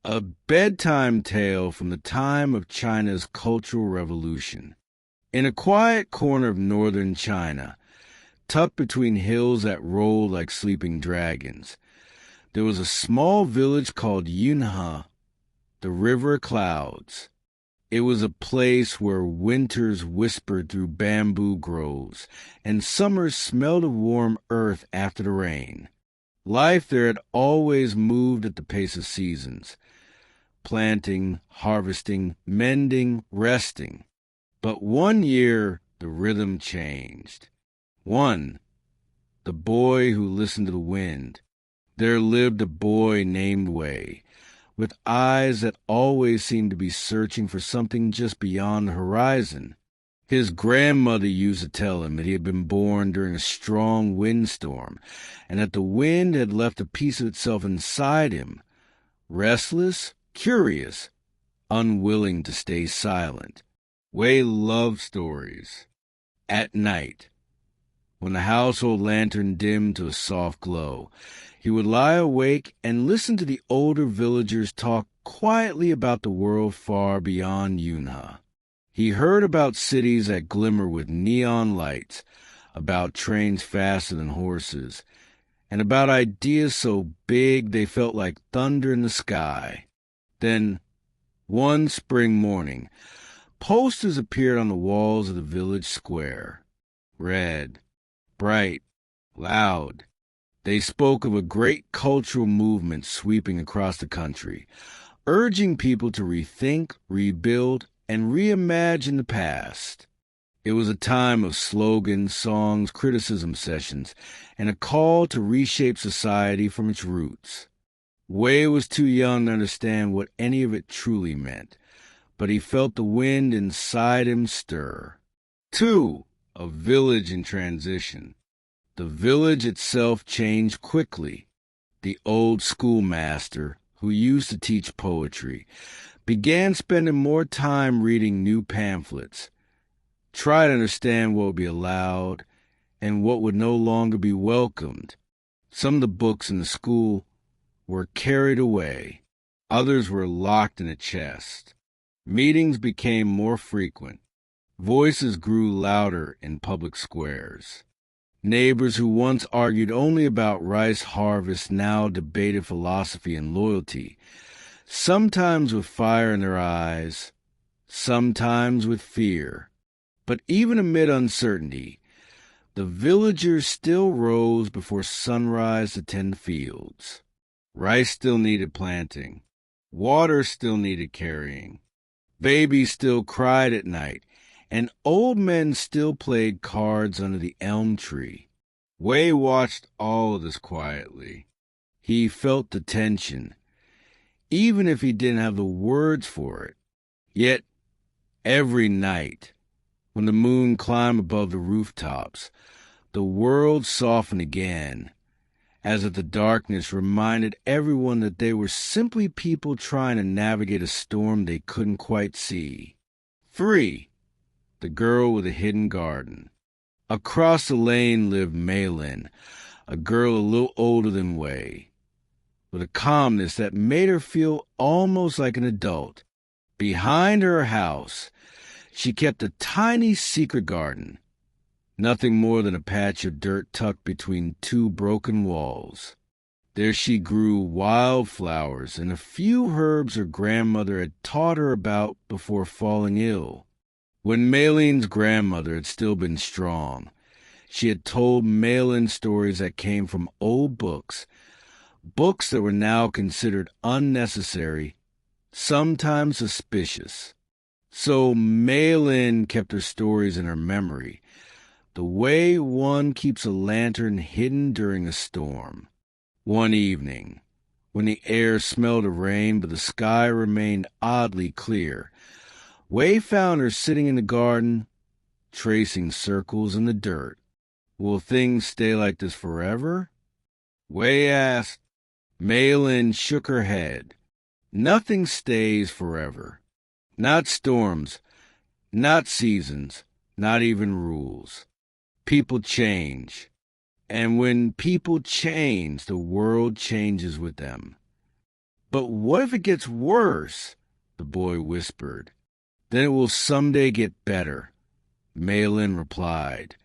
A bedtime tale from the time of China's Cultural Revolution. In a quiet corner of northern China, tucked between hills that rolled like sleeping dragons, there was a small village called Yunhe, the River of Clouds. It was a place where winters whispered through bamboo groves and summers smelled of warm earth after the rain. Life there had always moved at the pace of seasons, planting, harvesting, mending, resting. But one year the rhythm changed. One, the boy who listened to the wind. There lived a boy named Wei, with eyes that always seemed to be searching for something just beyond the horizon. His grandmother used to tell him that he had been born during a strong windstorm, and that the wind had left a piece of itself inside him, restless, curious, unwilling to stay silent. Wei loved stories. At night, when the household lantern dimmed to a soft glow, he would lie awake and listen to the older villagers talk quietly about the world far beyond Yunhe. He heard about cities that glimmer with neon lights, about trains faster than horses, and about ideas so big they felt like thunder in the sky. Then, one spring morning, posters appeared on the walls of the village square. Red, bright, loud. They spoke of a great cultural movement sweeping across the country, urging people to rethink, rebuild, and reimagine the past. It was a time of slogans, songs, criticism sessions, and a call to reshape society from its roots. Wei was too young to understand what any of it truly meant, but he felt the wind inside him stir. 2. A village in transition. The village itself changed quickly. The old schoolmaster, who used to teach poetry, began spending more time reading new pamphlets, try to understand what would be allowed and what would no longer be welcomed. Some of the books in the school were carried away. Others were locked in a chest. Meetings became more frequent. Voices grew louder in public squares. Neighbors who once argued only about rice harvest now debated philosophy and loyalty, sometimes with fire in their eyes, sometimes with fear. But even amid uncertainty, the villagers still rose before sunrise to tend fields. Rice still needed planting. Water still needed carrying. Babies still cried at night, and old men still played cards under the elm tree. Wei watched all of this quietly. He felt the tension, even if he didn't have the words for it. Yet, every night, when the moon climbed above the rooftops, the world softened again, as if the darkness reminded everyone that they were simply people trying to navigate a storm they couldn't quite see. 3. The girl with a hidden garden. Across the lane lived Meilin, a girl a little older than Wei, with a calmness that made her feel almost like an adult. Behind her house, she kept a tiny secret garden, nothing more than a patch of dirt tucked between two broken walls. There she grew wildflowers and a few herbs her grandmother had taught her about before falling ill. When Meilin's grandmother had still been strong, she had told Meilin stories that came from old books that were now considered unnecessary, sometimes suspicious. So Meilin kept her stories in her memory, the way one keeps a lantern hidden during a storm. One evening, when the air smelled of rain but the sky remained oddly clear, Wei found her sitting in the garden, tracing circles in the dirt. Will things stay like this forever? Wei asked. Meilin shook her head. Nothing stays forever. Not storms, not seasons, not even rules. People change. And when people change, the world changes with them. But what if it gets worse? The boy whispered. Then it will someday get better, Meilin replied.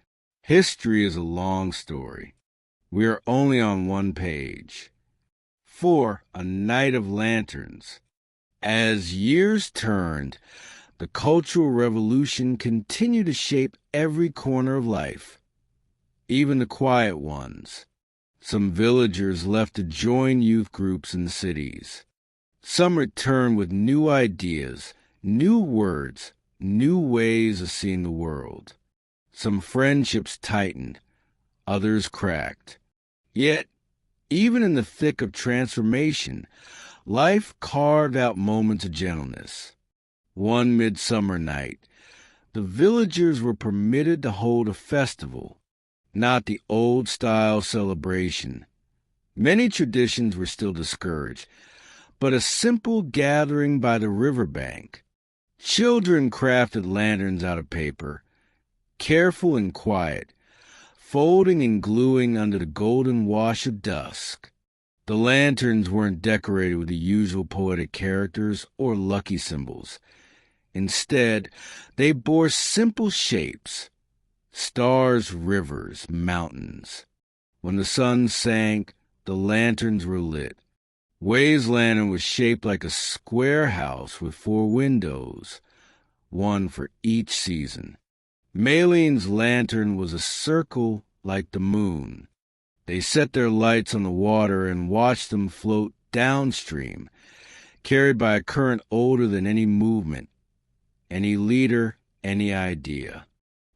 History is a long story. We are only on one page. 4. A Night of Lanterns. As years turned, the Cultural Revolution continued to shape every corner of life, even the quiet ones. Some villagers left to join youth groups in cities. Some returned with new ideas, new words, new ways of seeing the world. Some friendships tightened, others cracked. Yet, even in the thick of transformation, life carved out moments of gentleness. One midsummer night, the villagers were permitted to hold a festival, not the old-style celebration. Many traditions were still discouraged, but a simple gathering by the riverbank. Children crafted lanterns out of paper, careful and quiet, folding and gluing under the golden wash of dusk. The lanterns weren't decorated with the usual poetic characters or lucky symbols. Instead, they bore simple shapes: stars, rivers, mountains. When the sun sank, the lanterns were lit. Wei's lantern was shaped like a square house with 4 windows, one for each season. Meilin's lantern was a circle like the moon. They set their lights on the water and watched them float downstream, carried by a current older than any movement, any leader, any idea.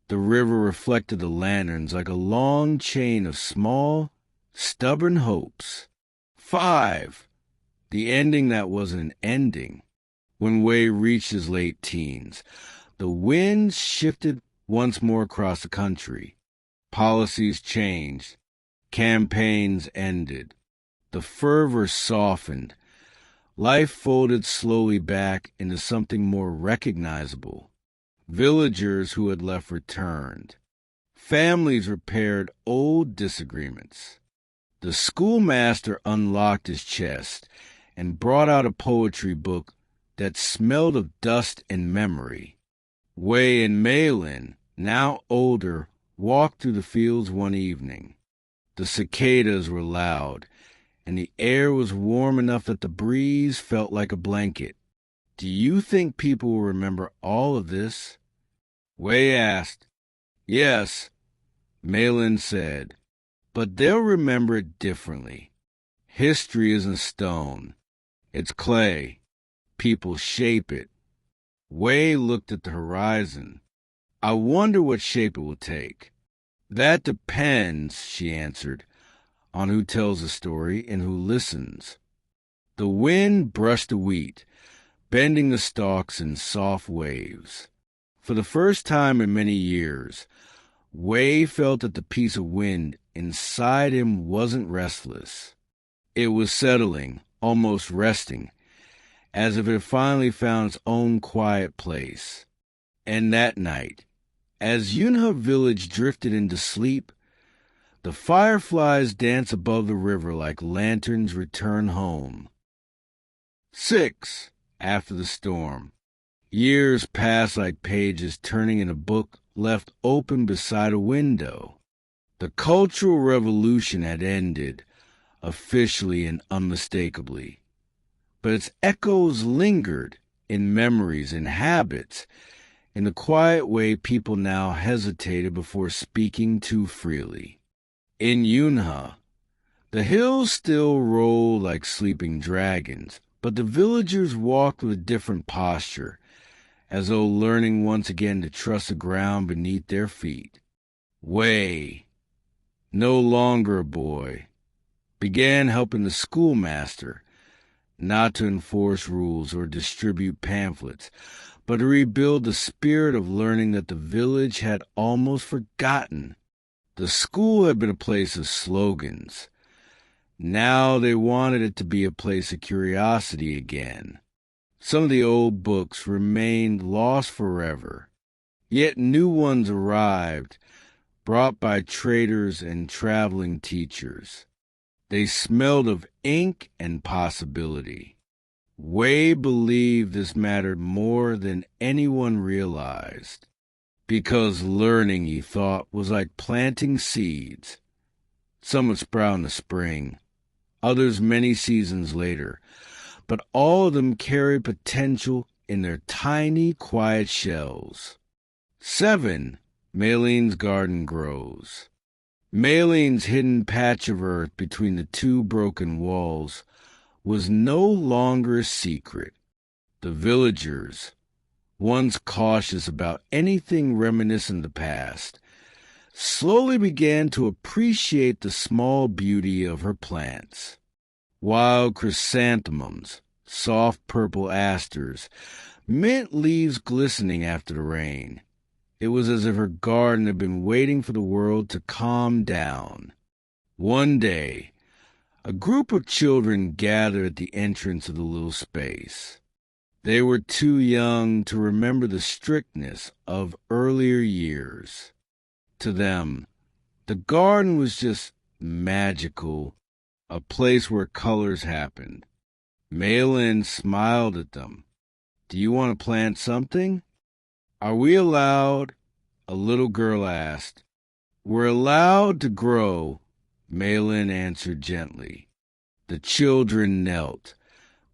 The river reflected the lanterns like a long chain of small, stubborn hopes. 5. The ending that wasn't an ending. When Wei reached his late teens, the winds shifted once more across the country. Policies changed. Campaigns ended. The fervor softened. Life folded slowly back into something more recognizable. Villagers who had left returned. Families repaired old disagreements. The schoolmaster unlocked his chest and brought out a poetry book that smelled of dust and memory. Wei and Meilin, now older, walked through the fields one evening. The cicadas were loud, and the air was warm enough that the breeze felt like a blanket. Do you think people will remember all of this? Wei asked. Yes, Meilin said, but they'll remember it differently. History isn't stone. It's clay. People shape it. Wei looked at the horizon. I wonder what shape it will take. That depends, she answered, on who tells the story and who listens. The wind brushed the wheat, bending the stalks in soft waves. For the first time in many years, Wei felt that the piece of wind inside him wasn't restless. It was settling, almost resting, as if it had finally found its own quiet place. And that night, as Yunhe village drifted into sleep, the fireflies danced above the river like lanterns return home. 6. After the storm. Years passed like pages turning in a book left open beside a window. The Cultural Revolution had ended, officially and unmistakably. But its echoes lingered in memories and habits, in the quiet way people now hesitated before speaking too freely. In Yunhe, the hills still rolled like sleeping dragons, but the villagers walked with a different posture, as though learning once again to trust the ground beneath their feet. Wei, no longer a boy, began helping the schoolmaster, not to enforce rules or distribute pamphlets, but to rebuild the spirit of learning that the village had almost forgotten. The school had been a place of slogans. Now they wanted it to be a place of curiosity again. Some of the old books remained lost forever, yet new ones arrived, brought by traders and traveling teachers. They smelled of ink and possibility. Wei believed this mattered more than anyone realized, because learning, he thought, was like planting seeds. Some would sprout in the spring, others many seasons later, but all of them carried potential in their tiny, quiet shells. 7. Meilin's garden grows. Meilin's hidden patch of earth between the two broken walls was no longer a secret. The villagers, once cautious about anything reminiscent of the past, slowly began to appreciate the small beauty of her plants. Wild chrysanthemums, soft purple asters, mint leaves glistening after the rain. It was as if her garden had been waiting for the world to calm down. One day, a group of children gathered at the entrance of the little space. They were too young to remember the strictness of earlier years. To them, the garden was just magical, a place where colors happened. Meilin smiled at them. "Do you want to plant something?" "Are we allowed?" a little girl asked. "We're allowed to grow," Meilin answered gently. The children knelt,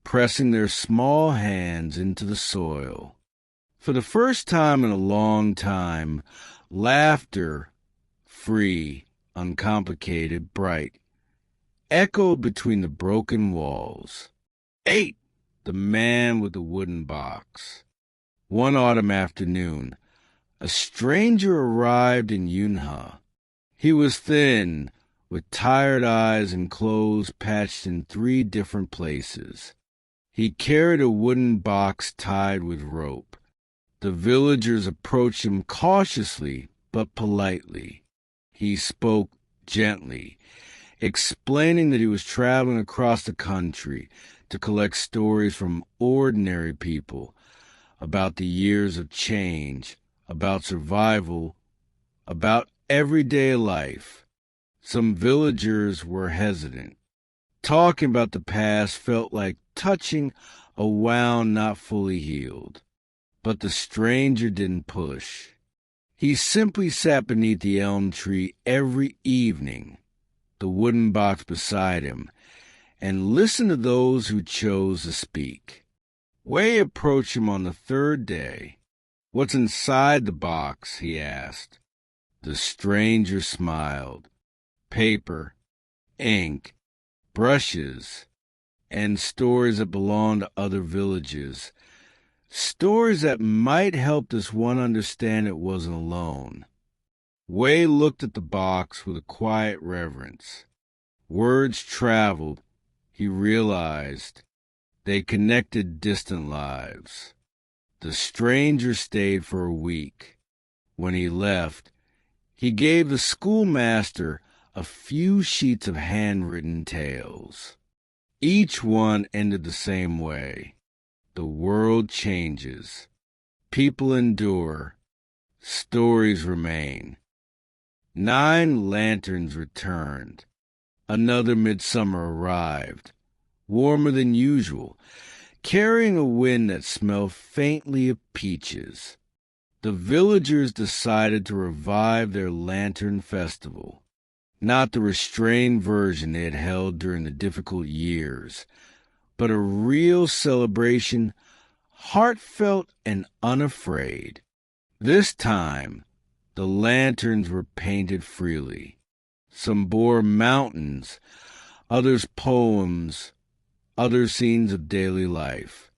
pressing their small hands into the soil. For the first time in a long time, laughter, free, uncomplicated, bright, echoed between the broken walls. 8. The man with the wooden box. One autumn afternoon, a stranger arrived in Yunhe. He was thin, with tired eyes and clothes patched in 3 different places. He carried a wooden box tied with rope. The villagers approached him cautiously but politely. He spoke gently, explaining that he was traveling across the country to collect stories from ordinary people about the years of change, about survival, about everyday life. Some villagers were hesitant. Talking about the past felt like touching a wound not fully healed. But the stranger didn't push. He simply sat beneath the elm tree every evening, the wooden box beside him, and listened to those who chose to speak. Wei approached him on the 3rd day. "What's inside the box?" he asked. The stranger smiled. "Paper, ink, brushes, and stories that belong to other villages. Stories that might help this one understand it wasn't alone." Wei looked at the box with a quiet reverence. Words traveled, he realized. They connected distant lives. The stranger stayed for a week. When he left, he gave the schoolmaster a few sheets of handwritten tales. Each one ended the same way. The world changes. People endure. Stories remain. 9 lanterns returned. Another midsummer arrived, warmer than usual, carrying a wind that smelled faintly of peaches. The villagers decided to revive their lantern festival. Not the restrained version they had held during the difficult years, but a real celebration, heartfelt and unafraid. This time, the lanterns were painted freely. Some bore mountains, others poems, others scenes of daily life.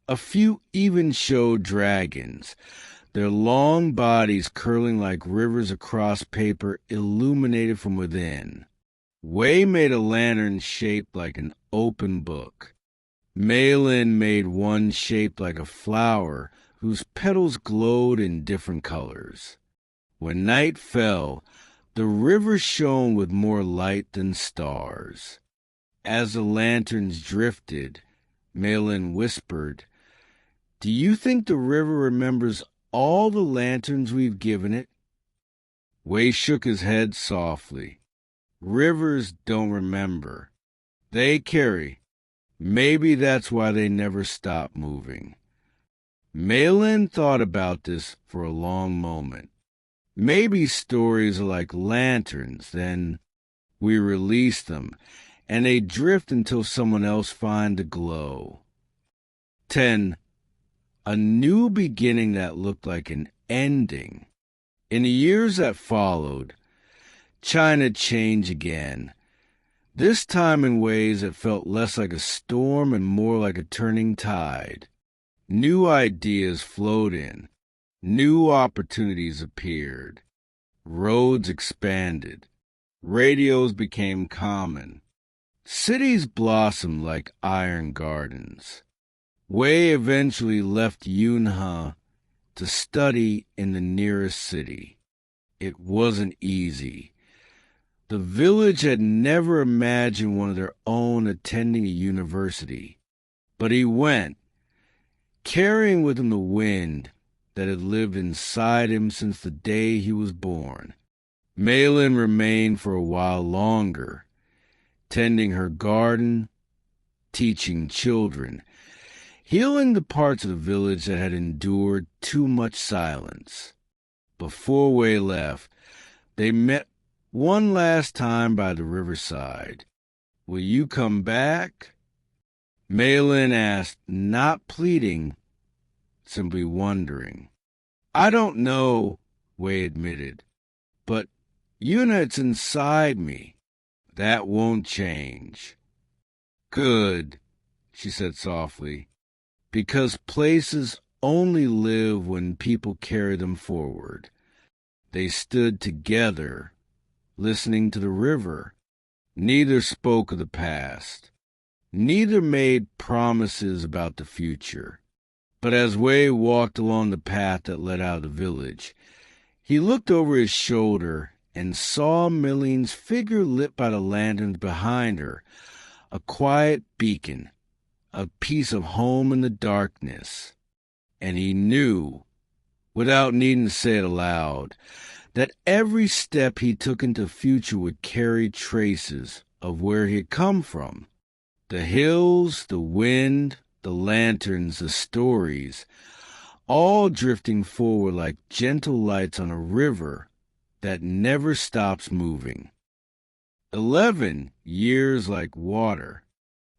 A few even showed dragons, their long bodies curling like rivers across paper illuminated from within. Wei made a lantern shaped like an open book. Meilin made one shaped like a flower whose petals glowed in different colors. When night fell, the river shone with more light than stars. As the lanterns drifted, Meilin whispered, "Do you think the river remembers all the lanterns we've given it?" Wei shook his head softly. "Rivers don't remember. They carry, Maybe that's why they never stopped moving. Meilin thought about this for a long moment. Maybe stories are like lanterns, then we release them, and they drift until someone else finds the glow. 10. A new beginning that looked like an ending. In the years that followed, China changed again, this time in ways that felt less like a storm and more like a turning tide. New ideas flowed in. New opportunities appeared. Roads expanded. Radios became common. Cities blossomed like iron gardens. Wei eventually left Yunhe to study in the nearest city. It wasn't easy. The village had never imagined one of their own attending a university. But he went, carrying with him the wind that had lived inside him since the day he was born. Meilin remained for a while longer, tending her garden, teaching children, healing the parts of the village that had endured too much silence. Before Wei left, they met one last time by the riverside. "Will you come back?" Meilin asked, not pleading, simply wondering. "I don't know," Wei admitted, "but Yunhe's inside me. That won't change." "Good," she said softly, "because places only live when people carry them forward." They stood together, listening to the river. Neither spoke of the past. Neither made promises about the future. But as Wei walked along the path that led out of the village, he looked over his shoulder and saw Meilin's figure lit by the lanterns behind her, a quiet beacon, a piece of home in the darkness. And he knew, without needing to say it aloud, that every step he took into the future would carry traces of where he had come from. The hills, the wind, the lanterns, the stories, all drifting forward like gentle lights on a river that never stops moving. 11 years like water.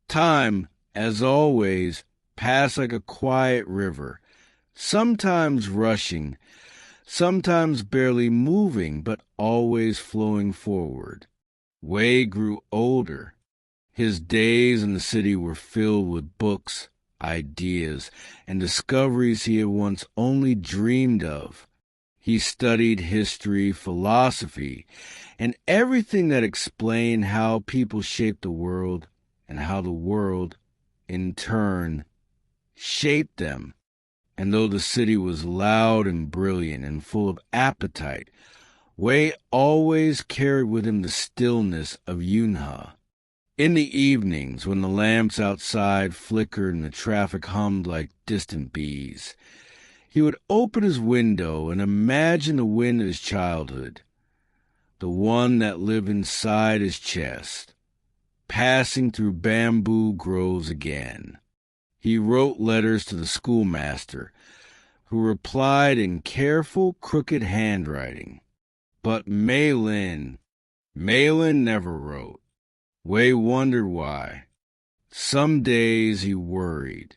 Time, as always, passed like a quiet river, sometimes rushing, sometimes barely moving, but always flowing forward. Wei grew older. His days in the city were filled with books, ideas, and discoveries he had once only dreamed of. He studied history, philosophy, and everything that explained how people shaped the world and how the world, in turn, shaped them. And though the city was loud and brilliant and full of appetite, Wei always carried with him the stillness of Yunhe. In the evenings, when the lamps outside flickered and the traffic hummed like distant bees, he would open his window and imagine the wind of his childhood, the one that lived inside his chest, passing through bamboo groves again. He wrote letters to the schoolmaster, who replied in careful, crooked handwriting. But Meilin never wrote. Wei wondered why. Some days he worried.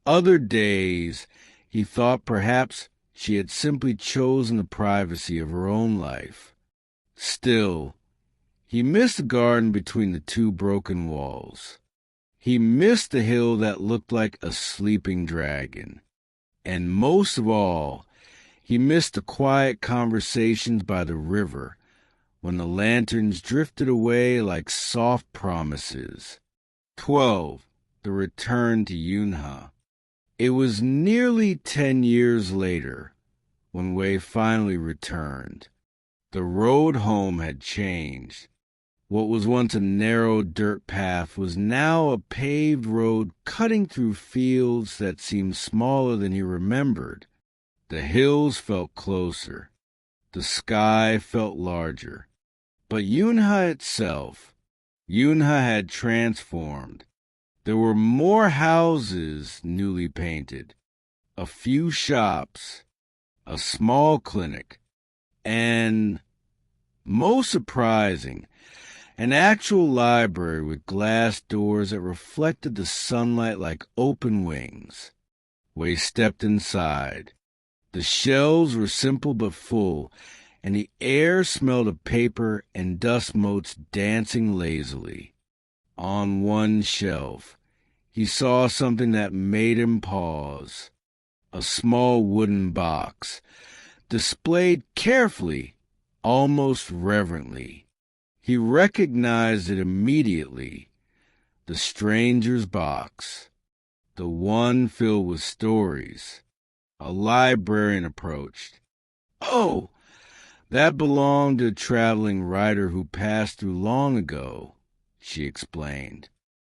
Other days he thought perhaps she had simply chosen the privacy of her own life. Still, he missed the garden between the two broken walls. He missed the hill that looked like a sleeping dragon. And most of all, he missed the quiet conversations by the river when the lanterns drifted away like soft promises. 12. The return to Yunhe. It was nearly 10 years later when Wei finally returned. The road home had changed. What was once a narrow dirt path was now a paved road cutting through fields that seemed smaller than he remembered. The hills felt closer. The sky felt larger. But Yunhe itself, Yunhe had transformed. There were more houses newly painted, a few shops, a small clinic, and, most surprising, an actual library with glass doors that reflected the sunlight like open wings. Wei stepped inside. The shelves were simple but full, and the air smelled of paper and dust motes dancing lazily. On one shelf, he saw something that made him pause. A small wooden box, displayed carefully, almost reverently. He recognized it immediately. The stranger's box, the one filled with stories. A librarian approached. "Oh, that belonged to a traveling writer who passed through long ago," she explained.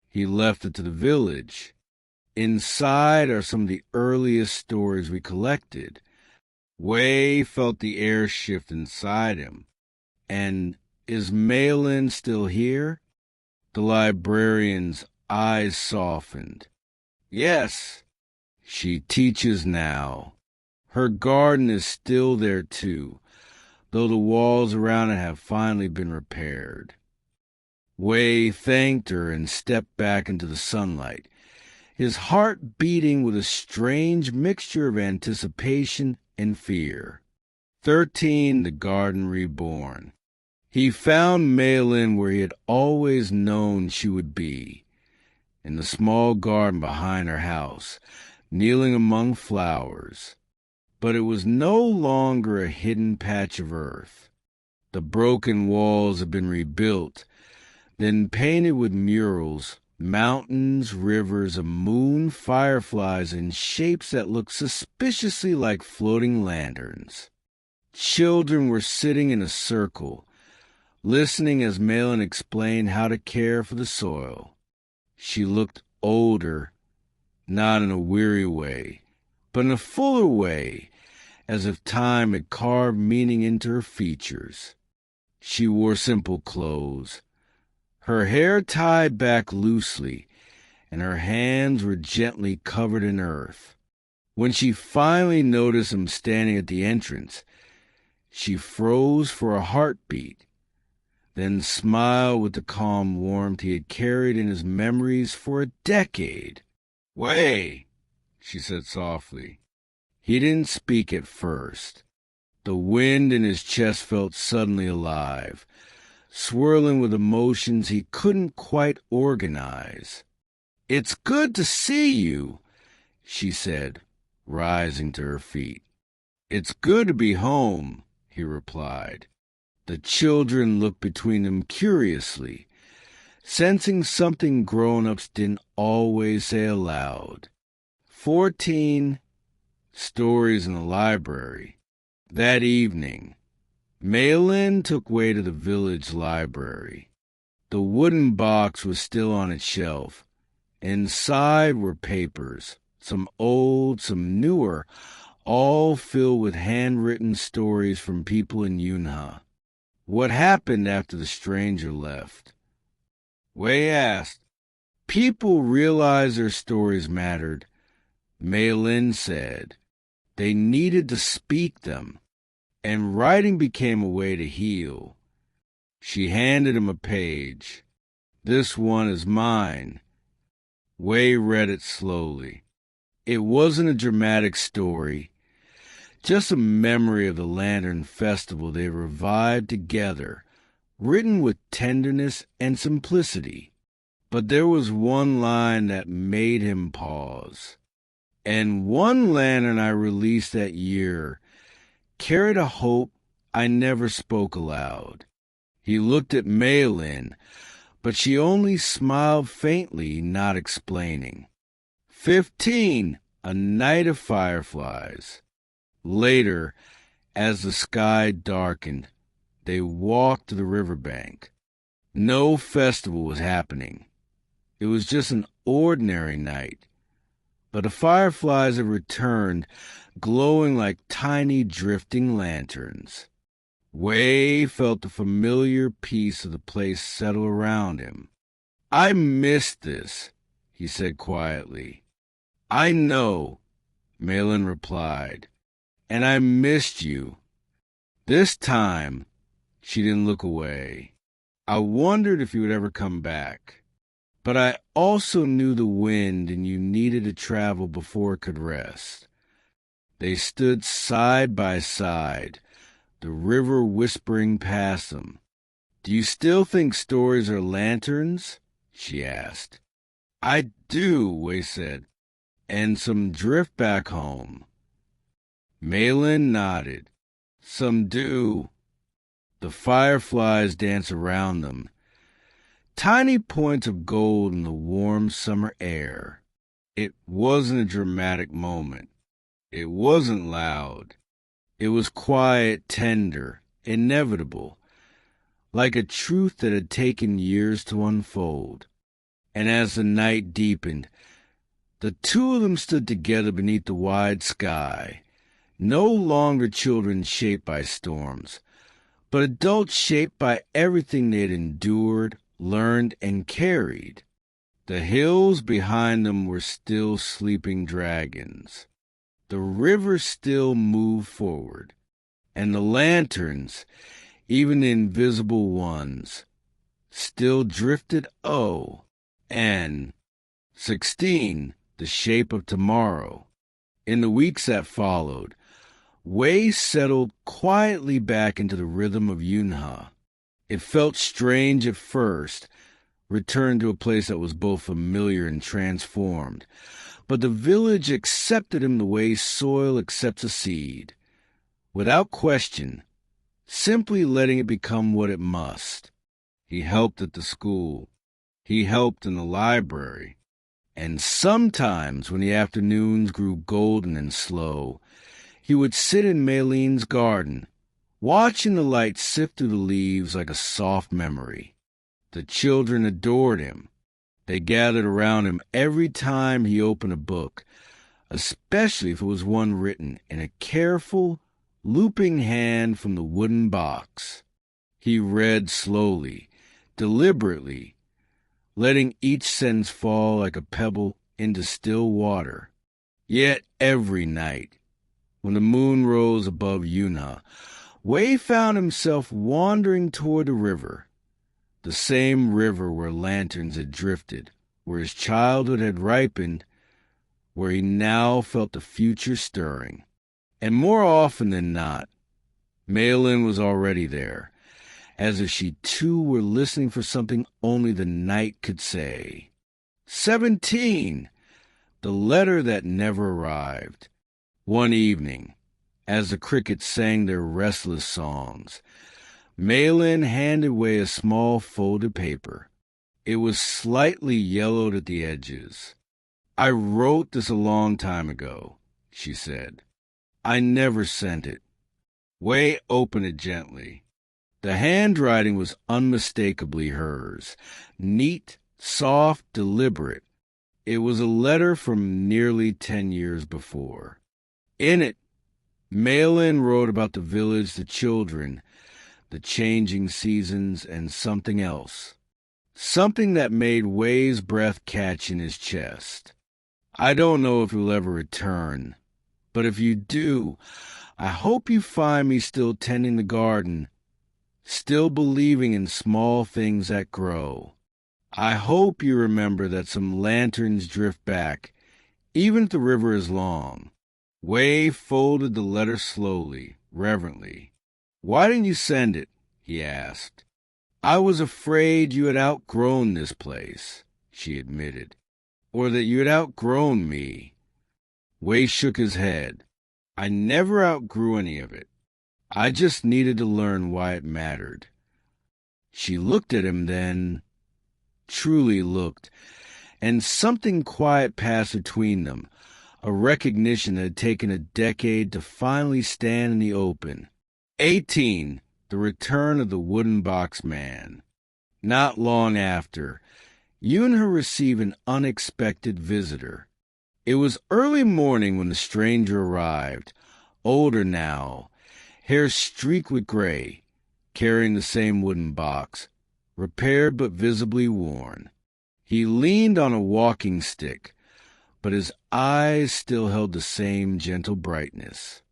"He left it to the village. Inside are some of the earliest stories we collected." Wei felt the air shift inside him. "And is Meilin still here?" The librarian's eyes softened. "Yes, she teaches now. Her garden is still there too, though the walls around it have finally been repaired." Wei thanked her and stepped back into the sunlight, his heart beating with a strange mixture of anticipation and fear. 13, the garden reborn. He found Meilin where he had always known she would be, in the small garden behind her house, kneeling among flowers. But it was no longer a hidden patch of earth. The broken walls had been rebuilt, then painted with murals, mountains, rivers, a moon, fireflies, and shapes that looked suspiciously like floating lanterns. Children were sitting in a circle, listening as Meilin explained how to care for the soil. She looked older, not in a weary way, but in a fuller way, as if time had carved meaning into her features. She wore simple clothes, her hair tied back loosely, and her hands were gently covered in earth. When she finally noticed him standing at the entrance, she froze for a heartbeat, then smiled with the calm warmth he had carried in his memories for a decade. "Wei," she said softly. He didn't speak at first. The wind in his chest felt suddenly alive, swirling with emotions he couldn't quite organize. "It's good to see you," she said, rising to her feet. "It's good to be home," he replied. The children looked between them curiously, sensing something grown-ups didn't always say aloud. 14, stories in the library. That evening, Meilin took Wei to the village library. The wooden box was still on its shelf. Inside were papers, some old, some newer, all filled with handwritten stories from people in Yunhe. "What happened after the stranger left?" Wei asked. "People realized their stories mattered," Meilin said. "They needed to speak them, and writing became a way to heal." She handed him a page. "This one is mine." Wei read it slowly. It wasn't a dramatic story, just a memory of the Lantern Festival they revived together, written with tenderness and simplicity. But there was one line that made him pause. "And one lantern I released that year carried a hope I never spoke aloud." He looked at Meilin, but she only smiled faintly, not explaining. 15, a night of fireflies. Later, as the sky darkened, they walked to the riverbank. No festival was happening. It was just an ordinary night. But the fireflies had returned, glowing like tiny drifting lanterns. Wei felt the familiar peace of the place settle around him. "I missed this," he said quietly. I know, Meilin replied, and I missed you. This time, she didn't look away. I wondered if you would ever come back. But I also knew the wind and you needed to travel before it could rest. They stood side by side, the river whispering past them. Do you still think stories are lanterns? She asked. I do, Wei said, and some drift back home. Meilin nodded. Some do. The fireflies dance around them, tiny points of gold in the warm summer air. It wasn't a dramatic moment. It wasn't loud. It was quiet, tender, inevitable, like a truth that had taken years to unfold. And as the night deepened, the two of them stood together beneath the wide sky, no longer children shaped by storms, but adults shaped by everything they had endured, learned, and carried. The hills behind them were still sleeping dragons. The river still moved forward, and the lanterns, even the invisible ones, still drifted and 16, the shape of tomorrow. In the weeks that followed, Wei settled quietly back into the rhythm of Yunhe. It felt strange at first, returned to a place that was both familiar and transformed. But the village accepted him the way soil accepts a seed, without question, simply letting it become what it must. He helped at the school. He helped in the library. And sometimes, when the afternoons grew golden and slow, he would sit in Meilin's garden, watching the light sift through the leaves like a soft memory. The children adored him. They gathered around him every time he opened a book, especially if it was one written in a careful, looping hand from the wooden box. He read slowly, deliberately, letting each sentence fall like a pebble into still water. Yet every night, when the moon rose above Yunhe, Wei found himself wandering toward the river, the same river where lanterns had drifted, where his childhood had ripened, where he now felt the future stirring. And more often than not, Meilin was already there, as if she too were listening for something only the night could say. 17! The letter that never arrived. One evening, as the crickets sang their restless songs, Meilin handed Wei a small folded paper. It was slightly yellowed at the edges. I wrote this a long time ago, she said. I never sent it. Wei opened it gently. The handwriting was unmistakably hers, neat, soft, deliberate. It was a letter from nearly 10 years before. In it, Meilin wrote about the village, the children, the changing seasons, and something else. Something that made Wei's breath catch in his chest. I don't know if you'll ever return, but if you do, I hope you find me still tending the garden, still believing in small things that grow. I hope you remember that some lanterns drift back, even if the river is long. Wei folded the letter slowly, reverently. Why didn't you send it? He asked. I was afraid you had outgrown this place, she admitted, or that you had outgrown me. Wei shook his head. I never outgrew any of it. I just needed to learn why it mattered. She looked at him then, truly looked, and something quiet passed between them, a recognition that had taken a decade to finally stand in the open. 18. The return of the wooden box man. Not long after, Yunhe received an unexpected visitor. It was early morning when the stranger arrived, older now, hair streaked with gray, carrying the same wooden box, repaired but visibly worn. He leaned on a walking stick, but his eyes still held the same gentle brightness.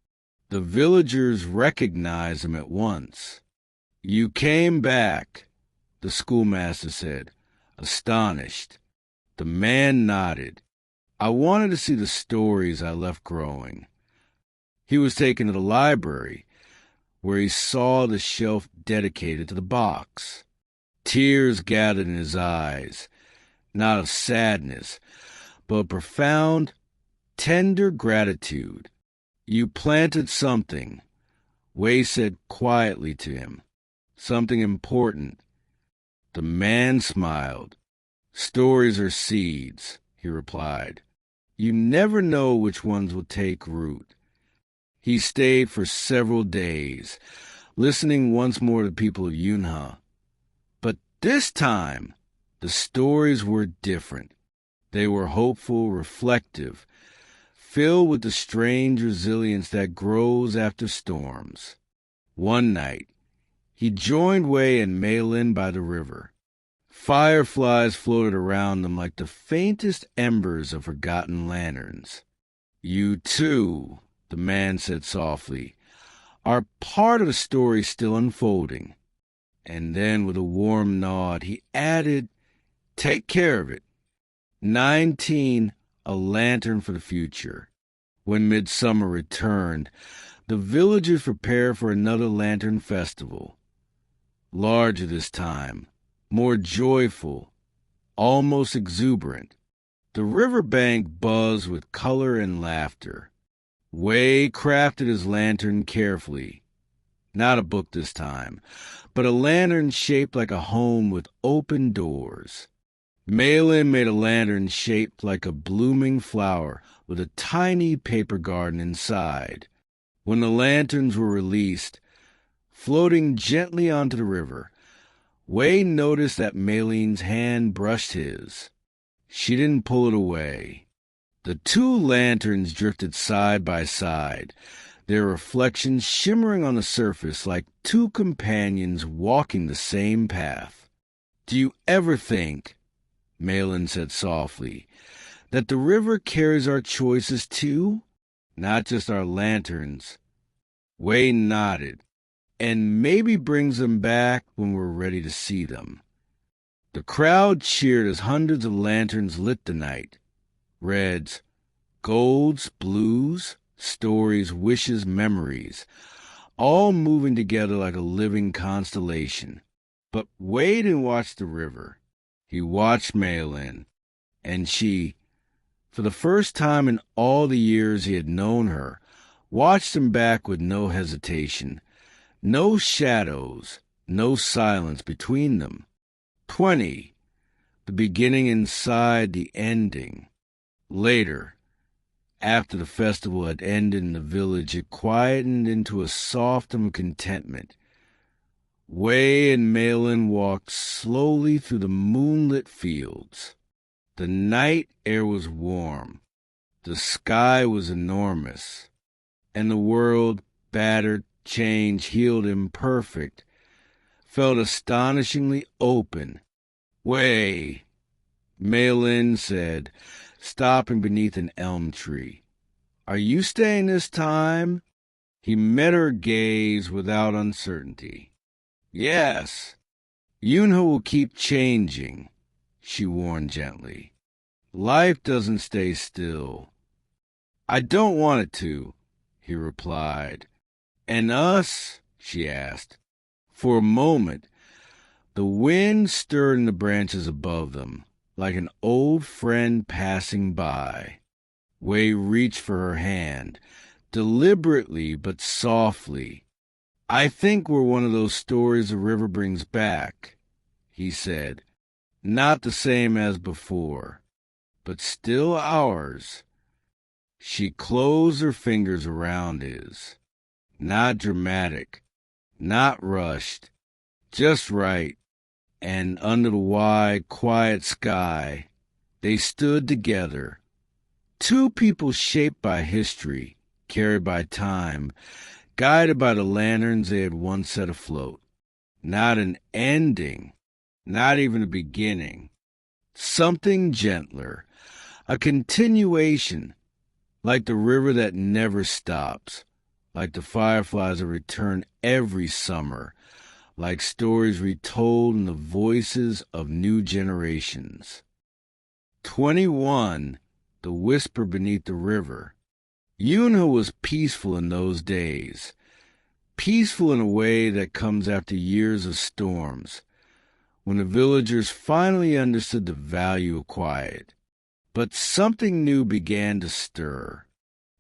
The villagers recognized him at once. "You came back," the schoolmaster said, astonished. The man nodded. "I wanted to see the stories I left growing." He was taken to the library, where he saw the shelf dedicated to the box. Tears gathered in his eyes, not of sadness, but of profound, tender gratitude. "You planted something," Wei said quietly to him. "Something important." The man smiled. "Stories are seeds," he replied. "You never know which ones will take root." He stayed for several days, listening once more to the people of Yunhe. But this time, the stories were different. They were hopeful, reflective, filled with the strange resilience that grows after storms. One night, he joined Wei and Meilin by the river. Fireflies floated around them like the faintest embers of forgotten lanterns. "You too," the man said softly, "are part of the story still unfolding." And then, with a warm nod, he added, "Take care of it. 19, a lantern for the future." When midsummer returned, the villagers prepared for another lantern festival. Larger this time, more joyful, almost exuberant. The riverbank buzzed with color and laughter. Wei crafted his lantern carefully. Not a book this time, but a lantern shaped like a home with open doors. Meilin made a lantern shaped like a blooming flower with a tiny paper garden inside. When the lanterns were released, floating gently onto the river, Wei noticed that Meilin's hand brushed his. She didn't pull it away. The two lanterns drifted side by side, their reflections shimmering on the surface like two companions walking the same path. "Do you ever think," Meilin said softly, "that the river carries our choices too? Not just our lanterns?" Wei nodded. "And maybe brings them back when we're ready to see them." The crowd cheered as hundreds of lanterns lit the night. Reds, golds, blues, stories, wishes, memories, all moving together like a living constellation. But Wei didn't watch the river. He watched Meilin, and she, for the first time in all the years he had known her, watched him back with no hesitation. No shadows, no silence between them. 20, the beginning inside the ending. Later, after the festival had ended in the village, it quietened into a soft contentment. Wei and Meilin walked slowly through the moonlit fields. The night air was warm. The sky was enormous. And the world, battered, changed, healed, imperfect, felt astonishingly open. "Wei," Meilin said, stopping beneath an elm tree. "Are you staying this time?" He met her gaze without uncertainty. "Yes." "Yunhe will keep changing," she warned gently. "Life doesn't stay still." "I don't want it to," he replied. "And us?" she asked. For a moment, the wind stirred in the branches above them, like an old friend passing by. Wei reached for her hand, deliberately but softly. "I think we're one of those stories the river brings back," he said. "Not the same as before, but still ours." She closed her fingers around his. Not dramatic, not rushed, just right. And under the wide, quiet sky, they stood together. Two people shaped by history, carried by time, guided by the lanterns they had once set afloat. Not an ending, not even a beginning. Something gentler, a continuation, like the river that never stops, like the fireflies that return every summer, like stories retold in the voices of new generations. 21. The Whisper Beneath the River. Yunhe was peaceful in those days, peaceful in a way that comes after years of storms, when the villagers finally understood the value of quiet. But something new began to stir.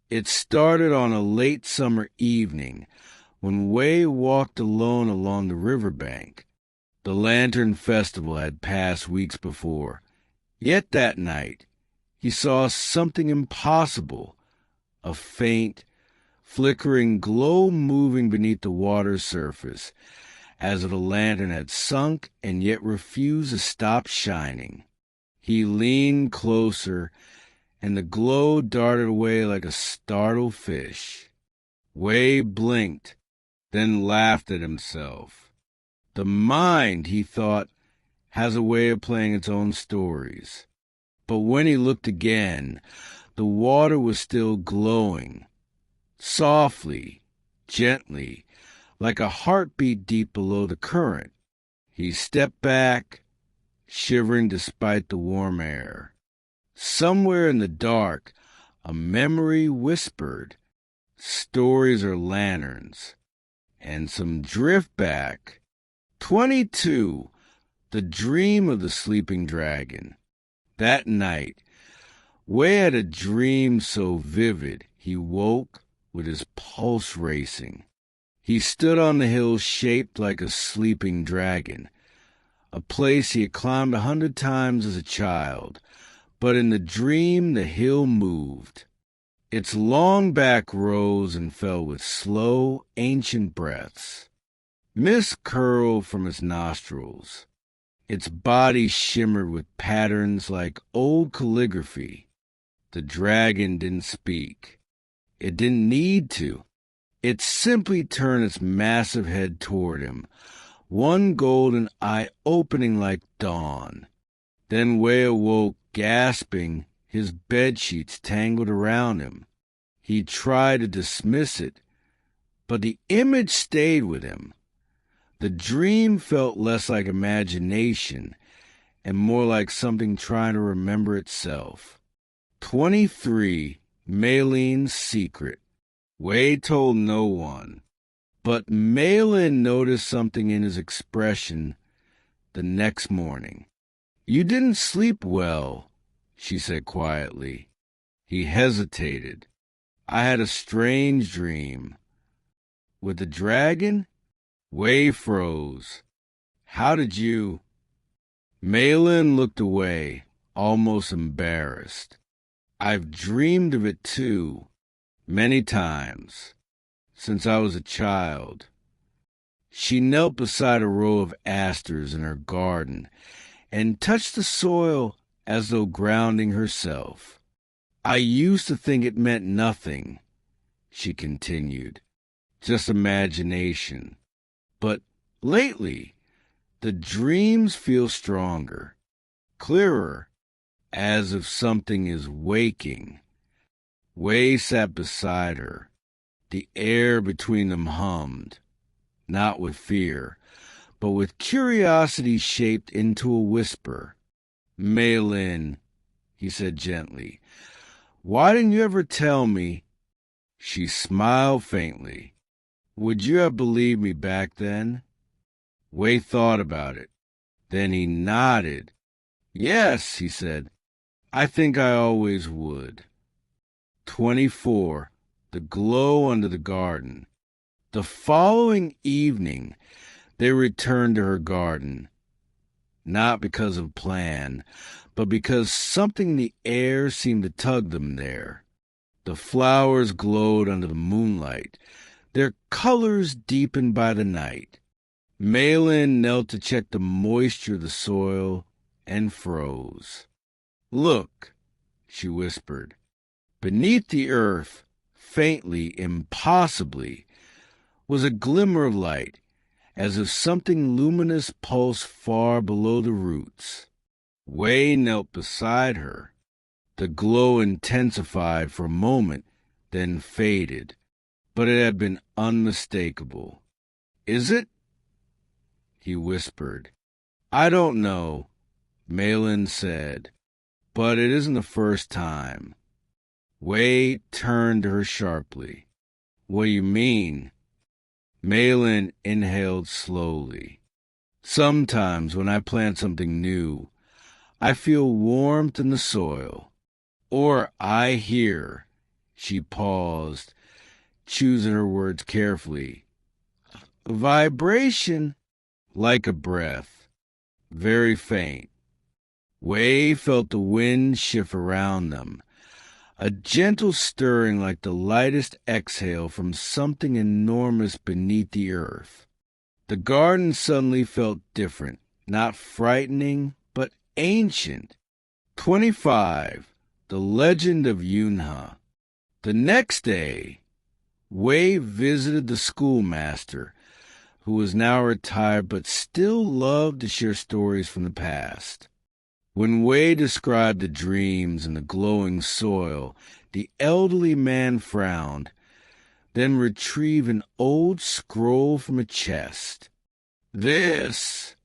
It started on a late summer evening when Wei walked alone along the riverbank. The Lantern Festival had passed weeks before. Yet that night, he saw something impossible, a faint, flickering glow moving beneath the water's surface, as if the lantern had sunk and yet refused to stop shining. He leaned closer, and the glow darted away like a startled fish. Wei blinked, then laughed at himself. The mind, he thought, has a way of playing its own stories. But when he looked again, the water was still glowing, softly, gently, like a heartbeat deep below the current. He stepped back, shivering despite the warm air. Somewhere in the dark, a memory whispered, "Stories are lanterns." And some drift back. 22. The Dream of the Sleeping Dragon. That night, Wei had a dream so vivid he woke with his pulse racing. He stood on the hill shaped like a sleeping dragon, a place he had climbed 100 times as a child, but in the dream the hill moved. Its long back rose and fell with slow, ancient breaths. Mist curled from its nostrils. Its body shimmered with patterns like old calligraphy. The dragon didn't speak. It didn't need to. It simply turned its massive head toward him, one golden eye opening like dawn. Then Wei awoke, gasping, his bedsheets tangled around him. He tried to dismiss it, but the image stayed with him. The dream felt less like imagination and more like something trying to remember itself. 23. Meilin's Secret. Wei told no one, but Meilin noticed something in his expression the next morning. "You didn't sleep well," she said quietly. He hesitated. "I had a strange dream." "With the dragon?" Wei froze. "How did you—" Meilin looked away, almost embarrassed. "I've dreamed of it too, many times, since I was a child." She knelt beside a row of asters in her garden and touched the soil as though grounding herself. "I used to think it meant nothing," she continued, "just imagination. But lately, the dreams feel stronger, clearer, as if something is waking." Wei sat beside her. The air between them hummed, not with fear, but with curiosity shaped into a whisper. "Meilin," he said gently, "why didn't you ever tell me?" She smiled faintly. "Would you have believed me back then?" Wei thought about it. Then he nodded. "Yes," he said, "I think I always would." 24. The Glow Under the Garden. The following evening, they returned to her garden, not because of plan, but because something in the air seemed to tug them there. The flowers glowed under the moonlight, their colors deepened by the night. Meilin knelt to check the moisture of the soil and froze. "Look," she whispered. Beneath the earth, faintly, impossibly, was a glimmer of light, as if something luminous pulsed far below the roots. Wei knelt beside her. The glow intensified for a moment, then faded, but it had been unmistakable. "Is it?" he whispered. "I don't know," Meilin said, "but it isn't the first time." Wei turned to her sharply. "What do you mean?" Meilin inhaled slowly. "Sometimes when I plant something new, I feel warmth in the soil. Or I hear," she paused, choosing her words carefully, "a vibration like a breath, very faint." Wei felt the wind shift around them, a gentle stirring like the lightest exhale from something enormous beneath the earth. The garden suddenly felt different, not frightening, but ancient. 25. The Legend of Yunhe. The next day, Wei visited the schoolmaster, who was now retired but still loved to share stories from the past. When Wei described the dreams and the glowing soil, the elderly man frowned, then retrieved an old scroll from a chest. "This,"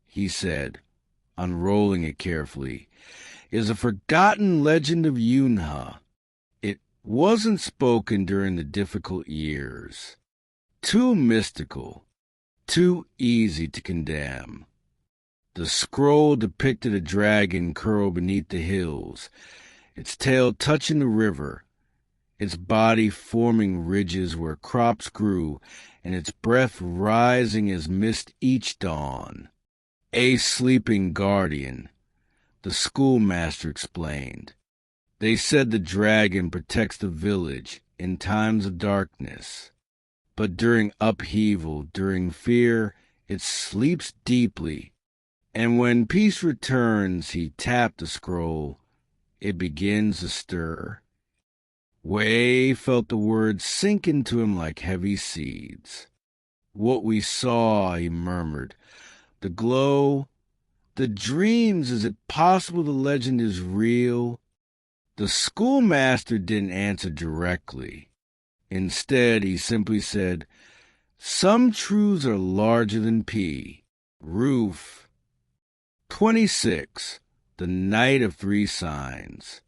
he said, unrolling it carefully, "is a forgotten legend of Yunhe. It wasn't spoken during the difficult years. Too mystical, too easy to condemn." The scroll depicted a dragon curled beneath the hills, its tail touching the river, its body forming ridges where crops grew, and its breath rising as mist each dawn. "A sleeping guardian," the schoolmaster explained. "They said the dragon protects the village in times of darkness. But during upheaval, during fear, it sleeps deeply. And when peace returns," he tapped the scroll, "it begins to stir." Wei felt the words sink into him like heavy seeds. "What we saw," he murmured, "the glow, the dreams, is it possible the legend is real?" The schoolmaster didn't answer directly. Instead, he simply said, "Some truths are larger than P. Roof." 26. The Night of Three Signs.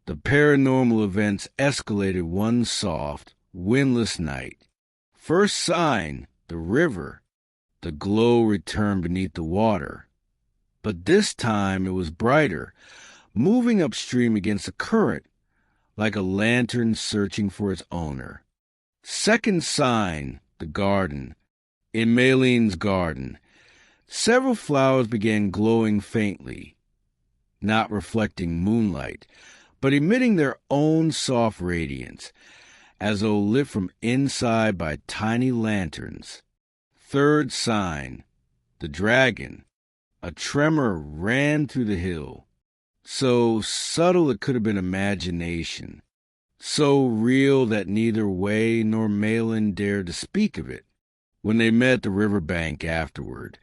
The paranormal events escalated one soft, windless night. First sign, the river. The glow returned beneath the water. But this time it was brighter, moving upstream against the current, like a lantern searching for its owner. Second sign, the garden. In Meilin's garden, several flowers began glowing faintly, not reflecting moonlight, but emitting their own soft radiance, as though lit from inside by tiny lanterns. Third sign, the dragon. A tremor ran through the hill, so subtle it could have been imagination, so real that neither Wei nor Meilin dared to speak of it. When they met at the riverbank afterward,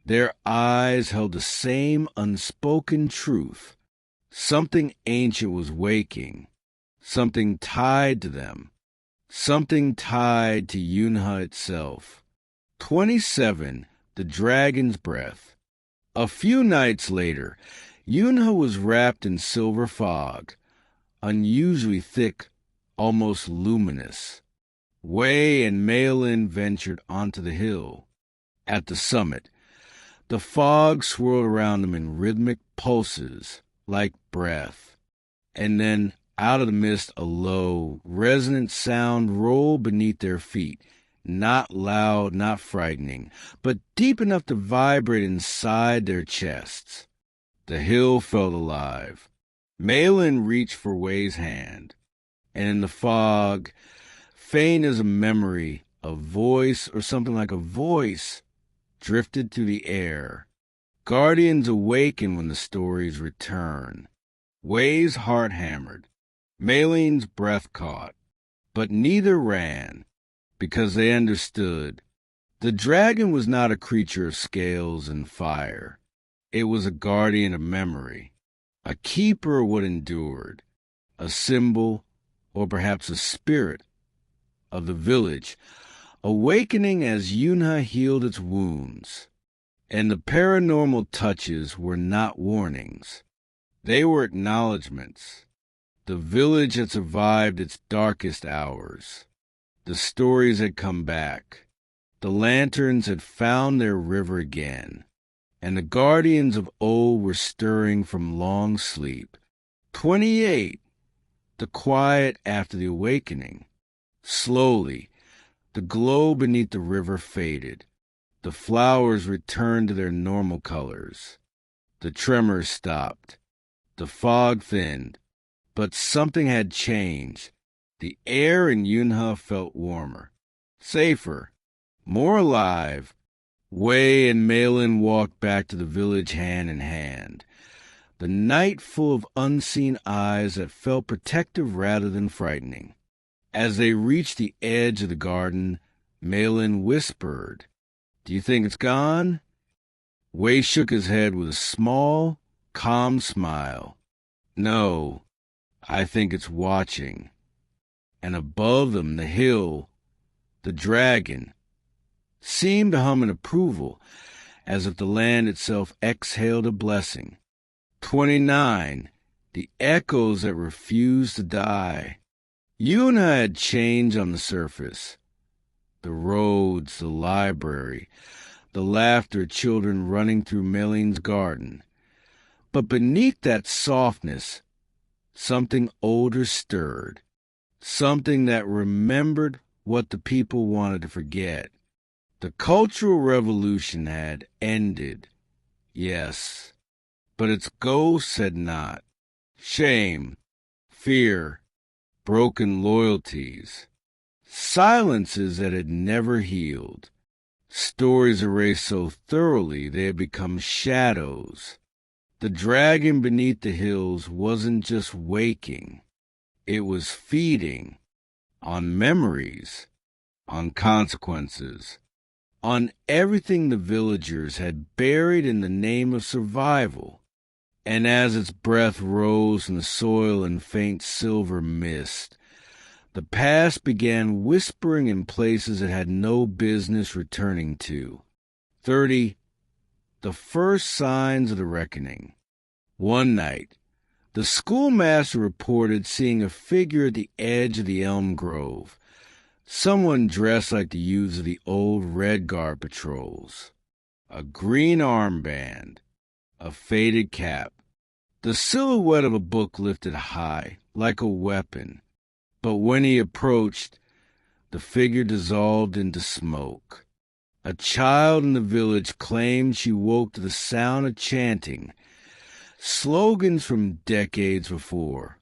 their eyes held the same unspoken truth. Something ancient was waking, something tied to them, something tied to Yunhe itself. 27. The Dragon's Breath. A few nights later, Yunhe was wrapped in silver fog, unusually thick, almost luminous. Wei and Meilin ventured onto the hill. At the summit, the fog swirled around them in rhythmic pulses, like breath. And then, out of the mist, a low, resonant sound rolled beneath their feet, not loud, not frightening, but deep enough to vibrate inside their chests. The hill felt alive. Meilin reached for Wei's hand, and in the fog, faint as a memory, a voice, or something like a voice, drifted through the air. Guardians awaken when the stories return. Wei's heart hammered. Meilin's breath caught. But neither ran, because they understood. The dragon was not a creature of scales and fire. It was a guardian of memory, a keeper of what endured, a symbol, or perhaps a spirit, of the village, awakening as Yunhe healed its wounds. And the paranormal touches were not warnings. They were acknowledgments. The village had survived its darkest hours. The stories had come back. The lanterns had found their river again. And the guardians of old were stirring from long sleep. 28. The quiet after the awakening. Slowly, the glow beneath the river faded. The flowers returned to their normal colors. The tremors stopped. The fog thinned. But something had changed. The air in Yunhe felt warmer, safer, more alive. Wei and Meilin walked back to the village hand in hand. The night full of unseen eyes that felt protective rather than frightening. As they reached the edge of the garden, Meilin whispered, "Do you think it's gone?" Wei shook his head with a small, calm smile. "No, I think it's watching." And above them, the hill, the dragon, seemed to hum in approval, as if the land itself exhaled a blessing. 29. The echoes that refused to die. Yunhe had changed on the surface. The roads, the library, the laughter of children running through Meilin's garden. But beneath that softness, something older stirred, something that remembered what the people wanted to forget. The Cultural Revolution had ended, yes, but its ghosts had not. Shame, fear, broken loyalties, silences that had never healed, stories erased so thoroughly they had become shadows. The dragon beneath the hills wasn't just waking, it was feeding on memories, on consequences, on everything the villagers had buried in the name of survival. And as its breath rose from the soil in faint silver mist, the past began whispering in places it had no business returning to. 30. The first signs of the reckoning. One night, the schoolmaster reported seeing a figure at the edge of the elm grove, someone dressed like the youths of the old Red Guard patrols. A green armband, a faded cap, the silhouette of a book lifted high, like a weapon. But when he approached, the figure dissolved into smoke. A child in the village claimed she woke to the sound of chanting, slogans from decades before,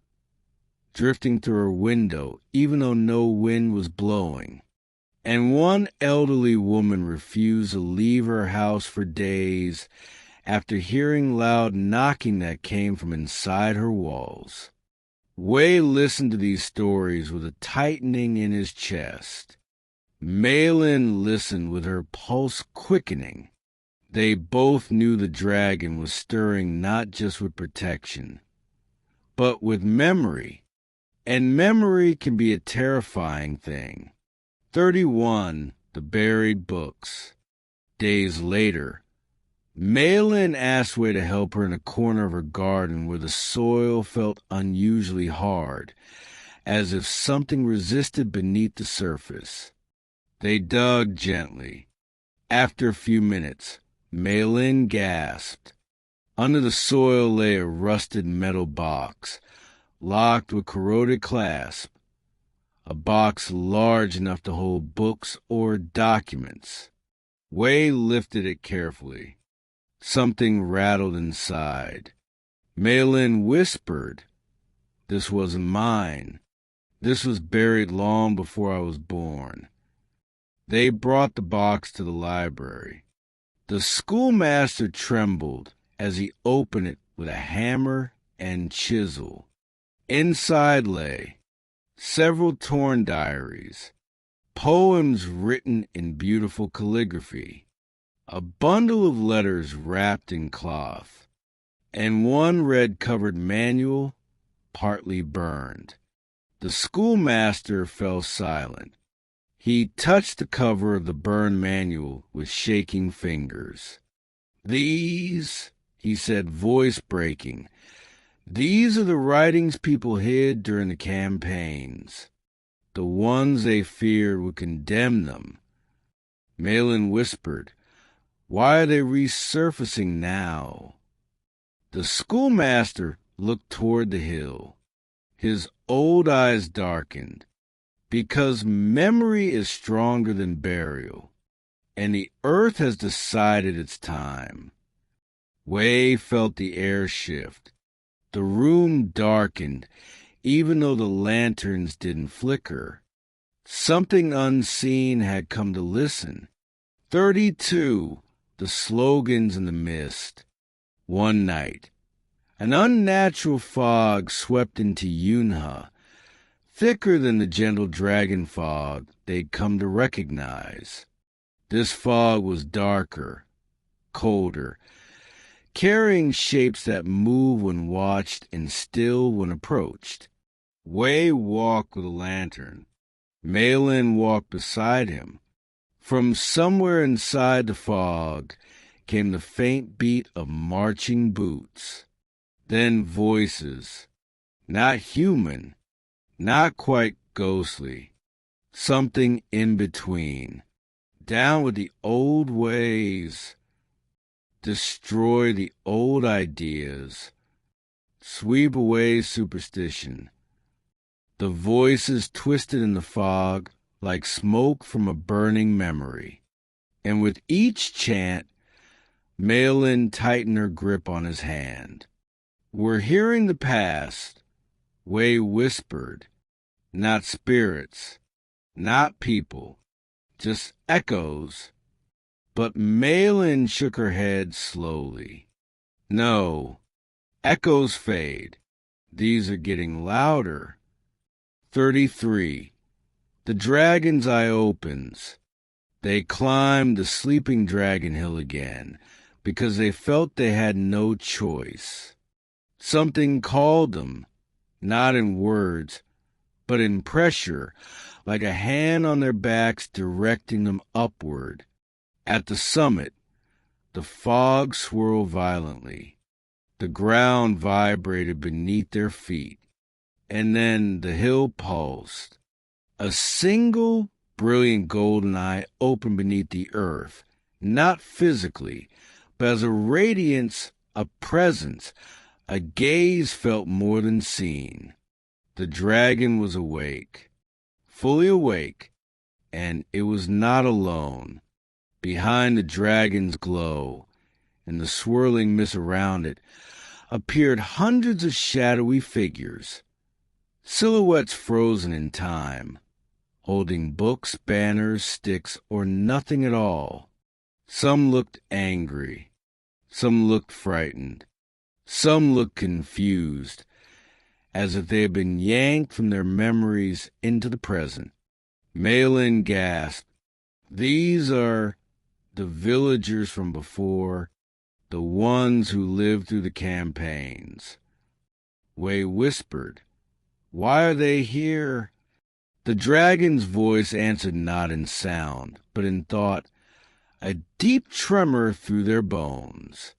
drifting through her window even though no wind was blowing. And one elderly woman refused to leave her house for days after hearing loud knocking that came from inside her walls. Wei listened to these stories with a tightening in his chest. Meilin listened with her pulse quickening. They both knew the dragon was stirring not just with protection, but with memory. And memory can be a terrifying thing. 31. The buried books. Days later, Meilin asked Wei to help her in a corner of her garden where the soil felt unusually hard, as if something resisted beneath the surface. They dug gently. After a few minutes, Meilin gasped. Under the soil lay a rusted metal box, locked with corroded clasp, a box large enough to hold books or documents. Wei lifted it carefully. Something rattled inside. Meilin whispered, "This wasn't mine. This was buried long before I was born." They brought the box to the library. The schoolmaster trembled as he opened it with a hammer and chisel. Inside lay several torn diaries, poems written in beautiful calligraphy, a bundle of letters wrapped in cloth, and one red-covered manual, partly burned. The schoolmaster fell silent. He touched the cover of the burned manual with shaking fingers. "These," he said, voice breaking, "these are the writings people hid during the campaigns. The ones they feared would condemn them." Meilin whispered, "Why are they resurfacing now?" The schoolmaster looked toward the hill. His old eyes darkened. "Because memory is stronger than burial, and the earth has decided it's time." Wei felt the air shift. The room darkened, even though the lanterns didn't flicker. Something unseen had come to listen. 32, the slogans in the mist. One night, an unnatural fog swept into Yunhe, thicker than the gentle dragon fog they'd come to recognize. This fog was darker, colder, carrying shapes that move when watched and still when approached. Wei walked with a lantern. Meilin walked beside him. From somewhere inside the fog came the faint beat of marching boots. Then voices. Not human, not quite ghostly. Something in between. Down with the old ways. Destroy the old ideas. Sweep away superstition. The voices twisted in the fog like smoke from a burning memory. And with each chant, Meilin tightened her grip on his hand. "We're hearing the past," Wei whispered. "Not spirits, not people, just echoes." But Meilin shook her head slowly. "No, echoes fade. These are getting louder." 33. The dragon's eye opens. They climbed the sleeping dragon hill again because they felt they had no choice. Something called them, not in words, but in pressure, like a hand on their backs directing them upward. At the summit, the fog swirled violently. The ground vibrated beneath their feet, and then the hill pulsed. A single brilliant golden eye opened beneath the earth, not physically, but as a radiance, a presence, a gaze felt more than seen. The dragon was awake, fully awake, and it was not alone. Behind the dragon's glow, and the swirling mist around it, appeared hundreds of shadowy figures, silhouettes frozen in time, holding books, banners, sticks, or nothing at all. Some looked angry, some looked frightened, some looked confused, as if they had been yanked from their memories into the present. Meilin gasped, "These are the villagers from before, the ones who lived through the campaigns." Wei whispered, "Why are they here?" The dragon's voice answered not in sound, but in thought, a deep tremor through their bones.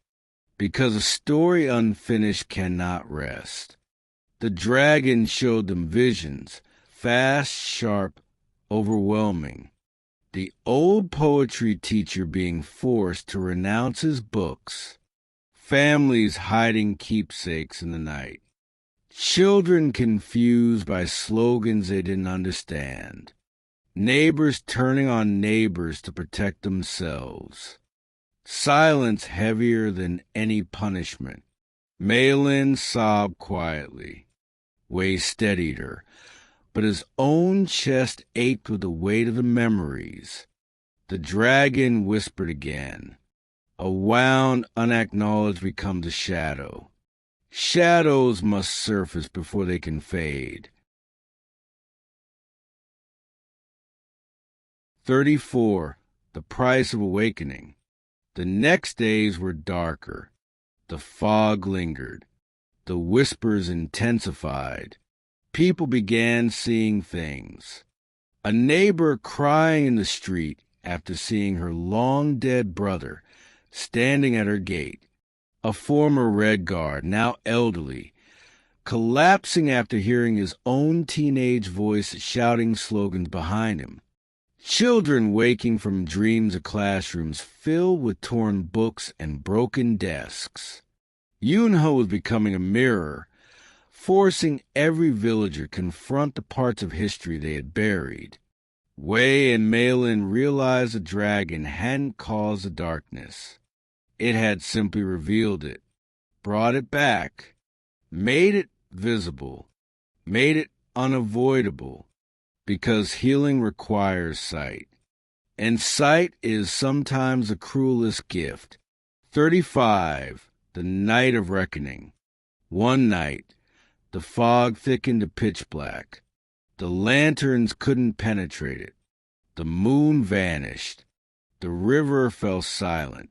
Because a story unfinished cannot rest. The dragon showed them visions, fast, sharp, overwhelming. The old poetry teacher being forced to renounce his books. Families hiding keepsakes in the night. Children confused by slogans they didn't understand. Neighbors turning on neighbors to protect themselves. Silence heavier than any punishment. Meilin sobbed quietly. Wei steadied her, but his own chest ached with the weight of the memories. The dragon whispered again. A wound unacknowledged becomes a shadow. Shadows must surface before they can fade. 34. The price of awakening. The next days were darker. The fog lingered. The whispers intensified. People began seeing things. A neighbor crying in the street after seeing her long-dead brother standing at her gate. A former Red Guard, now elderly, collapsing after hearing his own teenage voice shouting slogans behind him. Children waking from dreams of classrooms filled with torn books and broken desks. Yunhe was becoming a mirror, forcing every villager to confront the parts of history they had buried. Wei and Meilin realized the dragon hadn't caused the darkness. It had simply revealed it, brought it back, made it visible, made it unavoidable, because healing requires sight. And sight is sometimes the cruelest gift. 35. The Night of Reckoning. One night, the fog thickened to pitch black. The lanterns couldn't penetrate it. The moon vanished. The river fell silent.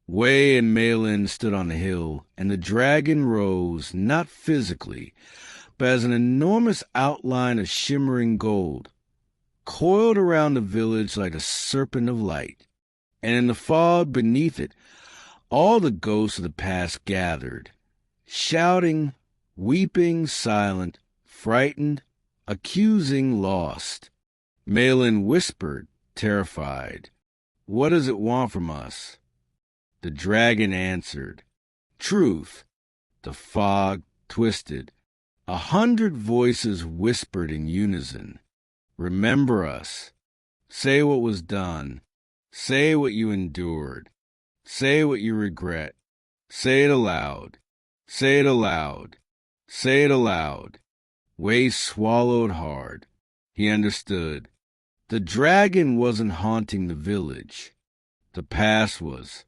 Wei and Meilin stood on the hill, and the dragon rose, not physically, but as an enormous outline of shimmering gold, coiled around the village like a serpent of light. And in the fog beneath it, all the ghosts of the past gathered, shouting, weeping, silent, frightened, accusing, lost. Meilin whispered, terrified, "What does it want from us?" The dragon answered, "Truth." The fog twisted. 100 voices whispered in unison, "Remember us. Say what was done. Say what you endured. Say what you regret. Say it aloud. Say it aloud. Say it aloud." Wei swallowed hard. He understood. The dragon wasn't haunting the village. The past was.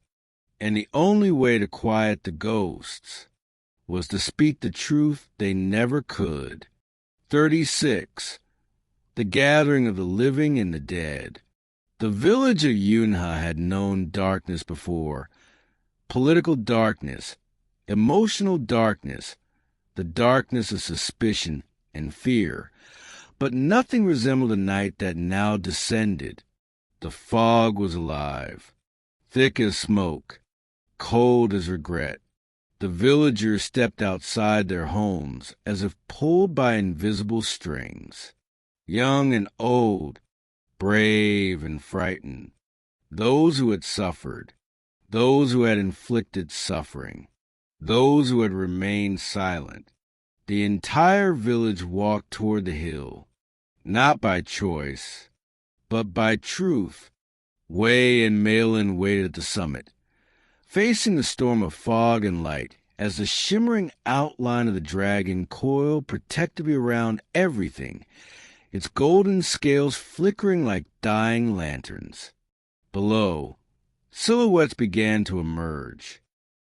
And the only way to quiet the ghosts was to speak the truth they never could. 36. The gathering of the living and the dead. The village of Yunhe had known darkness before. Political darkness, emotional darkness, the darkness of suspicion and fear. But nothing resembled the night that now descended. The fog was alive, thick as smoke, cold as regret. The villagers stepped outside their homes as if pulled by invisible strings. Young and old, brave and frightened. Those who had suffered, those who had inflicted suffering, those who had remained silent. The entire village walked toward the hill, not by choice, but by truth. Wei and Meilin waited at the summit, facing the storm of fog and light, as the shimmering outline of the dragon coiled protectively around everything, its golden scales flickering like dying lanterns. Below, silhouettes began to emerge.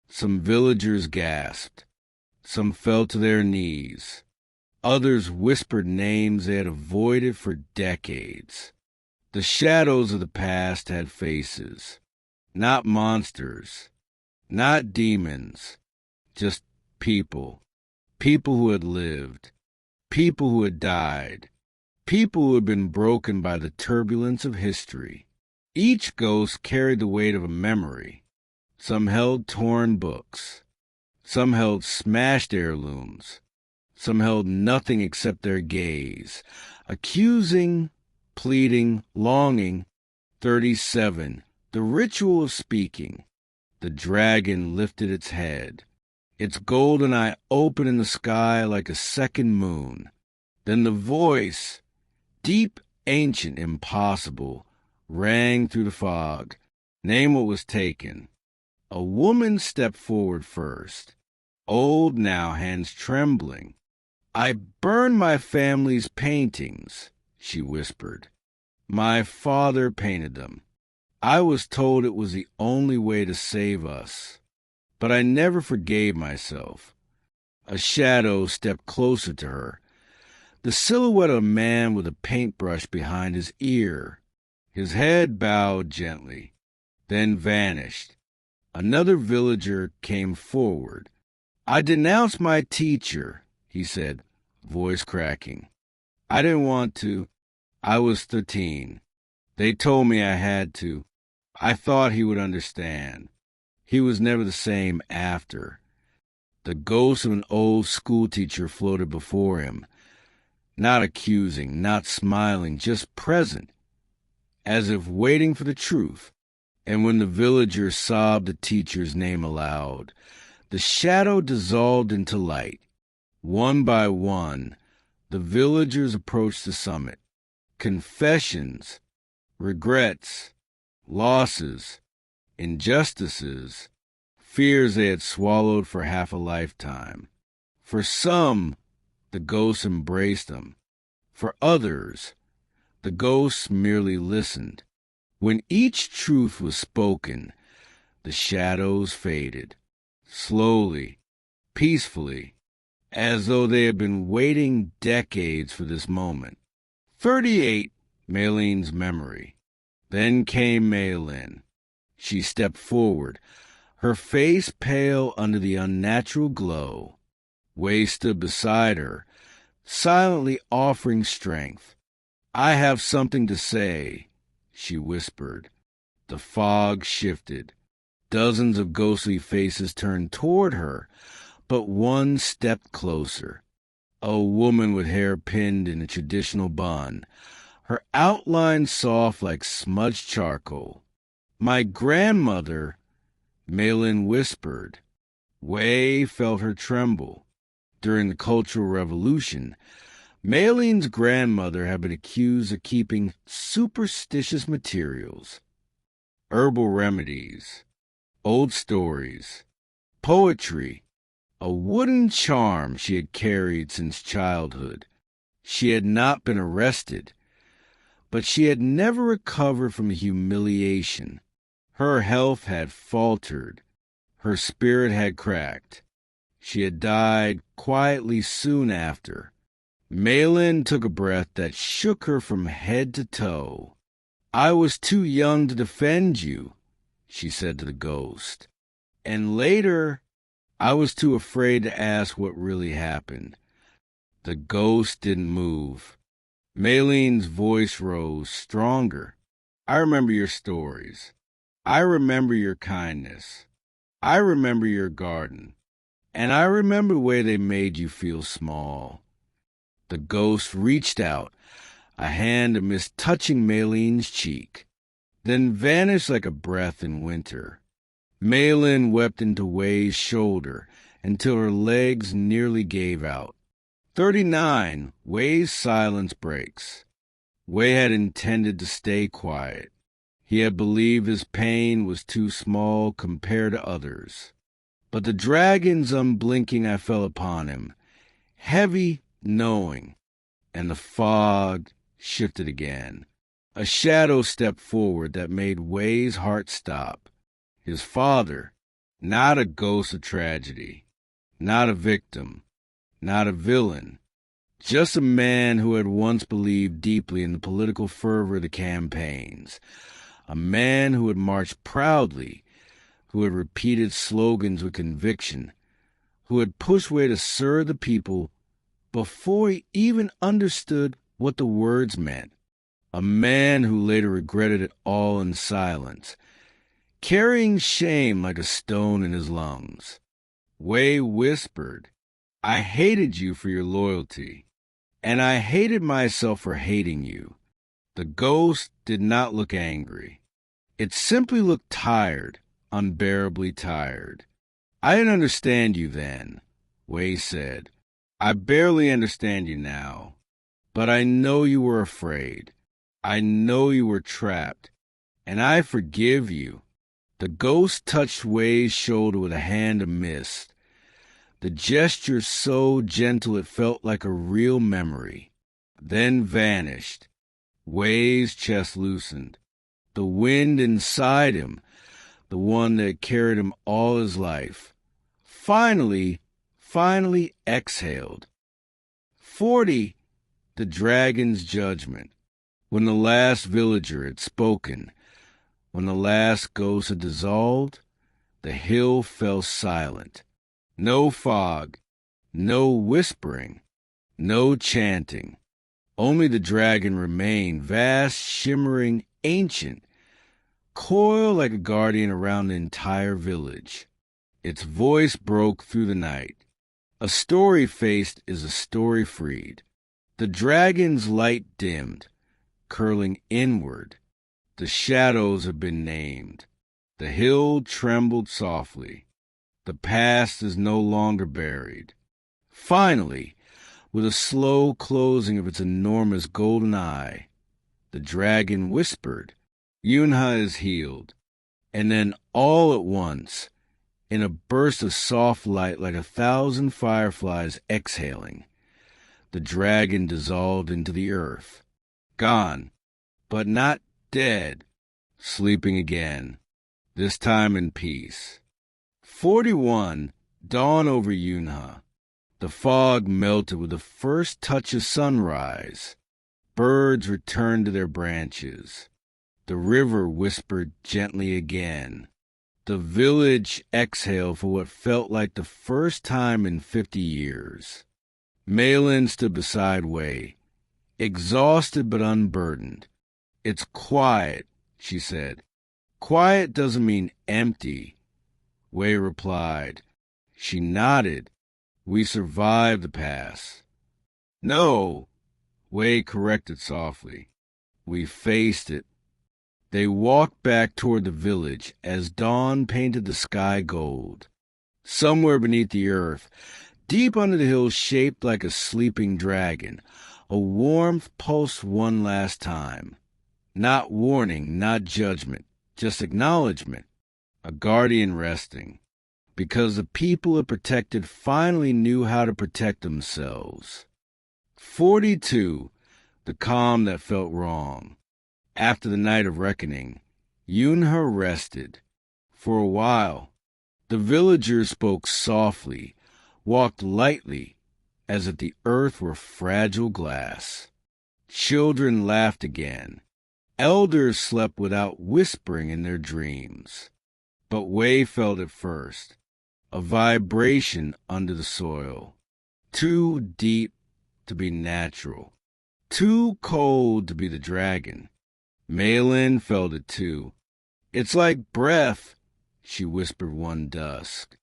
Some villagers gasped. Some fell to their knees. Others whispered names they had avoided for decades. The shadows of the past had faces. Not monsters. Not demons. Just people. People who had lived. People who had died. People who had been broken by the turbulence of history. Each ghost carried the weight of a memory. Some held torn books. Some held smashed heirlooms. Some held nothing except their gaze, accusing, pleading, longing. 37. The ritual of speaking. The dragon lifted its head, its golden eye open in the sky like a second moon. Then the voice, deep, ancient, impossible, rang through the fog. Name what was taken. A woman stepped forward first, old now, hands trembling. "I burned my family's paintings," she whispered. "My father painted them. I was told it was the only way to save us. But I never forgave myself." A shadow stepped closer to her, the silhouette of a man with a paintbrush behind his ear. His head bowed gently, then vanished. Another villager came forward. "I denounced my teacher," he said, voice cracking. "I didn't want to. I was 13. They told me I had to. I thought he would understand. He was never the same after." The ghost of an old schoolteacher floated before him, not accusing, not smiling, just present, as if waiting for the truth. And when the villager sobbed the teacher's name aloud, the shadow dissolved into light. One by one, the villagers approached the summit. Confessions, regrets, losses, injustices, fears they had swallowed for half a lifetime. For some, the ghosts embraced them. For others, the ghosts merely listened. When each truth was spoken, the shadows faded, slowly, peacefully, as though they had been waiting decades for this moment. 38, Meilin's memory. Then came Meilin. She stepped forward, her face pale under the unnatural glow. Wei stood beside her, silently offering strength. "I have something to say," she whispered. The fog shifted. Dozens of ghostly faces turned toward her, but one stepped closer. A woman with hair pinned in a traditional bun, her outline soft like smudged charcoal. "My grandmother," Meilin whispered. Wei felt her tremble. During the Cultural Revolution, Meilin's grandmother had been accused of keeping superstitious materials, herbal remedies, old stories, poetry, a wooden charm she had carried since childhood. She had not been arrested, but she had never recovered from the humiliation. Her health had faltered. Her spirit had cracked. She had died quietly soon after. Meilin took a breath that shook her from head to toe. "I was too young to defend you," she said to the ghost. "And later, I was too afraid to ask what really happened." The ghost didn't move. Meilin's voice rose, stronger. "I remember your stories. I remember your kindness. I remember your garden. And I remember the way they made you feel small." The ghost reached out, a hand amiss touching Meilin's cheek, then vanished like a breath in winter. Meilin wept into Wei's shoulder until her legs nearly gave out. 39, Wei's silence breaks. Wei had intended to stay quiet. He had believed his pain was too small compared to others. But the dragon's unblinking eye fell upon him, heavy, knowing, and the fog shifted again. A shadow stepped forward that made Wei's heart stop. His father, not a ghost of tragedy, not a victim, not a villain, just a man who had once believed deeply in the political fervor of the campaigns, a man who had marched proudly, who had repeated slogans with conviction, who had pushed Wei to serve the people before he even understood what the words meant, a man who later regretted it all in silence, carrying shame like a stone in his lungs. Wei whispered, "I hated you for your loyalty, and I hated myself for hating you." The ghost did not look angry. It simply looked tired, unbearably tired. "I didn't understand you then," Wei said. "I barely understand you now. But I know you were afraid. I know you were trapped. And I forgive you." The ghost touched Wei's shoulder with a hand of mist, the gesture so gentle it felt like a real memory, then vanished. Wei's chest loosened. The wind inside him, the one that carried him all his life, finally exhaled. 40, the dragon's judgment. When the last villager had spoken, when the last ghost had dissolved, the hill fell silent. No fog, no whispering, no chanting. Only the dragon remained, vast, shimmering, ancient, coiled like a guardian around the entire village. Its voice broke through the night. A story faced is a story freed. The dragon's light dimmed, curling inward. The shadows have been named. The hill trembled softly. The past is no longer buried. Finally, with a slow closing of its enormous golden eye, the dragon whispered, "Yunhe is healed." And then all at once, in a burst of soft light like 1,000 fireflies exhaling, the dragon dissolved into the earth, gone, but not dead, sleeping again, this time in peace. 41, dawn over Yunhe. The fog melted with the first touch of sunrise. Birds returned to their branches. The river whispered gently again. The village exhaled for what felt like the first time in 50 years. Meilin stood beside Wei, exhausted but unburdened. "It's quiet," she said. "Quiet doesn't mean empty," Wei replied. She nodded. "We survived the pass." "No," Wei corrected softly. "We faced it." They walked back toward the village as dawn painted the sky gold. Somewhere beneath the earth, deep under the hills shaped like a sleeping dragon, a warmth pulsed one last time. Not warning, not judgment, just acknowledgement. A guardian resting. Because the people it protected finally knew how to protect themselves. 42, the calm that felt wrong. After the night of reckoning, Yunhe rested. For a while, the villagers spoke softly, walked lightly, as if the earth were fragile glass. Children laughed again. Elders slept without whispering in their dreams. But Wei felt it first. A vibration under the soil, too deep to be natural, too cold to be the dragon. Meilin felt it too. "It's like breath," she whispered one dusk,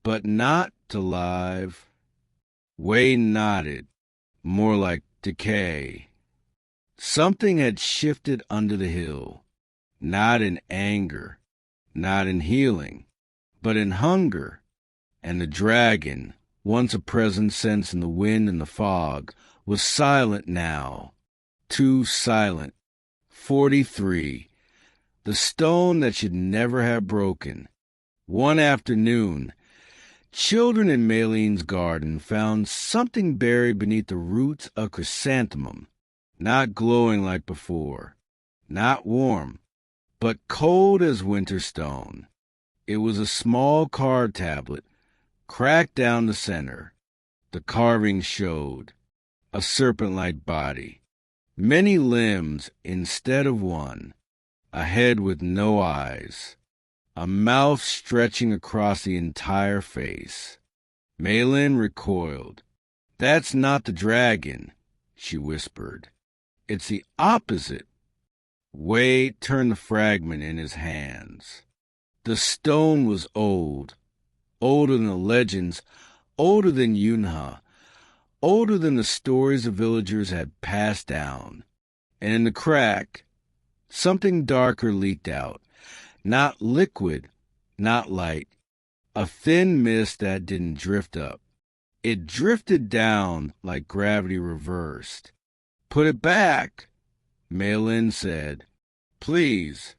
"but not alive." Wei nodded, "More like decay." Something had shifted under the hill, not in anger, not in healing, but in hunger. And the dragon, once a present sense in the wind and the fog, was silent now. Too silent. 43. The stone that should never have broken. One afternoon, children in Meilin's garden found something buried beneath the roots of chrysanthemum, not glowing like before, not warm, but cold as winter stone. It was a small card tablet, cracked down the center. The carving showed a serpent-like body, many limbs instead of one, a head with no eyes, a mouth stretching across the entire face. Meilin recoiled. "That's not the dragon," she whispered. "It's the opposite." Wei turned the fragment in his hands. The stone was old, older than the legends, older than Yunhe, older than the stories the villagers had passed down. And in the crack, something darker leaked out, not liquid, not light, a thin mist that didn't drift up. It drifted down like gravity reversed. "Put it back," Meilin said. "Please."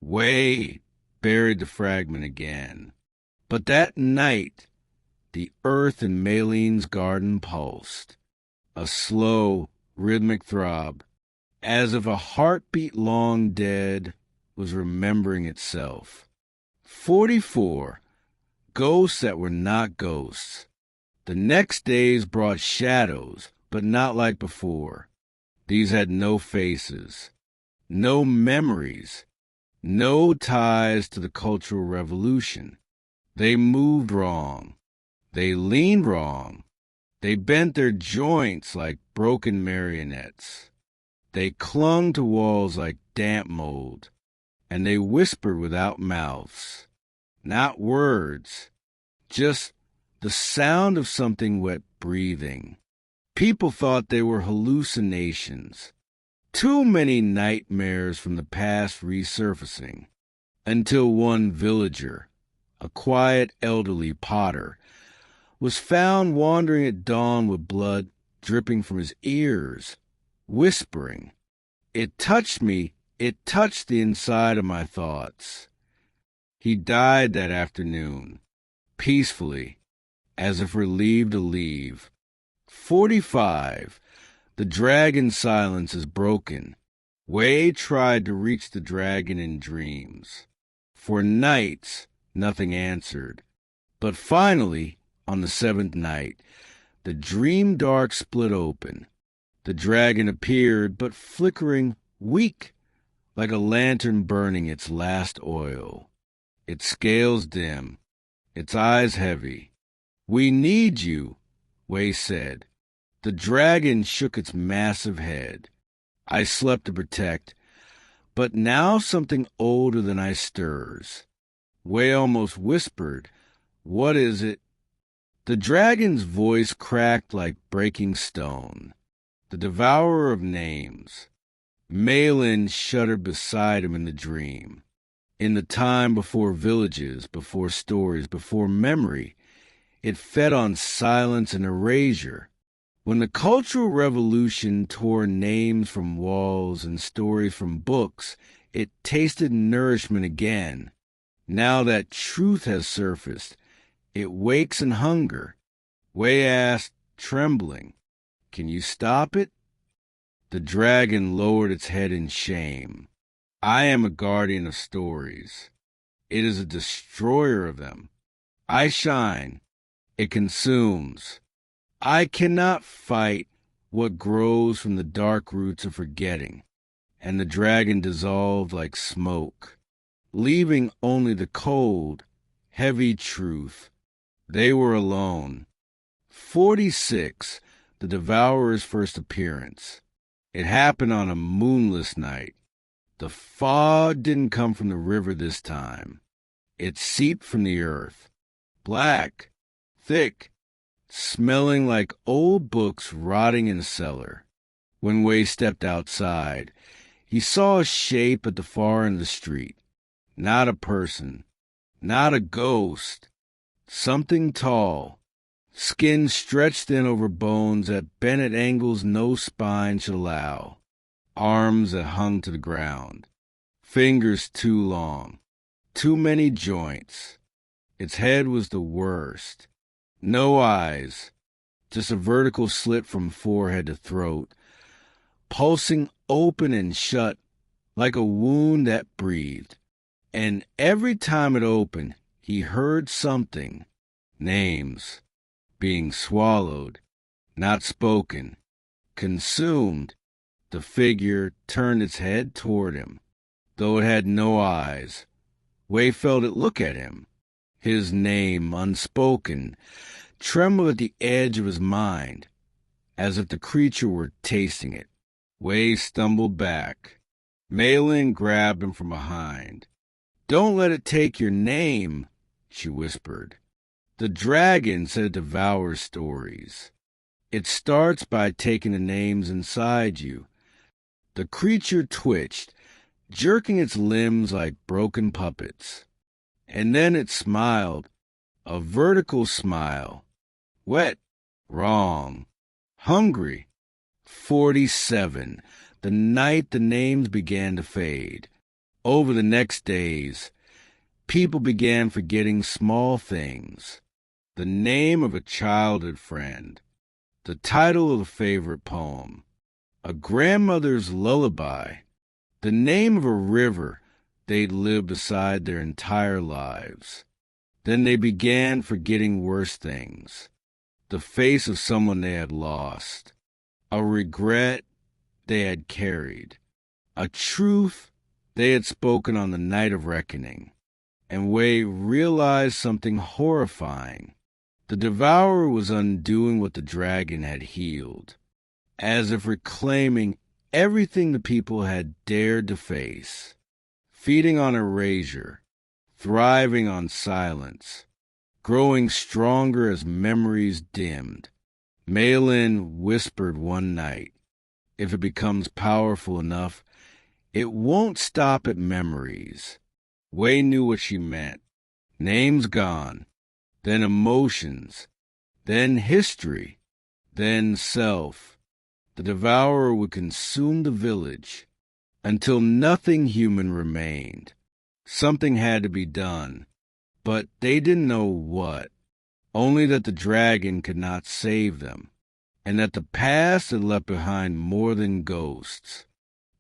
Wei buried the fragment again. But that night, the earth in Meilin's garden pulsed, a slow, rhythmic throb, as if a heartbeat long dead was remembering itself. 44. Ghosts that were not ghosts. The next days brought shadows, but not like before. These had no faces, no memories, No ties to the Cultural Revolution. They moved wrong. They leaned wrong. They bent their joints like broken marionettes. They clung to walls like damp mold, and they whispered without mouths. Not words, just the sound of something wet breathing. People thought they were hallucinations. Too many nightmares from the past resurfacing, until one villager, a quiet elderly potter, was found wandering at dawn with blood dripping from his ears, whispering, "It touched me, it touched the inside of my thoughts." He died that afternoon, peacefully, as if relieved to leave. 45. The dragon's silence is broken. Wei tried to reach the dragon in dreams. For nights, nothing answered. But finally, on the 7th night, the dream dark split open. The dragon appeared, but flickering, weak, like a lantern burning its last oil. Its scales dim, its eyes heavy. "We need you," Wei said. The dragon shook its massive head. "I slept to protect, but now something older than I stirs." Wei almost whispered, "What is it?" The dragon's voice cracked like breaking stone. The devourer of names. Meilin shuddered beside him in the dream. In the time before villages, before stories, before memory, it fed on silence and erasure. When the Cultural Revolution tore names from walls and stories from books, it tasted nourishment again. Now that truth has surfaced, it wakes in hunger. Wei asked, trembling, "Can you stop it?" The dragon lowered its head in shame. "I am a guardian of stories. It is a destroyer of them. I shine. It consumes. I cannot fight what grows from the dark roots of forgetting." And the dragon dissolved like smoke, leaving only the cold, heavy truth. They were alone. 46. The Devourer's first appearance. It happened on a moonless night. The fog didn't come from the river this time. It seeped from the earth. Black, thick, smelling like old books rotting in a cellar. When Wei stepped outside, he saw a shape at the far end of the street. Not a person, not a ghost. Something tall, skin stretched in over bones that bent at angles no spine should allow. Arms that hung to the ground. Fingers too long. Too many joints. Its head was the worst. No eyes, just a vertical slit from forehead to throat, pulsing open and shut like a wound that breathed. And every time it opened, he heard something. Names. Being swallowed. Not spoken. Consumed. The figure turned its head toward him. Though it had no eyes, Wei felt it look at him. His name, unspoken, trembled at the edge of his mind, as if the creature were tasting it. Wei stumbled back. Meilin grabbed him from behind. "Don't let it take your name," she whispered. "The dragon said it devours stories. It starts by taking the names inside you." The creature twitched, jerking its limbs like broken puppets. And then it smiled, a vertical smile. Wet, wrong, hungry. 47. The night the names began to fade. Over the next days, people began forgetting small things. The name of a childhood friend, the title of a favorite poem, a grandmother's lullaby, the name of a river they'd lived beside their entire lives. Then they began forgetting worse things. The face of someone they had lost, a regret they had carried, a truth They had spoken on the night of reckoning, and Wei realized something horrifying. The Devourer was undoing what the dragon had healed, as if reclaiming everything the people had dared to face, feeding on erasure, thriving on silence, growing stronger as memories dimmed. Meilin whispered one night, "If it becomes powerful enough, it won't stop at memories." Wei knew what she meant. Names gone, then emotions, then history, then self. The Devourer would consume the village until nothing human remained. Something had to be done, but they didn't know what. Only that the dragon could not save them, and that the past had left behind more than ghosts.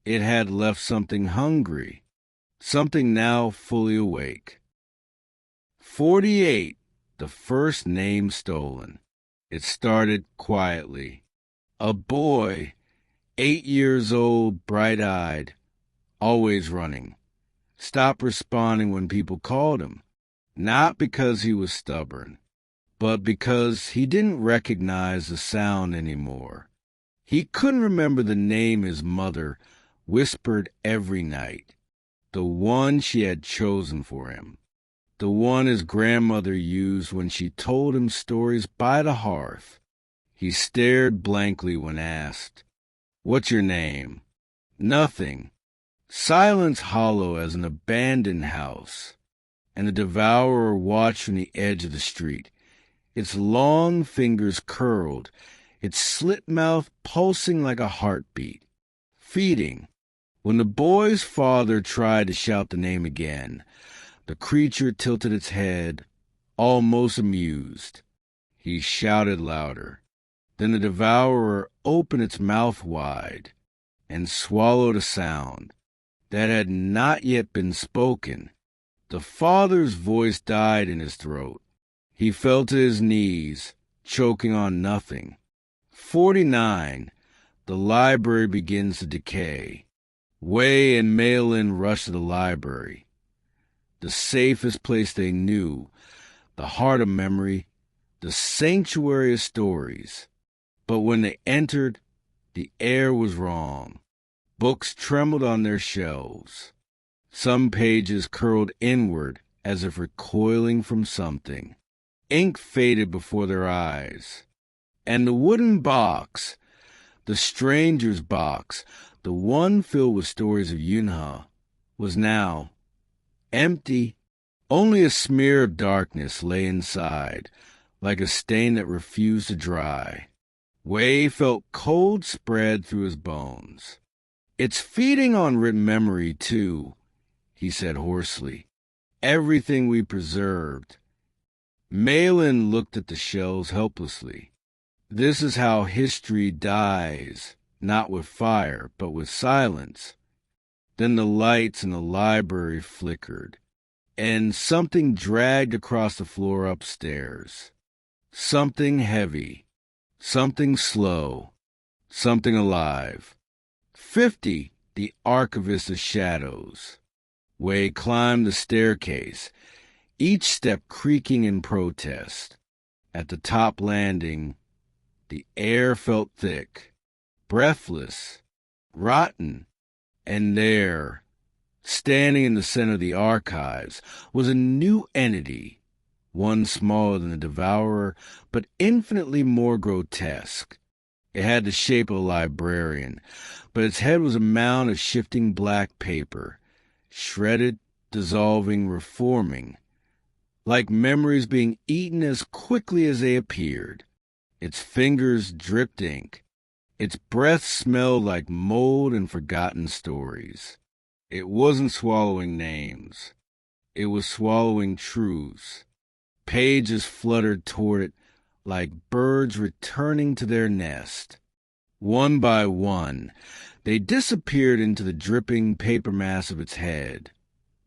It had left something hungry, something now fully awake. 48, the first name stolen. It started quietly. A boy, 8 years old, bright-eyed, always running, stopped responding when people called him, not because he was stubborn, but because he didn't recognize the sound anymore. He couldn't remember the name his mother whispered every night, the one she had chosen for him, the one his grandmother used when she told him stories by the hearth. He stared blankly when asked, "What's your name?" Nothing. Silence hollow as an abandoned house. And the Devourer watched from the edge of the street, its long fingers curled, its slit mouth pulsing like a heartbeat, feeding. When the boy's father tried to shout the name again, the creature tilted its head, almost amused. He shouted louder. Then the Devourer opened its mouth wide and swallowed a sound that had not yet been spoken. The father's voice died in his throat. He fell to his knees, choking on nothing. 49. The library begins to decay. Wei and Meilin rush to the library, the safest place they knew, the heart of memory, the sanctuary of stories. But when they entered, the air was wrong. Books trembled on their shelves. Some pages curled inward as if recoiling from something. Ink faded before their eyes. And the wooden box, the stranger's box, the one filled with stories of Yunhe, was now empty. Only a smear of darkness lay inside, like a stain that refused to dry. Wei felt cold spread through his bones. "It's feeding on written memory, too," he said hoarsely. "Everything we preserved." Meilin looked at the shells helplessly. This is how history dies, not with fire, but with silence. Then the lights in the library flickered, and something dragged across the floor upstairs. Something heavy. Something slow, something alive. 50, the archivist of shadows. Wei climbed the staircase, each step creaking in protest. At the top landing, the air felt thick, breathless, rotten. And there, standing in the center of the archives, was a new entity, one smaller than the Devourer, but infinitely more grotesque. It had the shape of a librarian, but its head was a mound of shifting black paper, shredded, dissolving, reforming, like memories being eaten as quickly as they appeared. Its fingers dripped ink. Its breath smelled like mold and forgotten stories. It wasn't swallowing names. It was swallowing truths. Pages fluttered toward it like birds returning to their nest. One by one, they disappeared into the dripping paper mass of its head,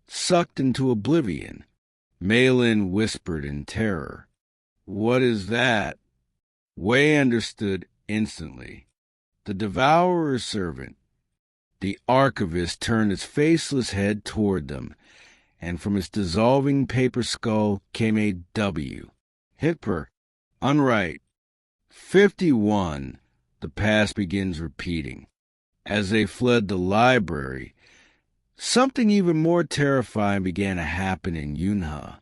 sucked into oblivion. Meilin whispered in terror, "What is that?" Wei understood instantly. The Devourer's servant. The archivist turned its faceless head toward them, and from its dissolving paper skull came a W. Hitper. Unright. 51. The past begins repeating. As they fled the library, something even more terrifying began to happen in Yunhe.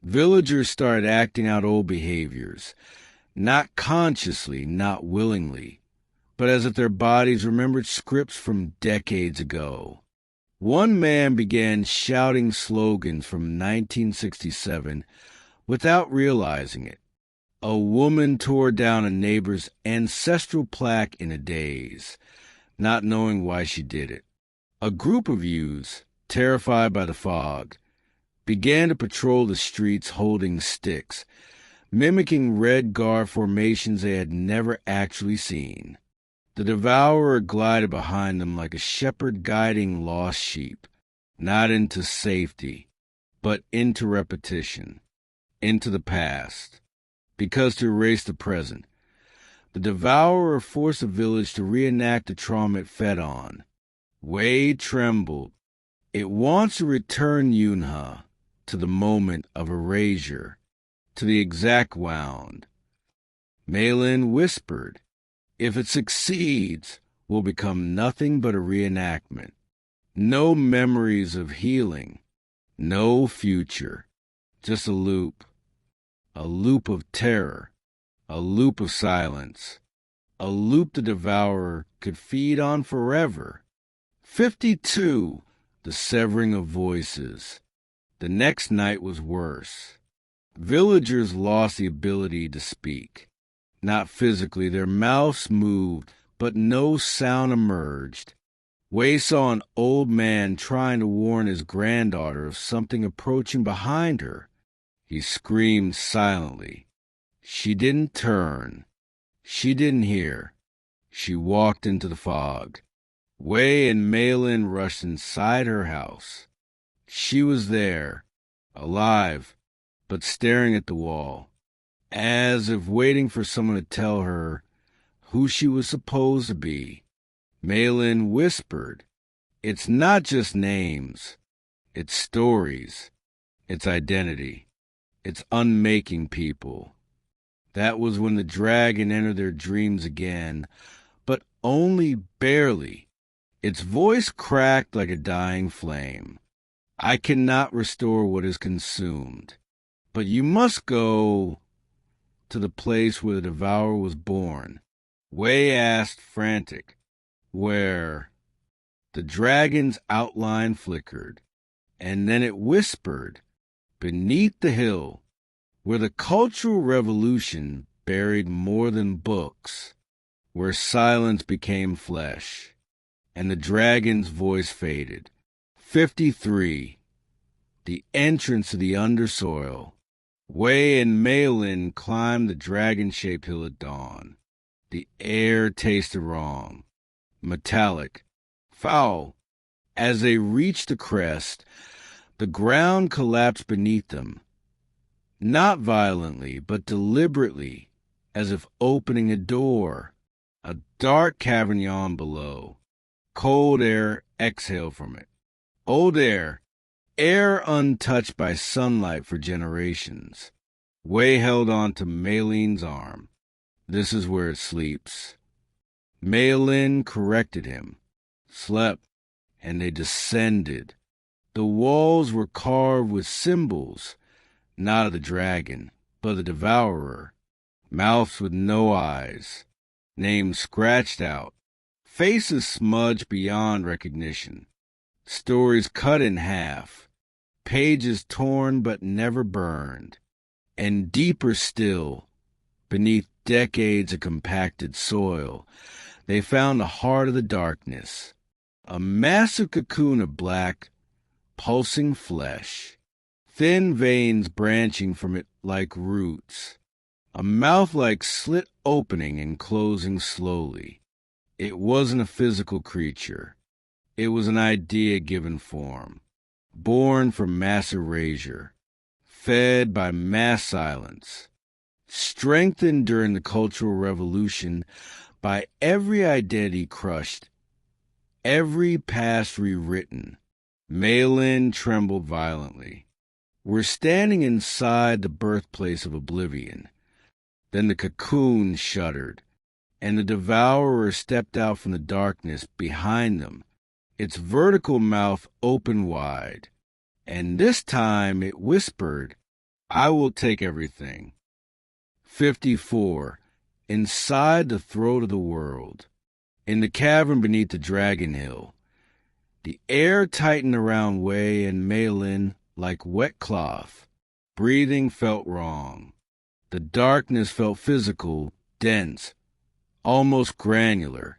Villagers started acting out old behaviors, not consciously, not willingly, but as if their bodies remembered scripts from decades ago. One man began shouting slogans from 1967 without realizing it. A woman tore down a neighbor's ancestral plaque in a daze, not knowing why she did it. A group of youths, terrified by the fog, began to patrol the streets holding sticks, mimicking Red Guard formations they had never actually seen. The Devourer glided behind them like a shepherd guiding lost sheep, not into safety, but into repetition, into the past. Because to erase the present, the Devourer forced the village to reenact the trauma it fed on. Wei trembled. It wants to return Yunhe to the moment of erasure, to the exact wound. Meilin whispered, if it succeeds, will become nothing but a reenactment. No memories of healing, no future, just a loop of terror, a loop of silence, a loop the Devourer could feed on forever. 52, the severing of voices. The next night was worse. Villagers lost the ability to speak. Not physically, their mouths moved, but no sound emerged. Wei saw an old man trying to warn his granddaughter of something approaching behind her. He screamed silently. She didn't turn. She didn't hear. She walked into the fog. Wei and Meilin rushed inside her house. She was there, alive, but staring at the wall, as if waiting for someone to tell her who she was supposed to be. Meilin whispered, it's not just names, it's stories, it's identity, it's unmaking people. That was when the dragon entered their dreams again, but only barely. Its voice cracked like a dying flame. I cannot restore what is consumed, but you must go to the place where the Devourer was born. Wei asked, frantic, where? The dragon's outline flickered, and then it whispered, beneath the hill, where the Cultural Revolution buried more than books, where silence became flesh, and the dragon's voice faded. 53. The entrance to the undersoil. Wei and Meilin climbed the dragon-shaped hill at dawn. The air tasted wrong, metallic, foul. As they reached the crest, the ground collapsed beneath them, not violently, but deliberately, as if opening a door. A dark cavern yawned below. Cold air exhaled from it. Old air untouched by sunlight for generations. Wei held on to Meilin's arm. This is where it sleeps. Meilin corrected him. Slept, and they descended. The walls were carved with symbols, not of the dragon, but the Devourer. Mouths with no eyes. Names scratched out. Faces smudged beyond recognition. Stories cut in half. Pages torn but never burned. And deeper still, beneath decades of compacted soil, they found the heart of the darkness. A massive cocoon of black, pulsing flesh. Thin veins branching from it like roots. A mouth like slit opening and closing slowly. It wasn't a physical creature. It was an idea given form, born from mass erasure, fed by mass silence, strengthened during the Cultural Revolution by every identity crushed, every past rewritten. Meilin trembled violently. We're standing inside the birthplace of oblivion. Then the cocoon shuddered, and the Devourer stepped out from the darkness behind them, its vertical mouth open wide. And this time it whispered, "I will take everything." 54. Inside the throat of the world. In the cavern beneath the Dragon Hill, the air tightened around Wei and Meilin like wet cloth. Breathing felt wrong. The darkness felt physical, dense, almost granular,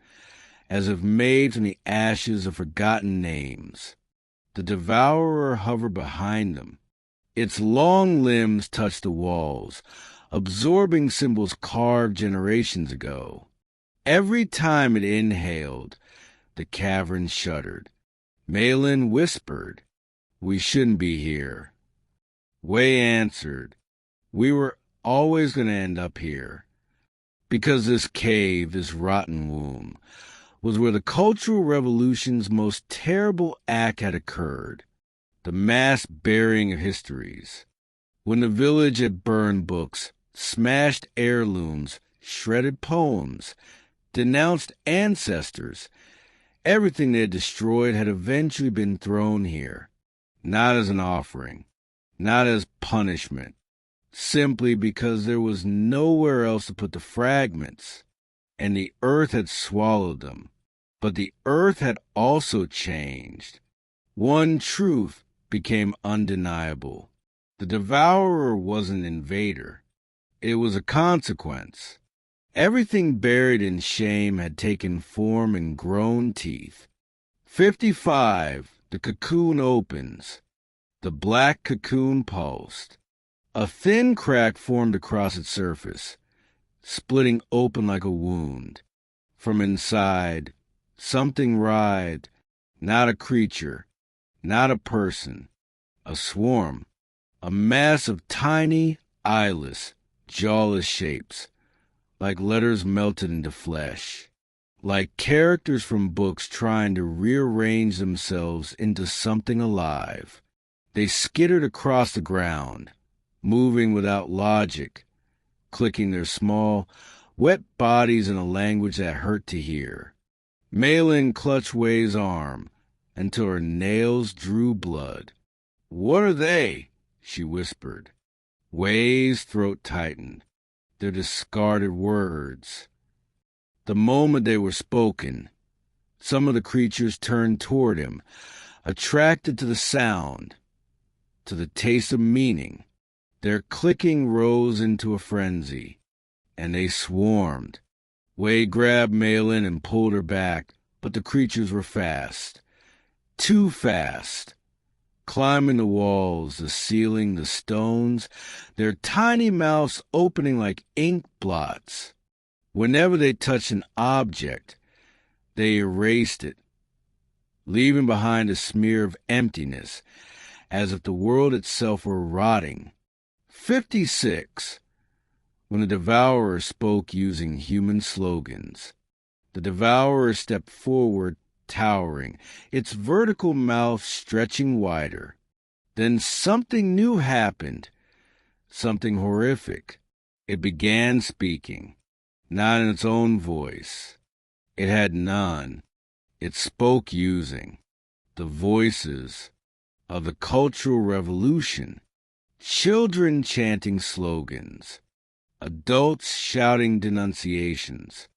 as if made from the ashes of forgotten names. The Devourer hovered behind them. Its long limbs touched the walls, absorbing symbols carved generations ago. Every time it inhaled, the cavern shuddered. Meilin whispered, "We shouldn't be here." Wei answered, "We were always going to end up here, because this cave, this rotten womb, was where the Cultural Revolution's most terrible act had occurred, the mass burying of histories. When the village had burned books, smashed heirlooms, shredded poems, denounced ancestors, everything they had destroyed had eventually been thrown here, not as an offering, not as punishment, simply because there was nowhere else to put the fragments, and the earth had swallowed them. But the earth had also changed. One truth became undeniable. The Devourer was an invader. It was a consequence. Everything buried in shame had taken form and grown teeth. 55. The cocoon opens. The black cocoon pulsed. A thin crack formed across its surface, splitting open like a wound. From inside, something writhed, not a creature, not a person, a swarm, a mass of tiny, eyeless, jawless shapes, like letters melted into flesh, like characters from books trying to rearrange themselves into something alive. They skittered across the ground, moving without logic, clicking their small, wet bodies in a language that hurt to hear. Meilin clutched Wei's arm until her nails drew blood. "What are they?" she whispered. Wei's throat tightened. They're discarded words. The moment they were spoken, some of the creatures turned toward him, attracted to the sound, to the taste of meaning. Their clicking rose into a frenzy, and they swarmed. Wei grabbed Meilin and pulled her back, but the creatures were fast. Too fast. Climbing the walls, the ceiling, the stones, their tiny mouths opening like ink blots. Whenever they touched an object, they erased it, leaving behind a smear of emptiness, as if the world itself were rotting. 56. When the Devourer spoke using human slogans. The Devourer stepped forward, towering, its vertical mouth stretching wider. Then something new happened, something horrific. It began speaking, not in its own voice. It had none. It spoke using the voices of the Cultural Revolution. Children chanting slogans, adults shouting denunciations,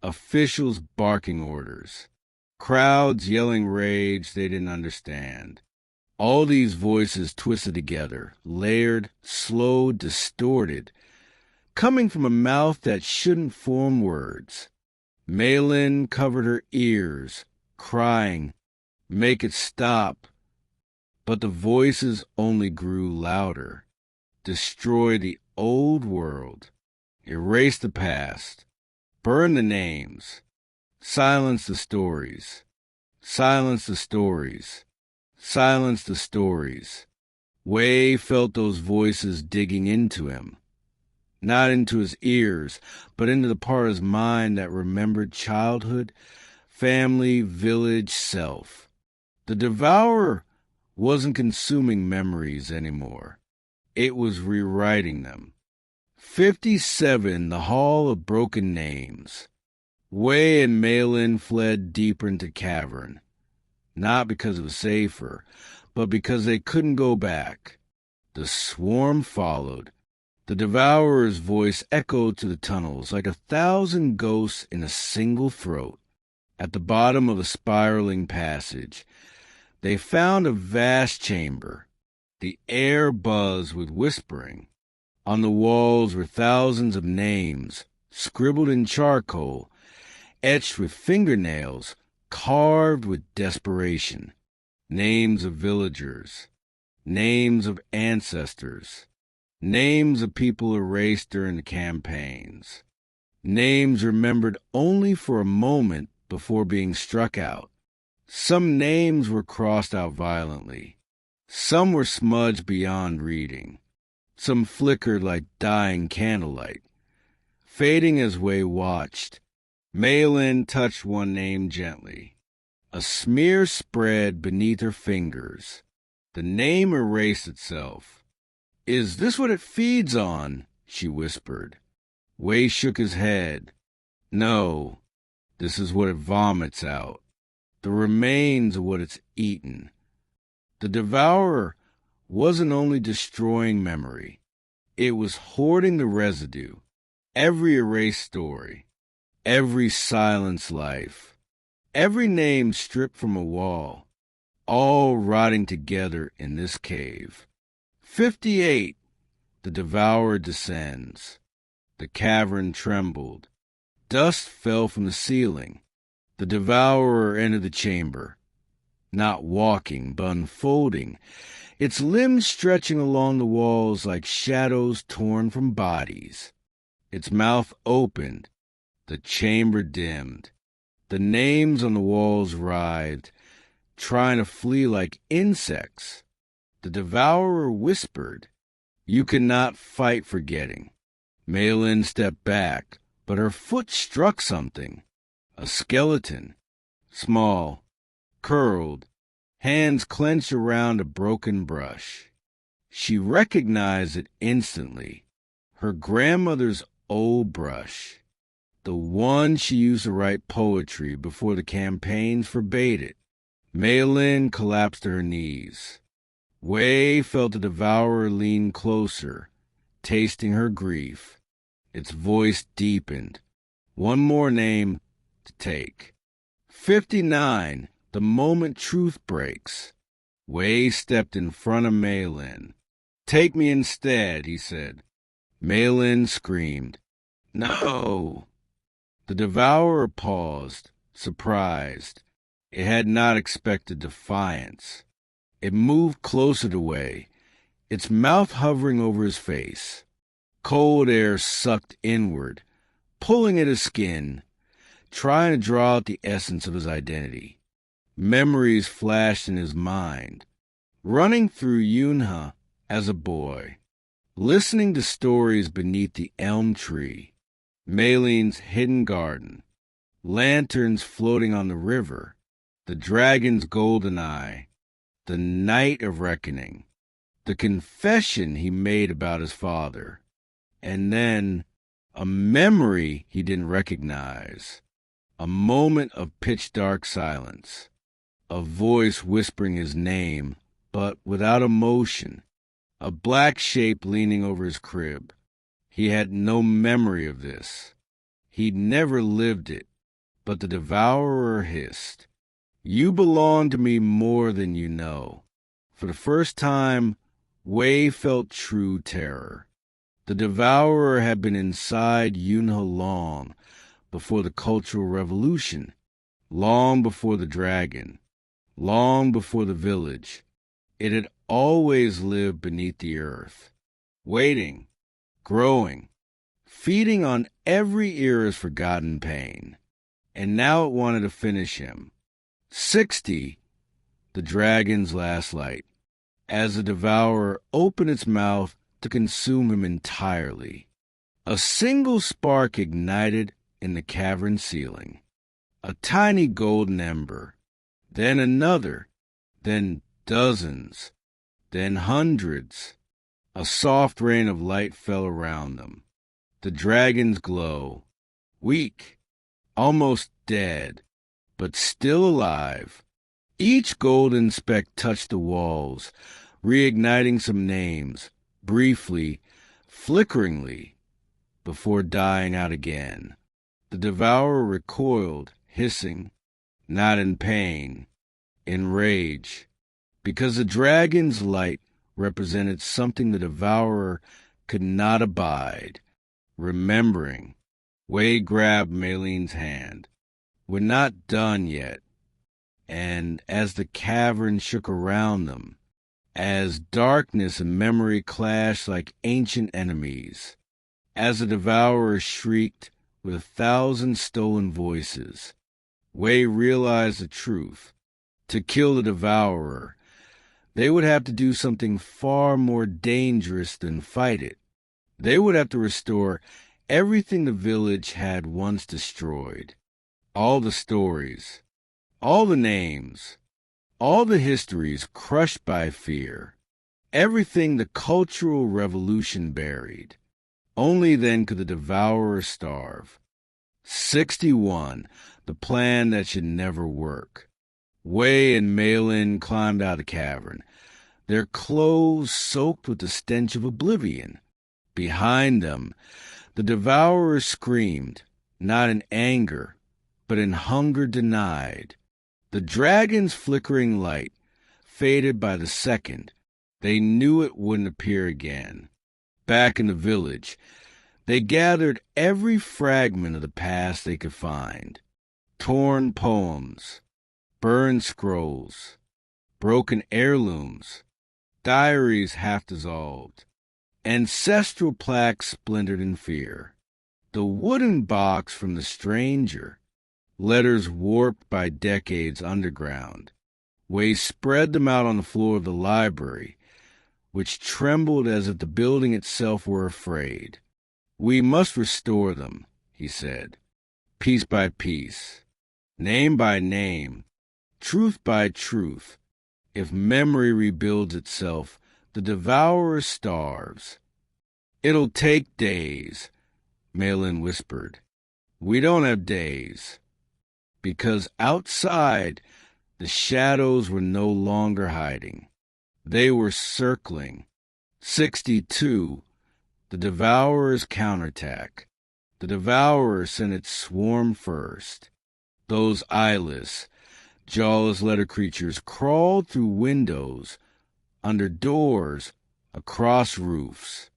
officials barking orders, crowds yelling rage they didn't understand. All these voices twisted together, layered, slow, distorted, coming from a mouth that shouldn't form words. Meilin covered her ears, crying, "Make it stop." But the voices only grew louder. Destroy the old world. Erase the past. Burn the names. Silence the stories. Silence the stories. Silence the stories. Wei felt those voices digging into him. Not into his ears, but into the part of his mind that remembered childhood, family, village, self. The Devourer wasn't consuming memories anymore. It was rewriting them. 57, the Hall of Broken Names. Wei and Meilin fled deeper into cavern, not because it was safer, but because they couldn't go back. The swarm followed. The Devourer's voice echoed to the tunnels like 1,000 ghosts in a single throat. At the bottom of a spiraling passage, they found a vast chamber. The air buzzed with whispering. On the walls were thousands of names, scribbled in charcoal, etched with fingernails, carved with desperation. Names of villagers, names of ancestors, names of people erased during the campaigns, names remembered only for a moment before being struck out. Some names were crossed out violently. Some were smudged beyond reading. Some flickered like dying candlelight. Fading as Wei watched, Meilin touched one name gently. A smear spread beneath her fingers. The name erased itself. "Is this what it feeds on?" she whispered. Wei shook his head. "No, this is what it vomits out. The remains of what it's eaten." The Devourer wasn't only destroying memory. It was hoarding the residue. Every erased story. Every silenced life. Every name stripped from a wall. All rotting together in this cave. 58. The Devourer descends. The cavern trembled. Dust fell from the ceiling. The Devourer entered the chamber. Not walking, but unfolding, its limbs stretching along the walls like shadows torn from bodies. Its mouth opened. The chamber dimmed. The names on the walls writhed, trying to flee like insects. The Devourer whispered, "You cannot fight forgetting." Meilin stepped back, but her foot struck something. A skeleton. Small, curled, hands clenched around a broken brush. She recognized it instantly. Her grandmother's old brush. The one she used to write poetry before the campaigns forbade it. Meilin collapsed to her knees. Wei felt the Devourer lean closer, tasting her grief. Its voice deepened. One more name to take. 59. The moment truth breaks. Wei stepped in front of Meilin. "Take me instead," he said. Meilin screamed, "No!" The Devourer paused, surprised. It had not expected defiance. It moved closer to Wei, its mouth hovering over his face. Cold air sucked inward, pulling at his skin, trying to draw out the essence of his identity. Memories flashed in his mind, running through Yunhe as a boy, listening to stories beneath the elm tree, Meilin's hidden garden, lanterns floating on the river, the dragon's golden eye, the night of reckoning, the confession he made about his father, and then a memory he didn't recognize, a moment of pitch-dark silence, a voice whispering his name, but without emotion, a black shape leaning over his crib. He had no memory of this. He'd never lived it, but the Devourer hissed, "You belong to me more than you know." For the first time, Wei felt true terror. The Devourer had been inside Yunhe long before the Cultural Revolution, long before the dragon, long before the village. It had always lived beneath the earth, waiting, growing, feeding on every era's forgotten pain. And now it wanted to finish him. 60, the dragon's last light, as the Devourer opened its mouth to consume him entirely. A single spark ignited in the cavern ceiling. A tiny golden ember, then another, then dozens, then hundreds. A soft rain of light fell around them. The dragon's glow, weak, almost dead, but still alive. Each golden speck touched the walls, reigniting some names, briefly, flickeringly, before dying out again. The devourer recoiled, hissing, not in pain, in rage, because the dragon's light represented something the devourer could not abide. Remembering, Wei grabbed Meilin's hand. We're not done yet. And as the cavern shook around them, as darkness and memory clashed like ancient enemies, as the devourer shrieked with 1,000 stolen voices, Wei realized the truth. To kill the devourer, they would have to do something far more dangerous than fight it. They would have to restore everything the village had once destroyed. All the stories, all the names, all the histories crushed by fear, everything the cultural revolution buried. Only then could the devourer starve. 61, the plan that should never work. Wei and Meilin climbed out of the cavern, their clothes soaked with the stench of oblivion. Behind them, the devourer screamed, not in anger, but in hunger denied. The dragon's flickering light faded by the second. They knew it wouldn't appear again. Back in the village, they gathered every fragment of the past they could find. Torn poems, burned scrolls, broken heirlooms, diaries half dissolved, ancestral plaques splintered in fear. The wooden box from the stranger, letters warped by decades underground. Wei spread them out on the floor of the library, which trembled as if the building itself were afraid. We must restore them, he said, piece by piece, name by name, truth by truth. If memory rebuilds itself, the devourer starves. It'll take days, Meilin whispered. We don't have days. Because outside, the shadows were no longer hiding. They were circling. 62, the devourer's counterattack. The devourer sent its swarm first. Those eyeless, jawless letter creatures crawled through windows, under doors, across roofs.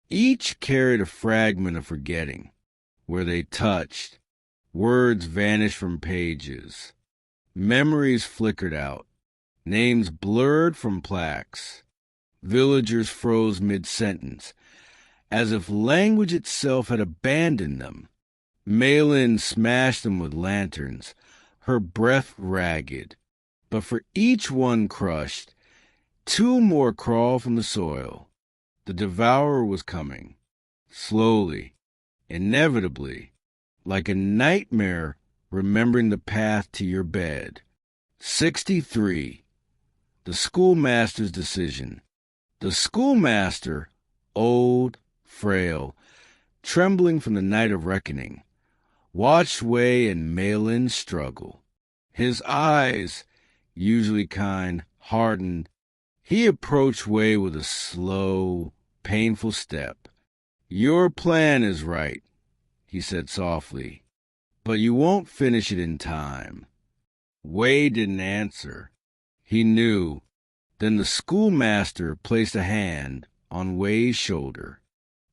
Each carried a fragment of forgetting. Where they touched, words vanished from pages. Memories flickered out. Names blurred from plaques. Villagers froze mid-sentence, as if language itself had abandoned them. Meilin smashed them with lanterns, her breath ragged. But for each one crushed, 2 more crawled from the soil. The devourer was coming, slowly, inevitably, like a nightmare remembering the path to your bed. 63, the schoolmaster's decision. The schoolmaster, old, frail, trembling from the night of reckoning, watched Wei and Meilin struggle. His eyes, usually kind, hardened. He approached Wei with a slow, painful step. Your plan is right, he said softly, but you won't finish it in time. Wei didn't answer. He knew. Then the schoolmaster placed a hand on Wei's shoulder.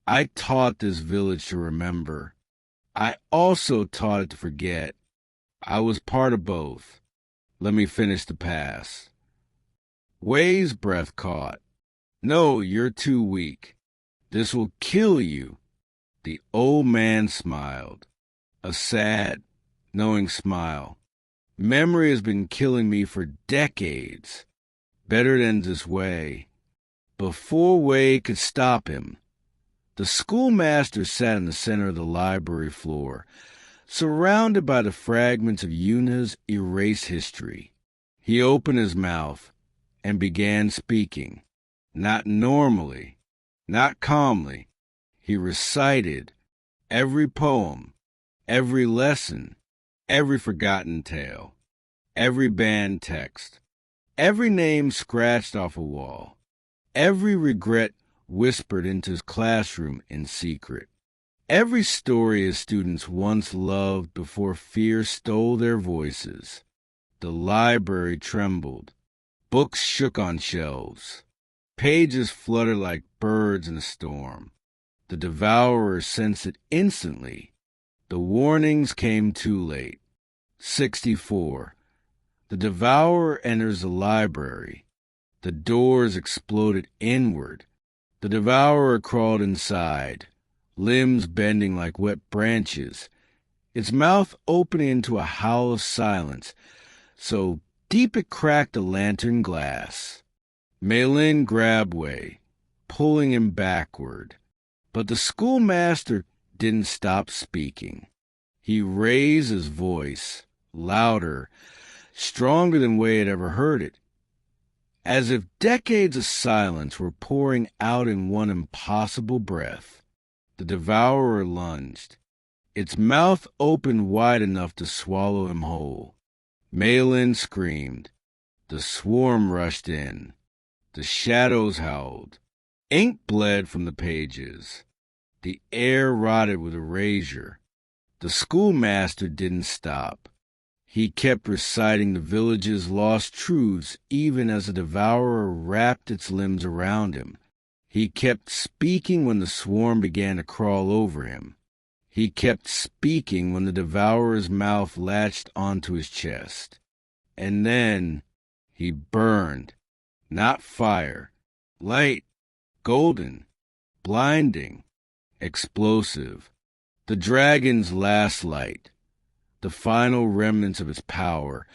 I taught this village to remember. I also taught it to forget. I was part of both. Let me finish the past. Wei's breath caught. No, you're too weak. This will kill you. The old man smiled. A sad, knowing smile. Memory has been killing me for decades. Better than this Wei. Before Wei could stop him, the schoolmaster sat in the center of the library floor, surrounded by the fragments of Yunhe's erased history. He opened his mouth and began speaking, not normally, not calmly. He recited every poem, every lesson, every forgotten tale, every banned text, every name scratched off a wall, every regret whispered into his classroom in secret, every story his students once loved before fear stole their voices. The library trembled. Books shook on shelves. Pages fluttered like birds in a storm. The Devourer sensed it instantly. The warnings came too late. 64. The Devourer enters the library. The doors exploded inward. The Devourer crawled inside, limbs bending like wet branches, its mouth opening into a howl of silence, so deep it cracked the lantern glass. Meilin grabbed way, pulling him backward. But the schoolmaster didn't stop speaking. He raised his voice, louder, stronger than Wei had ever heard it, as if decades of silence were pouring out in one impossible breath. The Devourer lunged. Its mouth opened wide enough to swallow him whole. Meilin screamed. The swarm rushed in. The shadows howled. Ink bled from the pages. The air rotted with erasure. The schoolmaster didn't stop. He kept reciting the village's lost truths even as the Devourer wrapped its limbs around him. He kept speaking when the swarm began to crawl over him. He kept speaking when the Devourer's mouth latched onto his chest. And then he burned. Not fire. Light. Golden. Blinding. Explosive. The dragon's last light, the final remnants of its power,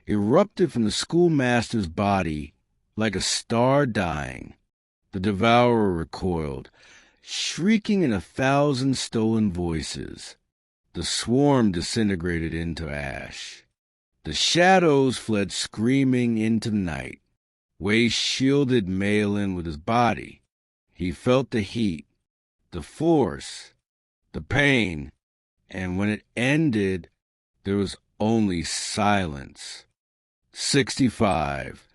erupted from the schoolmaster's body like a star dying. The Devourer recoiled, shrieking in 1,000 stolen voices. The swarm disintegrated into ash. The shadows fled screaming into the night. Wei shielded Meilin with his body. He felt the heat, the force, the pain, and when it ended, there was only silence. 65.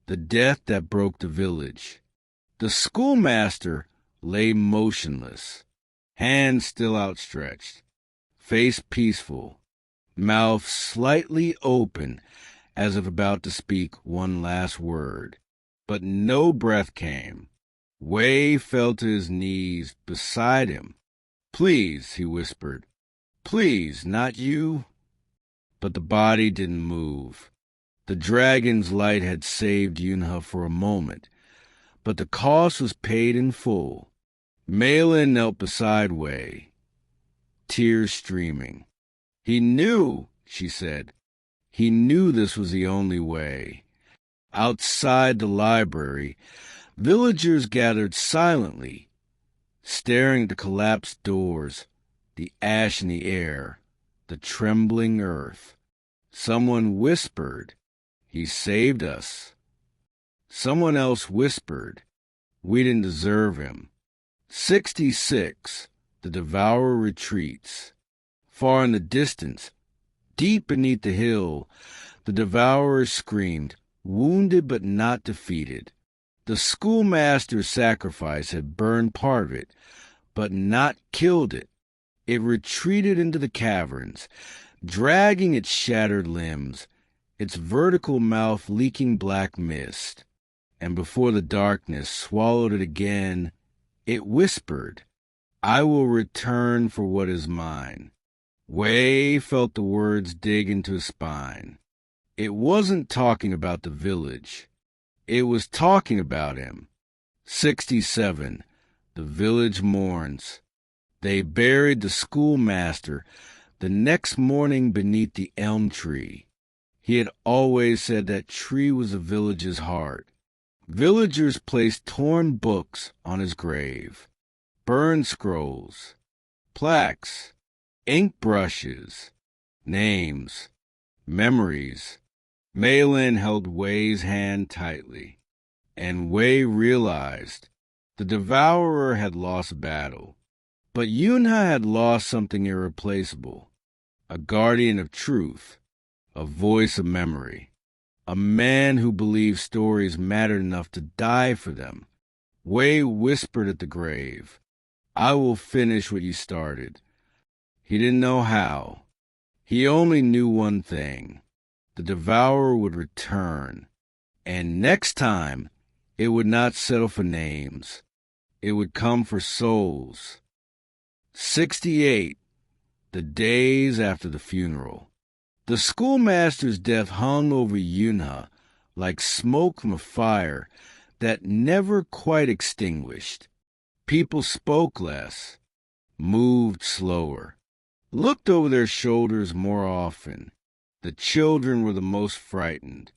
The death that broke the village. The schoolmaster lay motionless, hands still outstretched, face peaceful, mouth slightly open as if about to speak one last word. But no breath came. Wei fell to his knees beside him. "Please," he whispered. "Please, not you." But the body didn't move. The dragon's light had saved Yunhe for a moment, but the cost was paid in full. Meilin knelt beside Wei, tears streaming. "He knew," she said. "He knew this was the only way." Outside the library, villagers gathered silently, staring at the collapsed doors, the ash in the air, the trembling earth. Someone whispered, "He saved us." Someone else whispered, "We didn't deserve him." 66. The Devourer retreats. Far in the distance, deep beneath the hill, the Devourer screamed, wounded but not defeated. The schoolmaster's sacrifice had burned part of it, but not killed it. It retreated into the caverns, dragging its shattered limbs, its vertical mouth leaking black mist. And before the darkness swallowed it again, it whispered, "I will return for what is mine." Wei felt the words dig into his spine. It wasn't talking about the village. It was talking about him. 67. The village mourns. They buried the schoolmaster the next morning beneath the elm tree. He had always said that tree was the village's heart. Villagers placed torn books on his grave, burned scrolls, plaques, Ink brushes, names, memories. Meilin held Wei's hand tightly, and Wei realized the Devourer had lost a battle, but Yunhe had lost something irreplaceable, a guardian of truth, a voice of memory, a man who believed stories mattered enough to die for them. Wei whispered at the grave, "I will finish what you started." He didn't know how. He only knew one thing. The Devourer would return, and next time it would not settle for names. It would come for souls. 68. The days after the funeral. The schoolmaster's death hung over Yunhe like smoke from a fire that never quite extinguished. People spoke less, moved slower, looked over their shoulders more often. The children were the most frightened.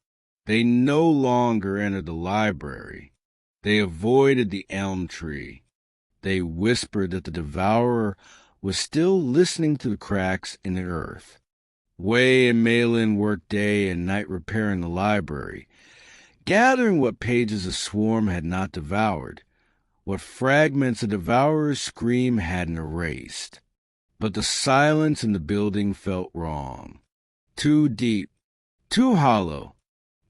They no longer entered the library. They avoided the elm tree. They whispered that the Devourer was still listening to the cracks in the earth. Wei and Meilin worked day and night repairing the library, gathering what pages the swarm had not devoured, what fragments the Devourer's scream hadn't erased. But the silence in the building felt wrong. Too deep, too hollow,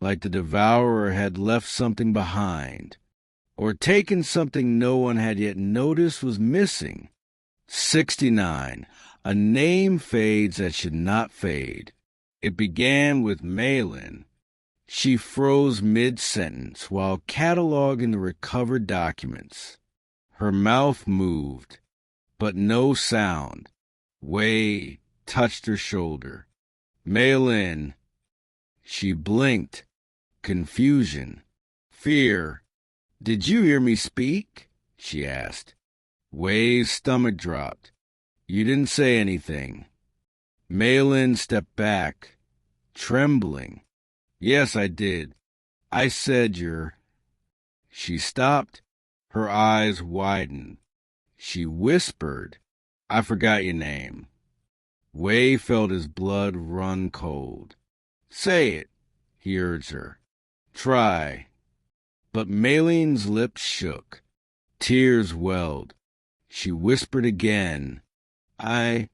like the Devourer had left something behind, or taken something no one had yet noticed was missing. 69. A name fades that should not fade. It began with Meilin. She froze mid-sentence while cataloging the recovered documents. Her mouth moved, but no sound. Wei touched her shoulder. Meilin. She blinked. Confusion. Fear. "Did you hear me speak?" she asked. Wei's stomach dropped. "You didn't say anything." Meilin stepped back, trembling. "Yes, I did. I said you're—" She stopped. Her eyes widened. She whispered, "I forgot your name." Wei felt his blood run cold. "Say it," he urged her. "Try." But Meilin's lips shook. Tears welled. She whispered again, I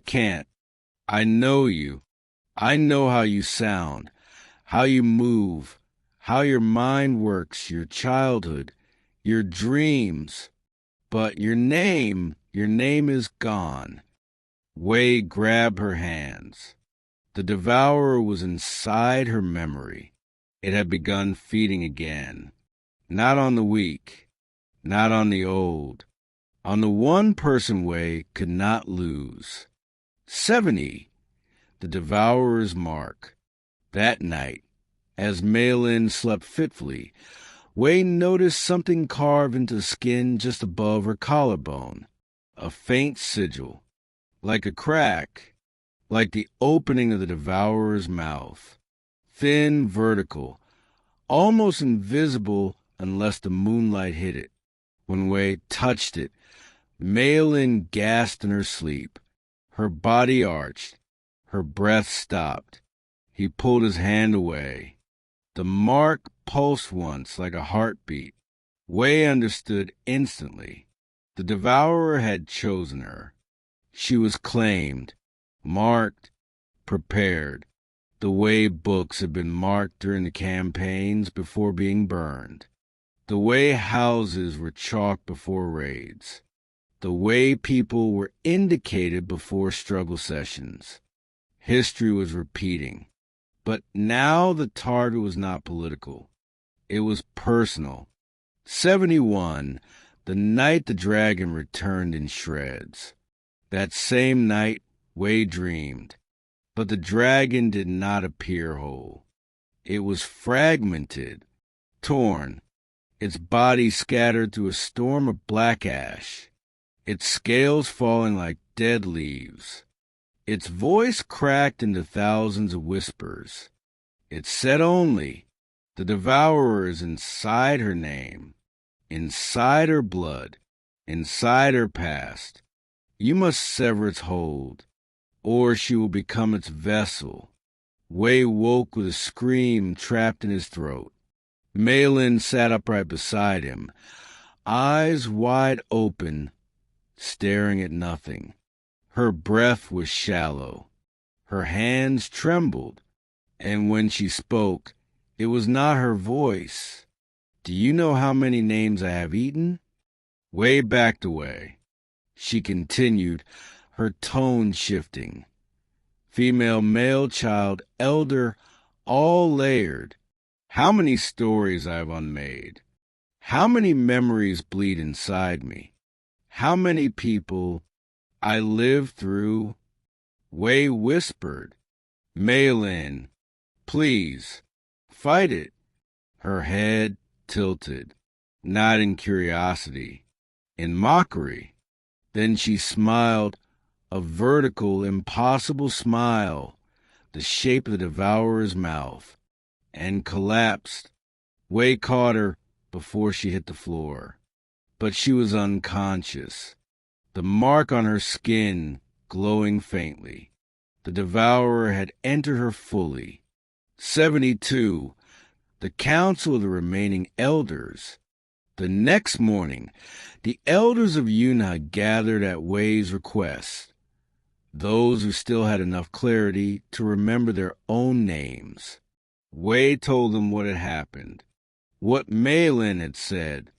can't. I know you. I know how you sound, how you move, how your mind works, your childhood, your dreams. But your name is gone." Wei grabbed her hands. The Devourer was inside her memory. It had begun feeding again. Not on the weak, not on the old, on the one person Wei could not lose. 70. The Devourer's mark. That night, as Meilin slept fitfully, Wei noticed something carved into the skin just above her collarbone. A faint sigil, like a crack, like the opening of the Devourer's mouth. Thin, vertical, almost invisible unless the moonlight hit it. When Wei touched it, Meilin gasped in her sleep. Her body arched. Her breath stopped. He pulled his hand away. The mark pulsed once like a heartbeat. Wei understood instantly. The Devourer had chosen her. She was claimed, marked, prepared. The way books had been marked during the campaigns before being burned. The way houses were chalked before raids. The way people were indicated before struggle sessions. History was repeating. But now the target was not political. It was personal. 71, the night the dragon returned in shreds. That same night, Wei dreamed. But the dragon did not appear whole. It was fragmented, torn, its body scattered through a storm of black ash, its scales falling like dead leaves. Its voice cracked into thousands of whispers. It said only, "The Devourer is inside her name, inside her blood, inside her past. You must sever its hold, or she will become its vessel. Wei woke with a scream trapped in his throat. Meilin sat upright beside him, eyes wide open, staring at nothing. Her breath was shallow. Her hands trembled, and when she spoke, it was not her voice. Do you know how many names I have eaten? Wei backed away. She continued, her tone shifting. Female, male, child, elder, all layered. How many stories I have unmade. How many memories bleed inside me. How many people I lived through. Wei whispered, Meilin, please, fight it. Her head tilted, not in curiosity, in mockery. Then she smiled, a vertical, impossible smile, the shape of the Devourer's mouth, and collapsed. Wei caught her before she hit the floor. But she was unconscious, the mark on her skin glowing faintly. The Devourer had entered her fully. 72, the council of the remaining elders. The next morning, the elders of Yunhe gathered at Wei's request, those who still had enough clarity to remember their own names. Wei told them what had happened, what Meilin had said,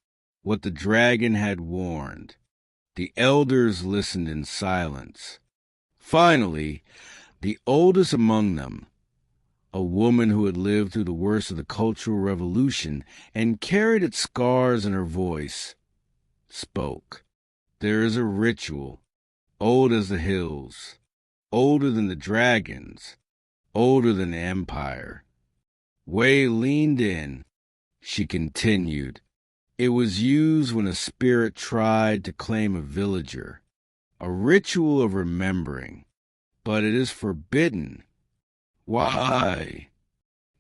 what the dragon had warned. The elders listened in silence. Finally, the oldest among them, a woman who had lived through the worst of the Cultural Revolution and carried its scars in her voice, spoke. There is a ritual, old as the hills, older than the dragons, older than the empire. Wei leaned in. She continued. It was used when a spirit tried to claim a villager, a ritual of remembering, but it is forbidden. Why?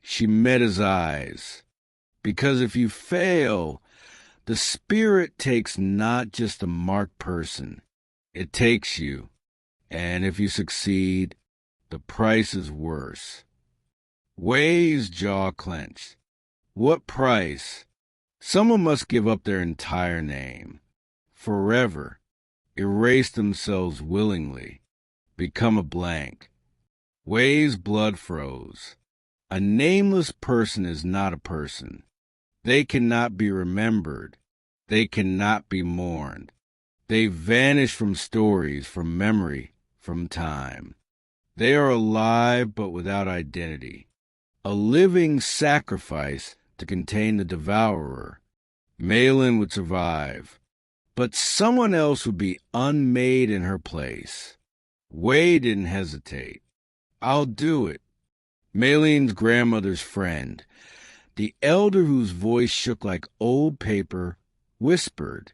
She met his eyes. Because if you fail, the spirit takes not just a marked person, it takes you. And if you succeed, the price is worse. Wei's jaw clenched. What price? Someone must give up their entire name, forever, erase themselves willingly, become a blank. Wei's blood froze. A nameless person is not a person. They cannot be remembered. They cannot be mourned. They vanish from stories, from memory, from time. They are alive but without identity. A living sacrifice to contain the Devourer. Meilin would survive, but someone else would be unmade in her place. Wei didn't hesitate. I'll do it. Meilin's grandmother's friend, the elder whose voice shook like old paper, whispered,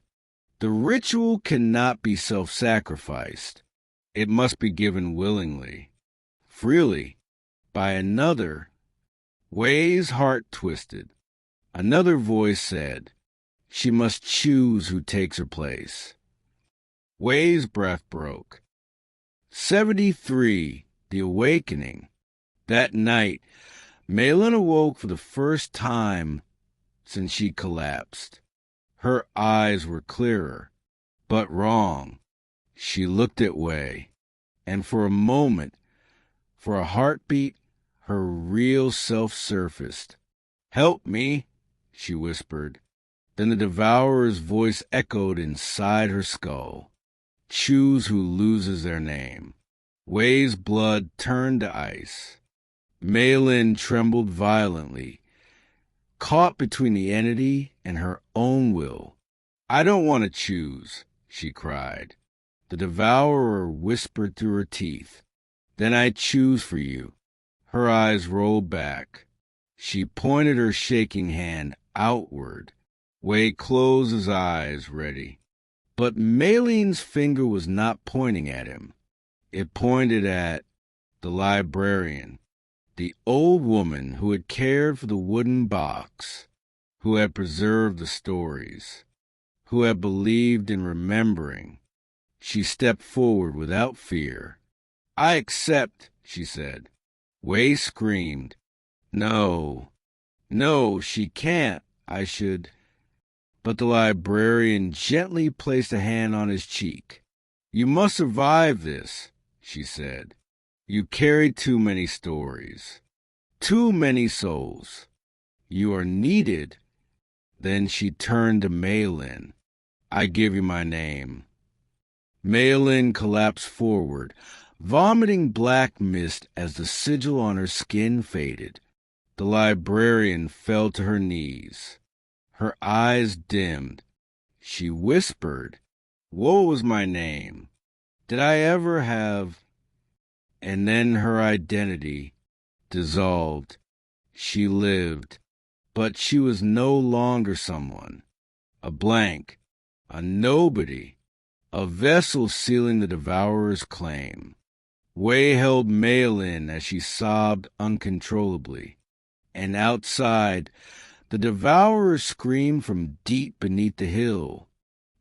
the ritual cannot be self-sacrificed. It must be given willingly, freely, by another. Wei's heart twisted. Another voice said, she must choose who takes her place. Wei's breath broke. 73, the awakening. That night, Meilin awoke for the first time since she collapsed. Her eyes were clearer, but wrong. She looked at Wei, and for a moment, for a heartbeat, her real self surfaced. Help me, she whispered. Then the Devourer's voice echoed inside her skull. Choose who loses their name. Wei's blood turned to ice. Meilin trembled violently, caught between the entity and her own will. I don't want to choose, she cried. The Devourer whispered through her teeth. Then I choose for you. Her eyes rolled back. She pointed her shaking hand outward. Wei closed his eyes, ready. But Meilin's finger was not pointing at him. It pointed at the librarian, the old woman who had cared for the wooden box, who had preserved the stories, who had believed in remembering. She stepped forward without fear. "I accept," she said. Wei screamed. "No, no, she can't. I should." But the librarian gently placed a hand on his cheek. "You must survive this," she said. "You carry too many stories, too many souls. You are needed." Then she turned to Meilin. "I give you my name." Meilin collapsed forward, vomiting black mist as the sigil on her skin faded. The librarian fell to her knees. Her eyes dimmed. She whispered, "What was my name? Did I ever have—" And then her identity dissolved. She lived, but she was no longer someone. A blank, a nobody, a vessel sealing the Devourer's claim. Wei held Meilin as she sobbed uncontrollably, and outside, the Devourer screamed from deep beneath the hill,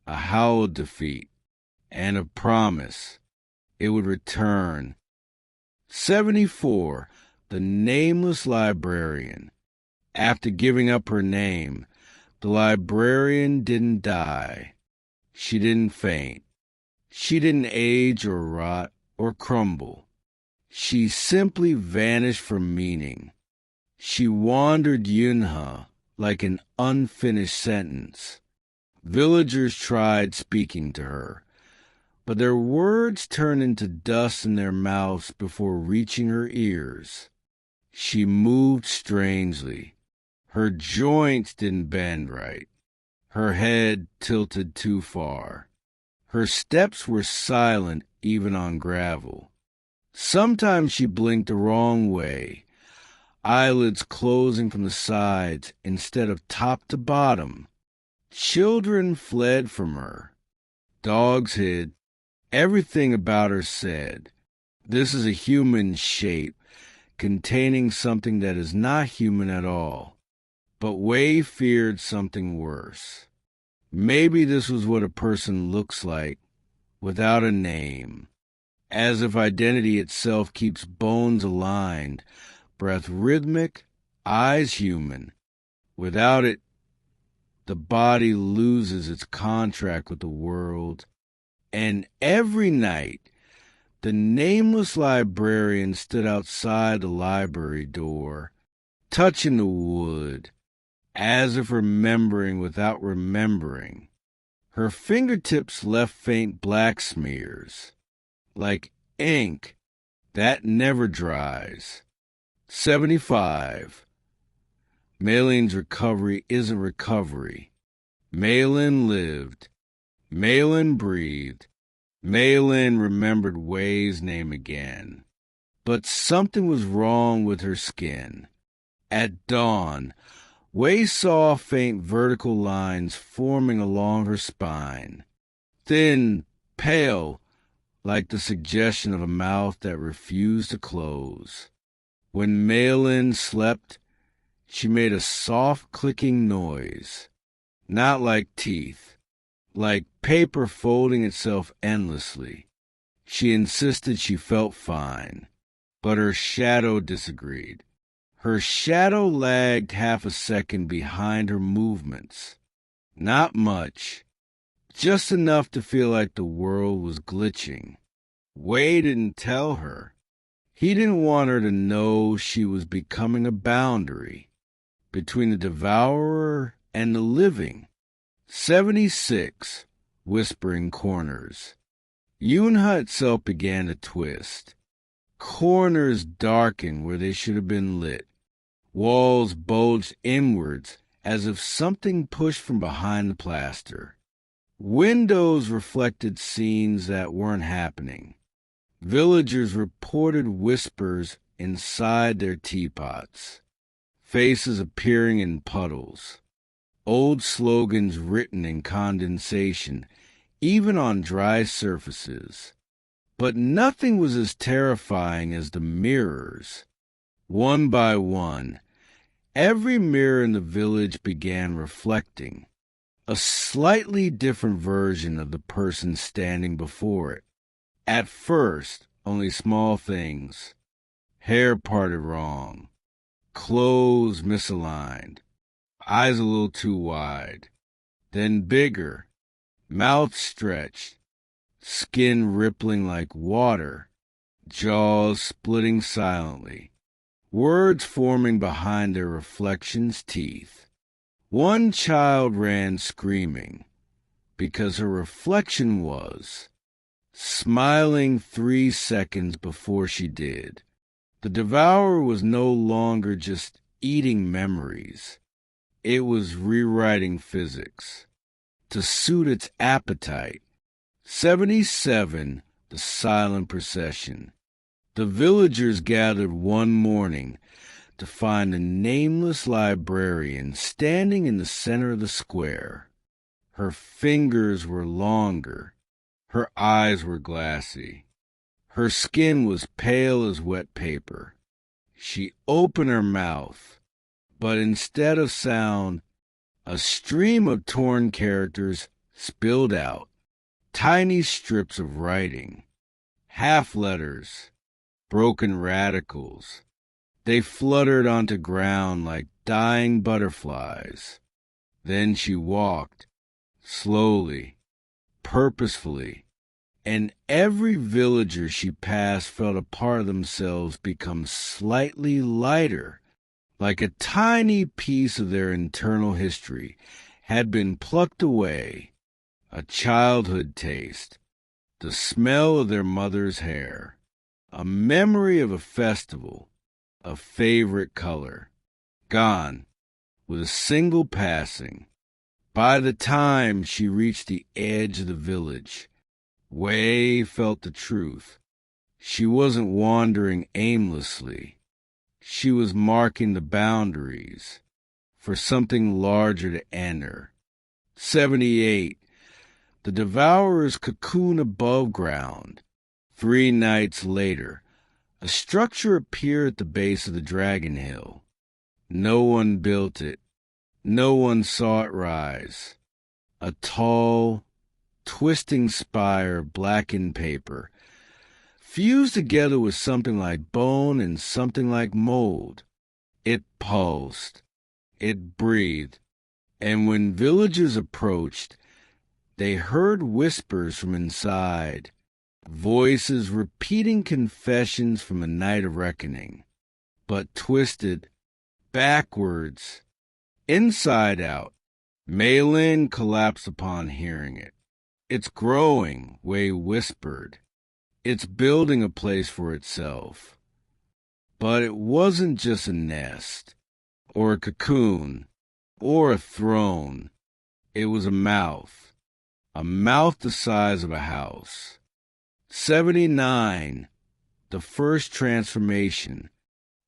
a howl of defeat and of promise. It would return. 74, the nameless librarian. After giving up her name, the librarian didn't die. She didn't faint. She didn't age or rot or crumble. She simply vanished from meaning. She wandered Yunhe like an unfinished sentence. Villagers tried speaking to her, but their words turned into dust in their mouths before reaching her ears. She moved strangely. Her joints didn't bend right. Her head tilted too far. Her steps were silent even on gravel. Sometimes she blinked the wrong way, eyelids closing from the sides instead of top to bottom. Children fled from her. Dogs hid. Everything about her said, "This is a human shape, containing something that is not human at all." But Wei feared something worse. Maybe this was what a person looks like without a name, as if identity itself keeps bones aligned, breath rhythmic, eyes human. Without it, the body loses its contract with the world. And every night, the nameless librarian stood outside the library door, touching the wood, as if remembering without remembering. Her fingertips left faint black smears, like ink that never dries. 75. Meilin's recovery isn't recovery. Meilin lived. Meilin breathed. Meilin remembered Wei's name again. But something was wrong with her skin. At dawn, Wei saw faint vertical lines forming along her spine, thin, pale, like the suggestion of a mouth that refused to close. When Meilin slept, she made a soft clicking noise, not like teeth, like paper folding itself endlessly. She insisted she felt fine, but her shadow disagreed. Her shadow lagged half a second behind her movements. Not much, just enough to feel like the world was glitching. Wei didn't tell her. He didn't want her to know she was becoming a boundary between the Devourer and the living. 76, whispering corners. Yunhe itself began to twist. Corners darkened where they should have been lit. Walls bulged inwards as if something pushed from behind the plaster. Windows reflected scenes that weren't happening. Villagers reported whispers inside their teapots, faces appearing in puddles, old slogans written in condensation, even on dry surfaces. But nothing was as terrifying as the mirrors. One by one, every mirror in the village began reflecting. a slightly different version of the person standing before it. At first, only small things. Hair parted wrong, clothes misaligned, eyes a little too wide, then bigger, mouth stretched, skin rippling like water, jaws splitting silently, words forming behind their reflections' teeth. One child ran screaming, because her reflection was smiling 3 seconds before she did. The Devourer was no longer just eating memories. It was rewriting physics to suit its appetite. 77, the silent procession. The villagers gathered one morning to find a nameless librarian standing in the center of the square. Her fingers were longer. Her eyes were glassy. Her skin was pale as wet paper. She opened her mouth, but instead of sound, a stream of torn characters spilled out, tiny strips of writing, half-letters, broken radicals. They fluttered onto ground like dying butterflies. Then she walked, slowly, purposefully, and every villager she passed felt a part of themselves become slightly lighter, like a tiny piece of their internal history had been plucked away, a childhood taste, the smell of their mother's hair, a memory of a festival, a favorite color, gone with a single passing. By the time she reached the edge of the village, Wei felt the truth. She wasn't wandering aimlessly. She was marking the boundaries for something larger to enter. 78. The Devourer's cocoon above ground. 3 nights later, a structure appeared at the base of the Dragon Hill. No one built it. No one saw it rise. A tall, twisting spire of blackened paper, fused together with something like bone and something like mold. It pulsed. It breathed. And when villagers approached, they heard whispers from inside, voices repeating confessions from a night of reckoning, but twisted backwards, inside out. Meilin collapsed upon hearing it. It's growing, Wei whispered. It's building a place for itself. But it wasn't just a nest, or a cocoon, or a throne. It was a mouth the size of a house. 79, the first transformation.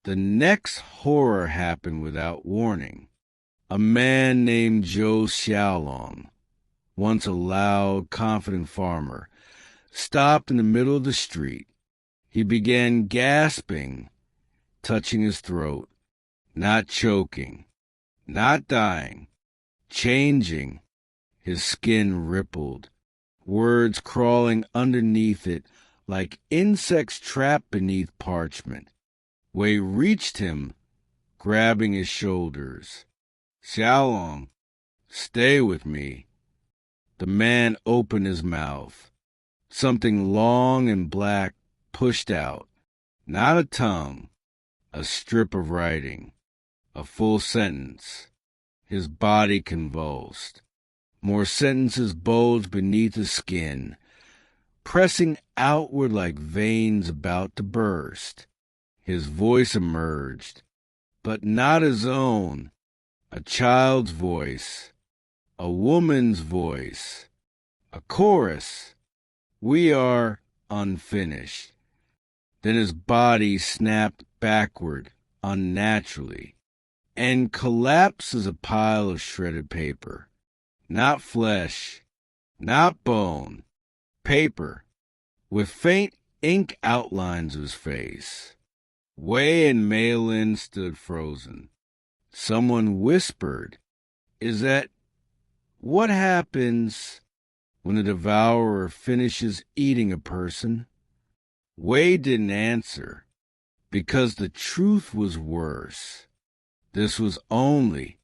The next horror happened without warning. A man named Zhou Xiaolong, once a loud, confident farmer, stopped in the middle of the street. He began gasping, touching his throat, not choking, not dying, changing. His skin rippled, words crawling underneath it like insects trapped beneath parchment. Wei reached him, grabbing his shoulders. Xiaolong, stay with me. The man opened his mouth. Something long and black pushed out. Not a tongue, a strip of writing, a full sentence. His body convulsed. More sentences bulged beneath his skin, pressing outward like veins about to burst. His voice emerged, but not his own. A child's voice, a woman's voice, a chorus. We are unfinished. Then his body snapped backward unnaturally and collapsed as a pile of shredded paper. Not flesh, not bone, paper, with faint ink outlines of his face. Wei and Meilin stood frozen. Someone whispered, "Is that What happens when the devourer finishes eating a person? Wei didn't answer, because the truth was worse. This was only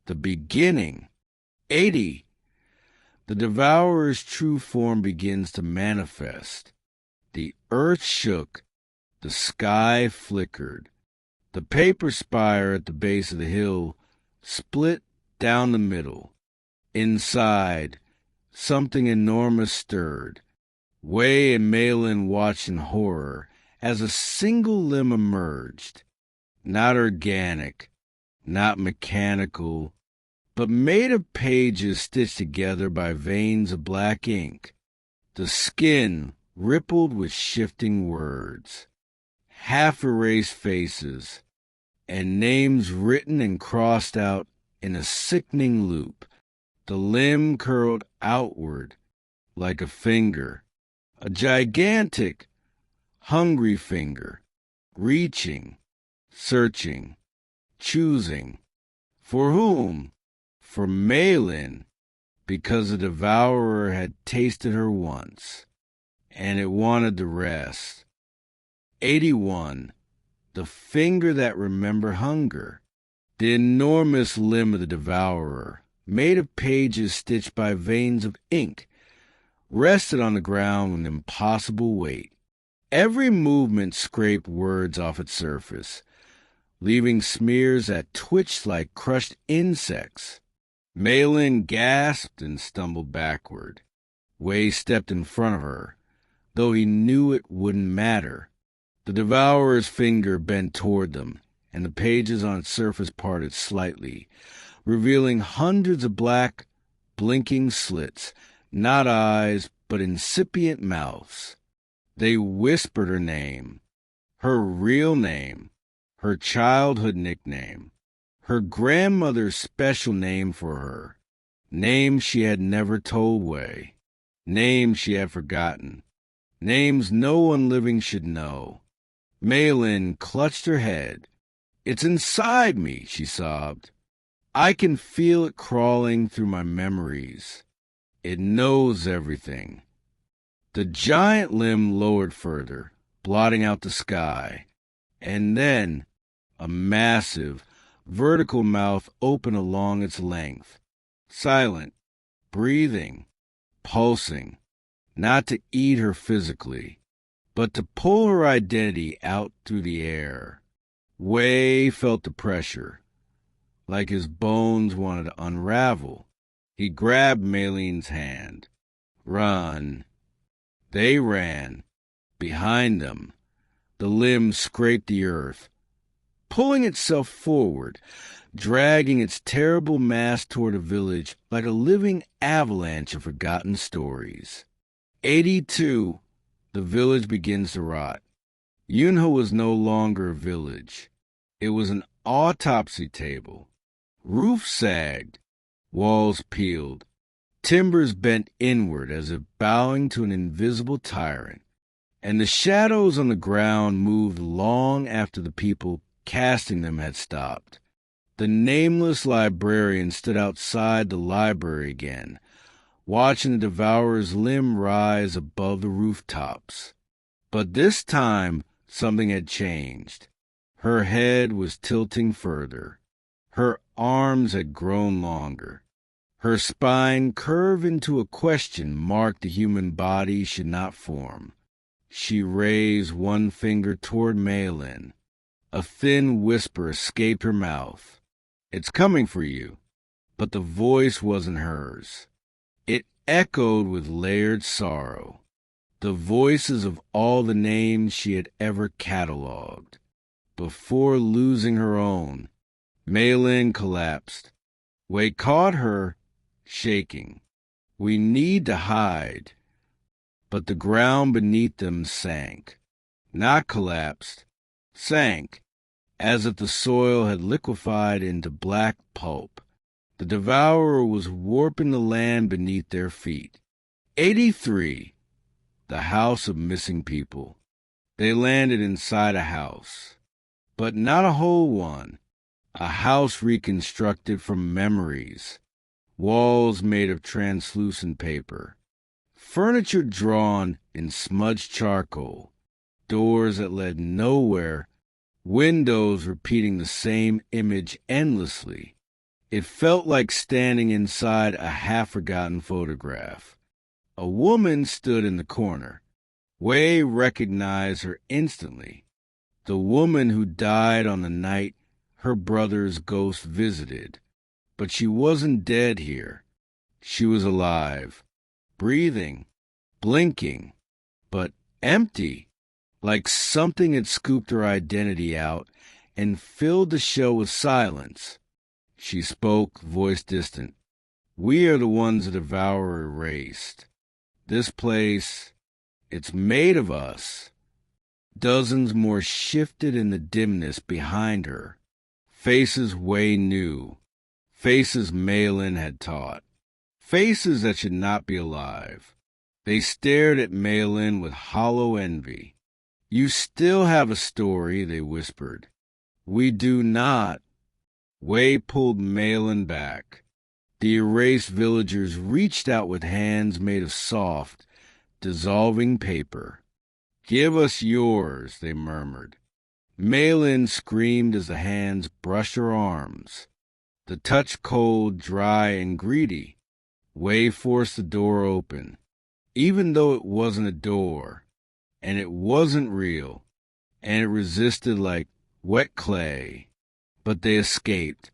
the beginning. 80. The devourer's true form begins to manifest. The earth shook, the sky flickered. The paper spire at the base of the hill split down the middle. Inside, something enormous stirred. Wei and Meilin watched in horror as a single limb emerged. Not organic, not mechanical, but made of pages stitched together by veins of black ink. The skin rippled with shifting words, half-erased faces, and names written and crossed out in a sickening loop. The limb curled outward like a finger, a gigantic, hungry finger, reaching, searching, choosing. For whom? For Meilin, because the devourer had tasted her once, and it wanted the rest. 81. The finger that remembered hunger. The enormous limb of the devourer, made of pages stitched by veins of ink, rested on the ground with an impossible weight. Every movement scraped words off its surface, leaving smears that twitched like crushed insects. Meilin gasped and stumbled backward. Wei stepped in front of her, though he knew it wouldn't matter. The devourer's finger bent toward them, and the pages on its surface parted slightly, revealing hundreds of black, blinking slits, not eyes, but incipient mouths. They whispered her name, her real name, her childhood nickname, her grandmother's special name for her, names she had never told Wei, names she had forgotten, names no one living should know. Meilin clutched her head. "It's inside me," she sobbed. "I can feel it crawling through my memories. It knows everything." The giant limb lowered further, blotting out the sky, and then a massive, vertical mouth opened along its length, silent, breathing, pulsing, not to eat her physically, but to pull her identity out through the air. Wei felt the pressure, like his bones wanted to unravel. He grabbed Meilin's hand. "Run." They ran. Behind them, the limb scraped the earth, pulling itself forward, dragging its terrible mass toward a village like a living avalanche of forgotten stories. 82. The village begins to rot. Yunhe was no longer a village. It was an autopsy table. Roofs sagged, walls peeled, timbers bent inward as if bowing to an invisible tyrant, and the shadows on the ground moved long after the people casting them had stopped. The nameless librarian stood outside the library again, watching the devourer's limb rise above the rooftops. But this time something had changed. Her head was tilting further. Her arms had grown longer. Her spine curved into a question mark the human body should not form. She raised one finger toward Meilin. A thin whisper escaped her mouth. "It's coming for you." But the voice wasn't hers. It echoed with layered sorrow, the voices of all the names she had ever catalogued. Before losing her own, Meilin collapsed. Wei caught her, shaking. "We need to hide." But the ground beneath them sank. Not collapsed, sank, as if the soil had liquefied into black pulp. The devourer was warping the land beneath their feet. 83. The house of missing people. They landed inside a house, but not a whole one. A house reconstructed from memories. walls made of translucent paper, furniture drawn in smudged charcoal, doors that led nowhere, windows repeating the same image endlessly. It felt like standing inside a half-forgotten photograph. A woman stood in the corner. Wei recognized her instantly. The woman who died on the night her brother's ghost visited. But she wasn't dead here. She was alive, breathing, blinking, but empty, like something had scooped her identity out and filled the show with silence. She spoke, voice distant. We are the ones the Devourer erased. This place, it's made of us. Dozens more shifted in the dimness behind her. Faces Wei knew. Faces Meilin had taught. Faces that should not be alive. They stared at Meilin with hollow envy. You still have a story, they whispered. We do not. Wei pulled Meilin back. The erased villagers reached out with hands made of soft, dissolving paper. Give us yours, they murmured. Meilin screamed as the hands brushed her arms. The touch cold, dry, and greedy. Wei forced the door open, even though it wasn't a door, and it wasn't real, and it resisted like wet clay. But they escaped.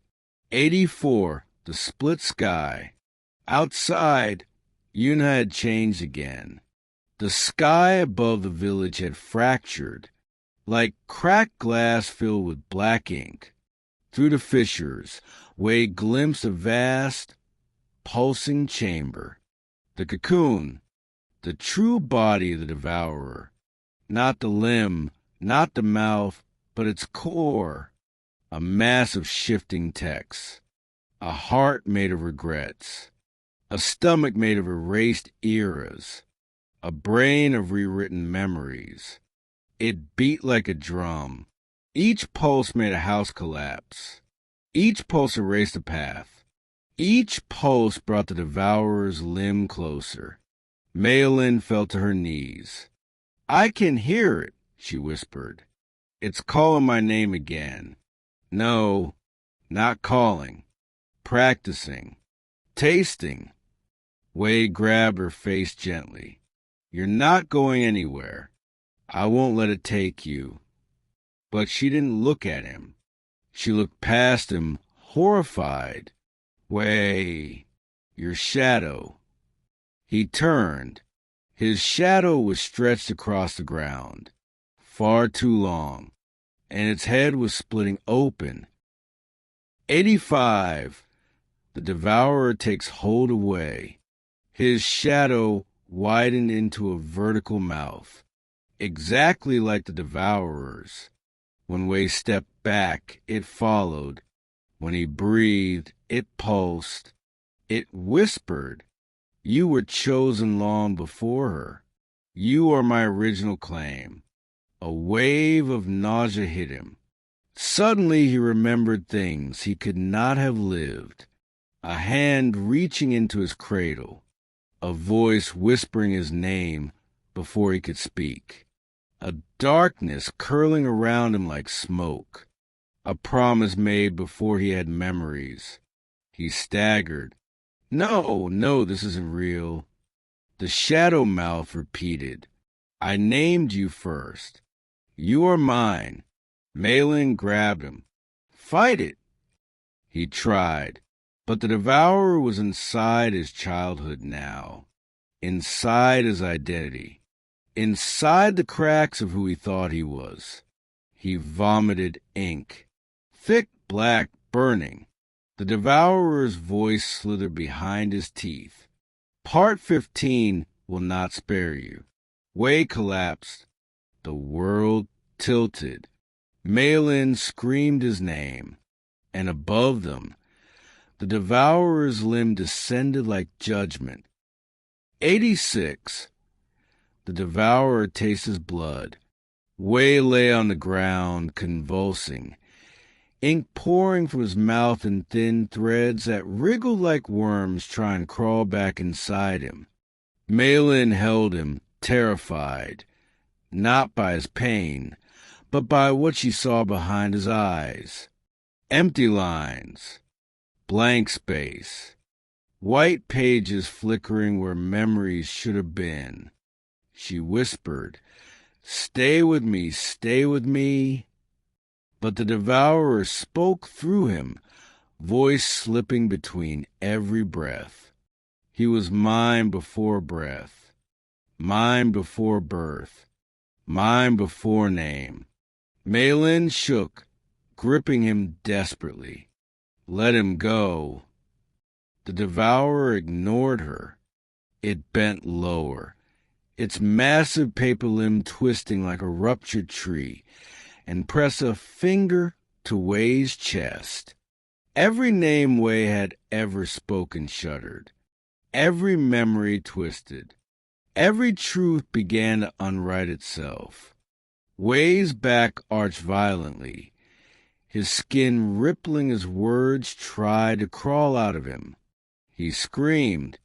84, the split sky. Outside, Yunhe had changed again. The sky above the village had fractured, like cracked glass filled with black ink. Through the fissures, Wei glimpsed a vast, pulsing chamber. The cocoon, the true body of the Devourer. Not the limb, not the mouth, but its core. A mass of shifting texts. A heart made of regrets. A stomach made of erased eras. A brain of rewritten memories. It beat like a drum. Each pulse made a house collapse. Each pulse erased a path. Each pulse brought the Devourer's limb closer. Meilin fell to her knees. I can hear it, she whispered. It's calling my name again. No, not calling. Practicing. Tasting. Wei grabbed her face gently. You're not going anywhere. I won't let it take you. But she didn't look at him. She looked past him, horrified. Wei, your shadow. He turned. His shadow was stretched across the ground, far too long, and its head was splitting open. 85. The Devourer takes hold of Wei. His shadow widened into a vertical mouth, exactly like the Devourer's. When Wei stepped back, it followed. When he breathed, it pulsed. It whispered, You were chosen long before her. You are my original claim. A wave of nausea hit him. Suddenly he remembered things he could not have lived. A hand reaching into his cradle. A voice whispering his name before he could speak. A darkness curling around him like smoke. A promise made before he had memories. He staggered. No, this isn't real. The shadow mouth repeated. I named you first. You are mine. Meilin grabbed him. Fight it. He tried, but the Devourer was inside his childhood now. Inside his identity. Inside the cracks of who he thought he was. He vomited ink. Thick, black, burning. The Devourer's voice slithered behind his teeth. Part 15 will not spare you. Wei collapsed. The world tilted. Meilin screamed his name. And above them, the Devourer's limb descended like judgment. 86. The Devourer tastes his blood. Wei lay on the ground, convulsing. ink pouring from his mouth in thin threads that wriggled like worms trying to crawl back inside him. Meilin held him, terrified, not by his pain, but by what she saw behind his eyes. Empty lines, blank space, white pages flickering where memories should have been. She whispered, "Stay with me, stay with me." But the Devourer spoke through him, voice slipping between every breath. He was mine before breath, mine before birth, mine before name. Meilin shook, gripping him desperately. Let him go. The Devourer ignored her. It bent lower, its massive paper limb twisting like a ruptured tree, and pressed a finger to Wei's chest. Every name Wei had ever spoken shuddered. Every memory twisted. Every truth began to unwrite itself. Wei's back arched violently, his skin rippling as words tried to crawl out of him. He screamed,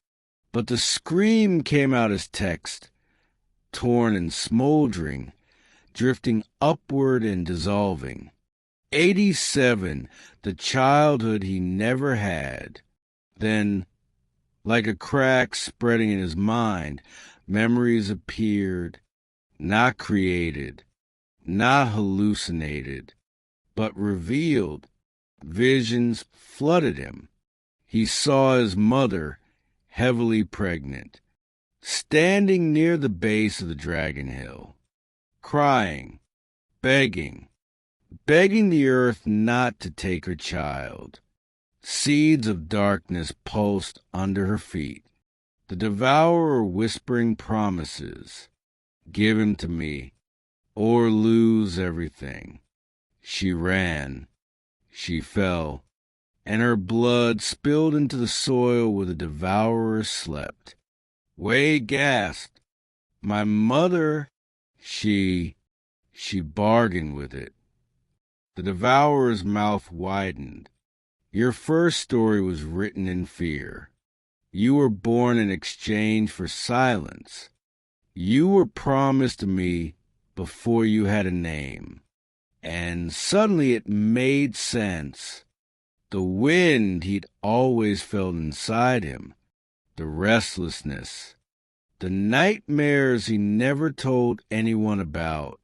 but the scream came out as text, torn and smoldering, drifting upward and dissolving. 87, the childhood he never had. Then, like a crack spreading in his mind, memories appeared, not created, not hallucinated, but revealed. Visions flooded him. He saw his mother, heavily pregnant, standing near the base of the Dragon Hill, crying, begging the earth not to take her child. Seeds of darkness pulsed under her feet. The Devourer whispering promises. Give him to me, or lose everything. She ran. She fell, and her blood spilled into the soil where the Devourer slept. Wei gasped. My mother, she bargained with it. The Devourer's mouth widened. Your first story was written in fear. You were born in exchange for silence. You were promised to me before you had a name. And suddenly it made sense. The wind he'd always felt inside him, the restlessness, the nightmares he never told anyone about,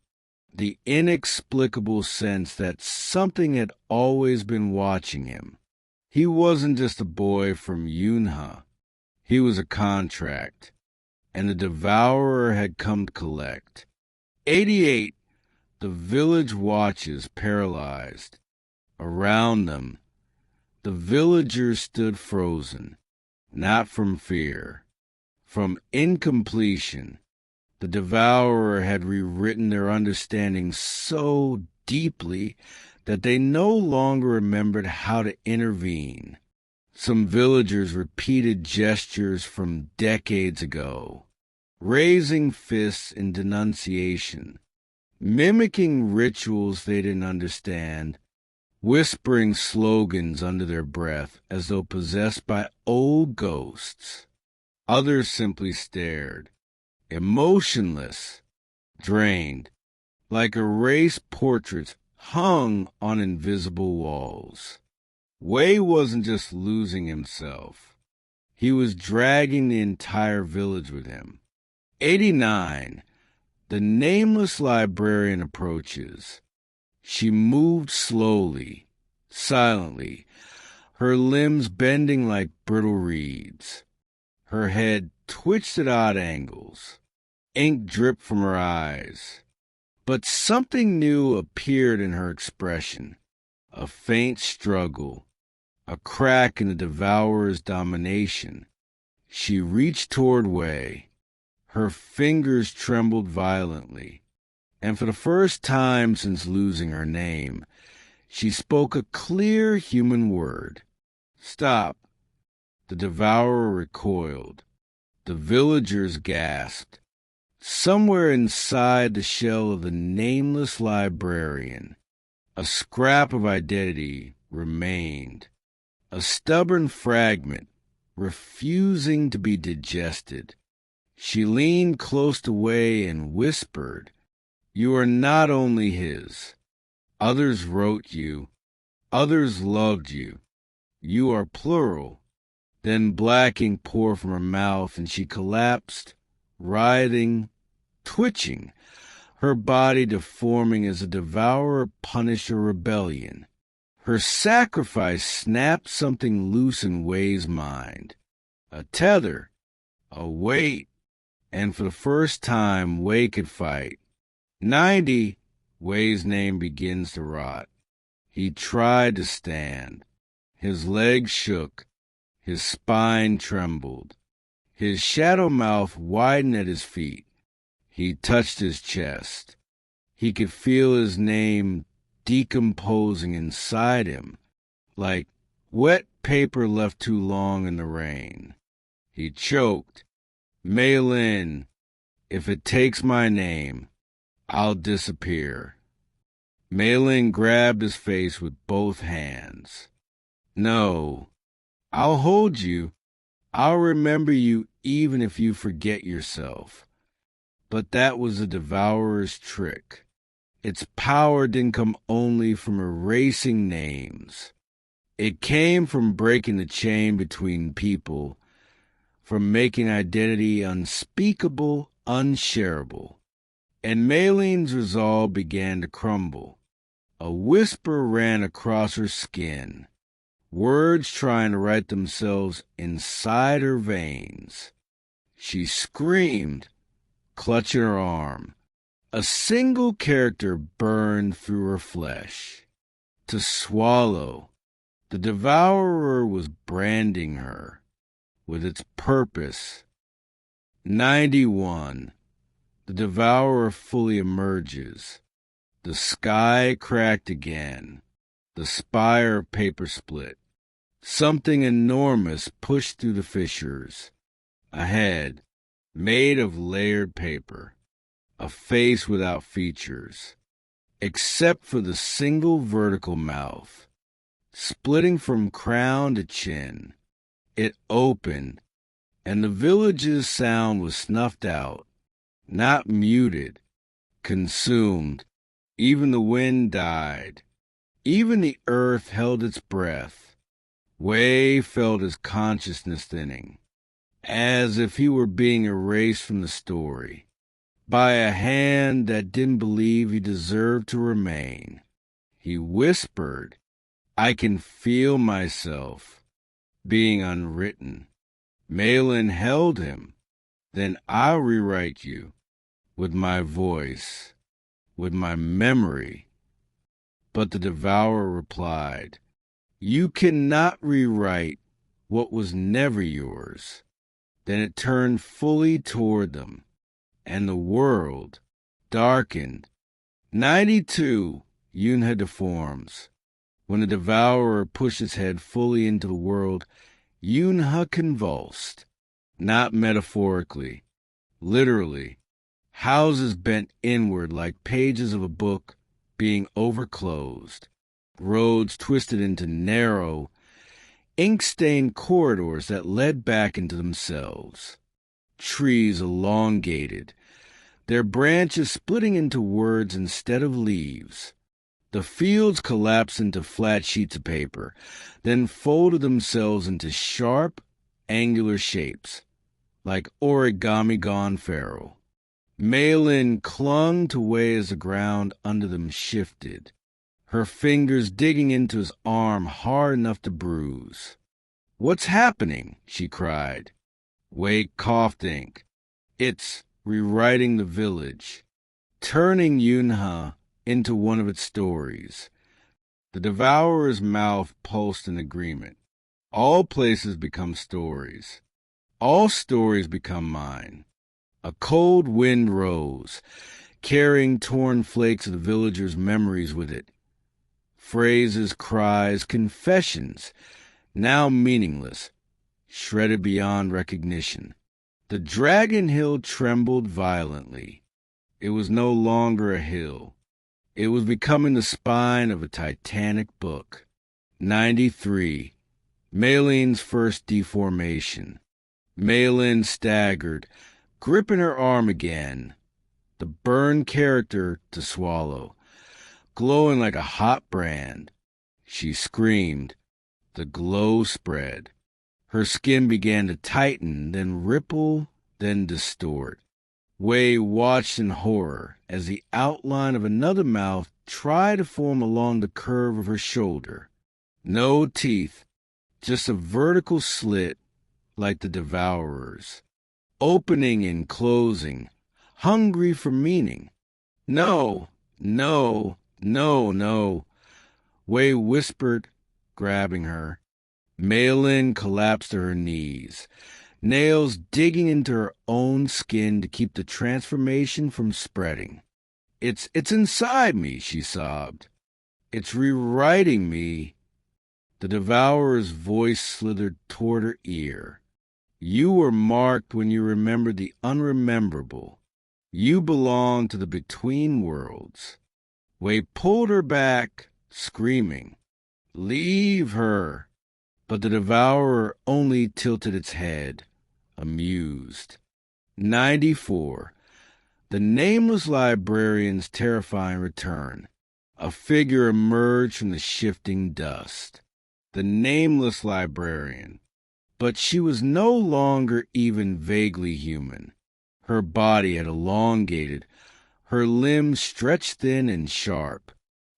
the inexplicable sense that something had always been watching him. He wasn't just a boy from Yunhe. He was a contract, and the Devourer had come to collect. 88, the village watches paralyzed. Around them, the villagers stood frozen, not from fear, from incompletion. The Devourer had rewritten their understanding so deeply that they no longer remembered how to intervene. Some villagers repeated gestures from decades ago, raising fists in denunciation, mimicking rituals they didn't understand, whispering slogans under their breath as though possessed by old ghosts. Others simply stared, emotionless, drained, like erased portraits hung on invisible walls. Wei wasn't just losing himself. He was dragging the entire village with him. 89. The nameless librarian approaches. She moved slowly, silently, her limbs bending like brittle reeds. Her head twitched at odd angles. Ink dripped from her eyes. But something new appeared in her expression. A faint struggle, a crack in the Devourer's domination. She reached toward Wei. Her fingers trembled violently, and for the first time since losing her name, she spoke a clear human word. Stop. The Devourer recoiled. The villagers gasped. Somewhere inside the shell of the nameless librarian, A scrap of identity remained, a stubborn fragment, refusing to be digested. She leaned close to Wei and whispered, "You are not only his. Others wrote you. Others loved you. You are plural." Then black ink poured from her mouth, and she collapsed, writhing, twitching, her body deforming as a devourer punished a rebellion. Her sacrifice snapped something loose in Wei's mind. A tether, a weight, and for the first time Wei could fight. 90, Wei's name begins to rot. He tried to stand. His legs shook. His spine trembled. His shadow mouth widened at his feet. He touched his chest. He could feel his name decomposing inside him, like wet paper left too long in the rain. He choked. "Meilin, if it takes my name, I'll disappear." Meilin grabbed his face with both hands. "No, I'll hold you. I'll remember you even if you forget yourself." But that was the Devourer's trick. Its power didn't come only from erasing names. It came from breaking the chain between people, from making identity unspeakable, unshareable. And Meilin's resolve began to crumble. A whisper ran across her skin, words trying to write themselves inside her veins. She screamed, clutching her arm. A single character burned through her flesh. To swallow. The Devourer was branding her with its purpose. 91. The Devourer fully emerges. The sky cracked again. The spire of paper split. Something enormous pushed through the fissures. A head, made of layered paper. A face without features, except for the single vertical mouth, splitting from crown to chin. It opened, and the village's sound was snuffed out, not muted, consumed. Even the wind died. Even the earth held its breath. Wei felt his consciousness thinning, as if he were being erased from the story by a hand that didn't believe he deserved to remain. He whispered, "I can feel myself being unwritten." Meilin held him. "Then I'll rewrite you with my voice, with my memory." But the Devourer replied, "You cannot rewrite what was never yours." Then it turned fully toward them, and the world darkened. 92, Yunhe deforms. When the Devourer pushed his head fully into the world, Yunhe convulsed. Not metaphorically, literally. Houses bent inward like pages of a book being overclosed. Roads twisted into narrow, ink-stained corridors that led back into themselves. Trees elongated, their branches splitting into words instead of leaves. The fields collapsed into flat sheets of paper, then folded themselves into sharp, angular shapes, like origami gone feral. Meilin clung to Wei as the ground under them shifted, her fingers digging into his arm hard enough to bruise. "What's happening?" she cried. Wei coughed ink. "It's rewriting the village, turning Yunhe into one of its stories." The Devourer's mouth pulsed in agreement. "All places become stories. All stories become mine." A cold wind rose, carrying torn flakes of the villagers' memories with it. Phrases, cries, confessions, now meaningless, shredded beyond recognition. The Dragon Hill trembled violently. It was no longer a hill. It was becoming the spine of a titanic book. 93. Meilin's first deformation. Meilin staggered, gripping her arm again. The burned character to swallow, glowing like a hot brand. She screamed. The glow spread. Her skin began to tighten, then ripple, then distort. Wei watched in horror as the outline of another mouth tried to form along the curve of her shoulder. No teeth, just a vertical slit like the Devourer's, opening and closing, hungry for meaning. No, no, no, no, Wei whispered, grabbing her. Meilin collapsed to her knees, nails digging into her own skin to keep the transformation from spreading. It's inside me, she sobbed. It's rewriting me. The Devourer's voice slithered toward her ear. You were marked when you remembered the unrememberable. You belong to the between worlds. Wei pulled her back, screaming, Leave her! But the Devourer only tilted its head, amused. 94. The nameless librarian's terrifying return. A figure emerged from the shifting dust. The nameless librarian. But she was no longer even vaguely human. Her body had elongated, her limbs stretched thin and sharp,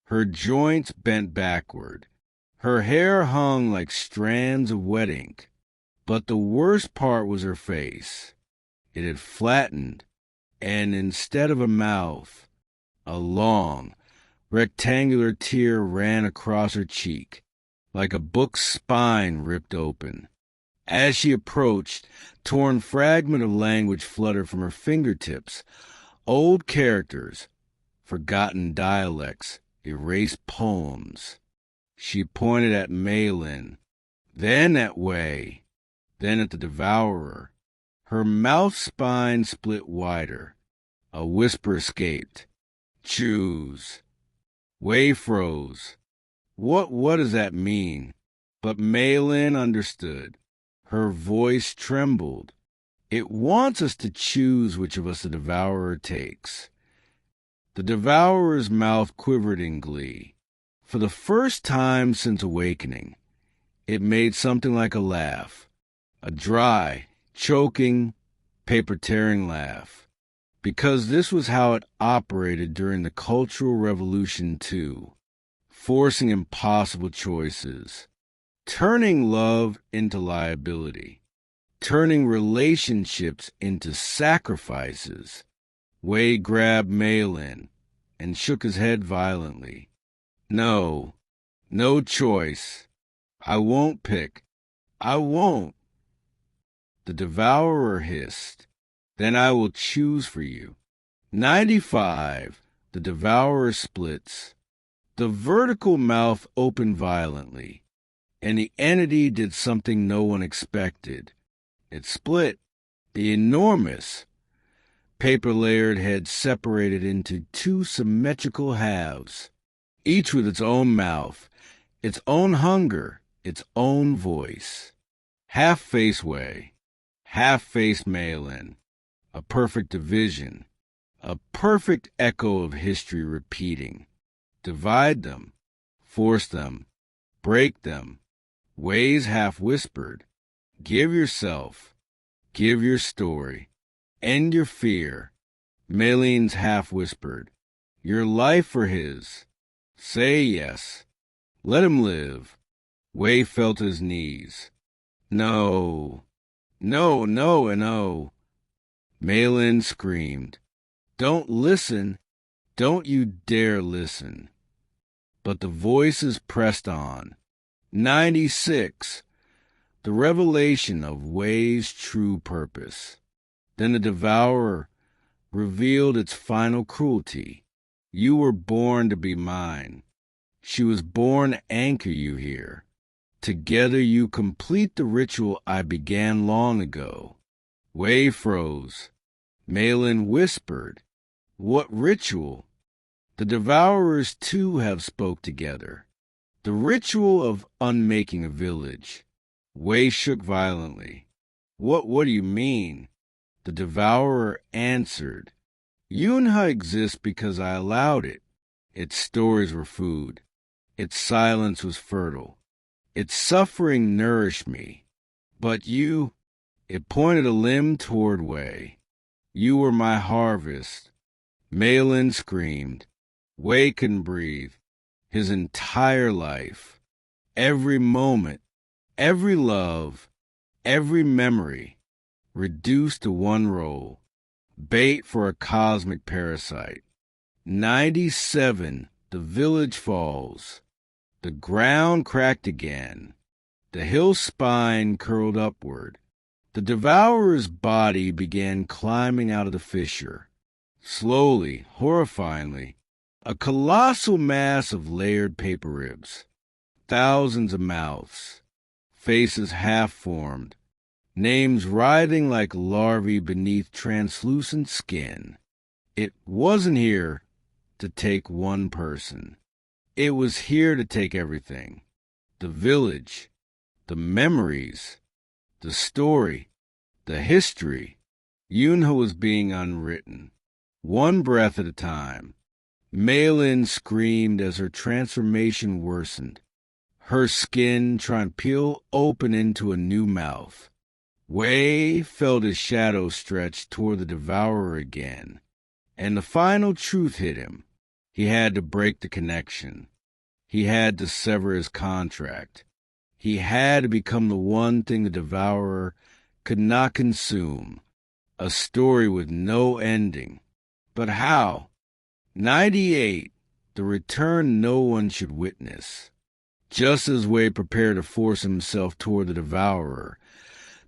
her joints bent backward. Her hair hung like strands of wet ink. But the worst part was her face. It had flattened, and instead of a mouth, a long, rectangular tear ran across her cheek, like a book's spine ripped open. As she approached, torn fragment of language fluttered from her fingertips. Old characters, forgotten dialects, erased poems. She pointed at Meilin, then at Wei, then at the Devourer. Her mouth spine split wider. A whisper escaped. Choose. Wei froze. What does that mean? But Meilin understood. Her voice trembled. It wants us to choose which of us the Devourer takes. The Devourer's mouth quivered in glee. For the first time since awakening, it made something like a laugh. A dry, choking, paper-tearing laugh. Because this was how it operated during the Cultural Revolution too. Forcing impossible choices. Turning love into liability. Turning relationships into sacrifices. Wei grabbed Meilin and shook his head violently. No, no choice. I won't pick. I won't. The Devourer hissed. Then I will choose for you. 95. The Devourer splits. The vertical mouth opened violently, and the entity did something no one expected. It split. The enormous, paper-layered head separated into two symmetrical halves, each with its own mouth, its own hunger, its own voice. Half-face Wei, half-face Meilin, a perfect division, a perfect echo of history repeating. Divide them, force them, break them. Wei's half-whispered, give yourself, give your story, end your fear. Meilin's half-whispered, your life for his. Say yes. Let him live. Wei felt his knees. No. No, no, and no. Meilin screamed. Don't listen. Don't you dare listen. But the voices pressed on. 96. The revelation of Wei's true purpose. Then the Devourer revealed its final cruelty. You were born to be mine. She was born to anchor you here. Together you complete the ritual I began long ago. Wei froze. Meilin whispered, what ritual? The Devourers too have spoke together. The ritual of unmaking a village. Wei shook violently. What do you mean? The Devourer answered. Yunhe exists because I allowed it. Its stories were food. Its silence was fertile. Its suffering nourished me. But you, it pointed a limb toward Wei. You were my harvest. Meilin screamed. Wei couldn't breathe. His entire life, every moment, every love, every memory, reduced to one role, bait for a cosmic parasite. 97, the village falls. The ground cracked again. The hill spine curled upward. The Devourer's body began climbing out of the fissure. Slowly, horrifyingly, a colossal mass of layered paper ribs. Thousands of mouths. Faces half-formed. Names writhing like larvae beneath translucent skin. It wasn't here to take one person. It was here to take everything. The village, the memories, the story, the history. Yunhe was being unwritten, one breath at a time. Meilin screamed as her transformation worsened, her skin trying to peel open into a new mouth. Wei felt his shadow stretch toward the Devourer again, and the final truth hit him. He had to break the connection. He had to sever his contract. He had to become the one thing the Devourer could not consume, a story with no ending. But how? 98, the return no one should witness. Just as Wei prepared to force himself toward the Devourer,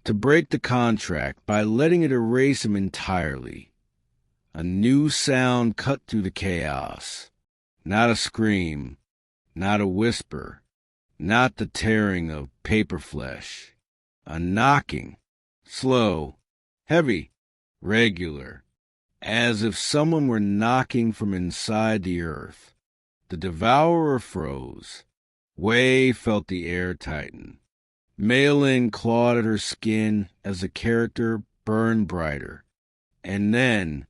to break the contract by letting it erase him entirely, a new sound cut through the chaos. Not a scream, not a whisper, not the tearing of paper flesh. A knocking, slow, heavy, regular, as if someone were knocking from inside the earth. The Devourer froze. Wei felt the air tighten. Meilin clawed at her skin as the character burned brighter. And then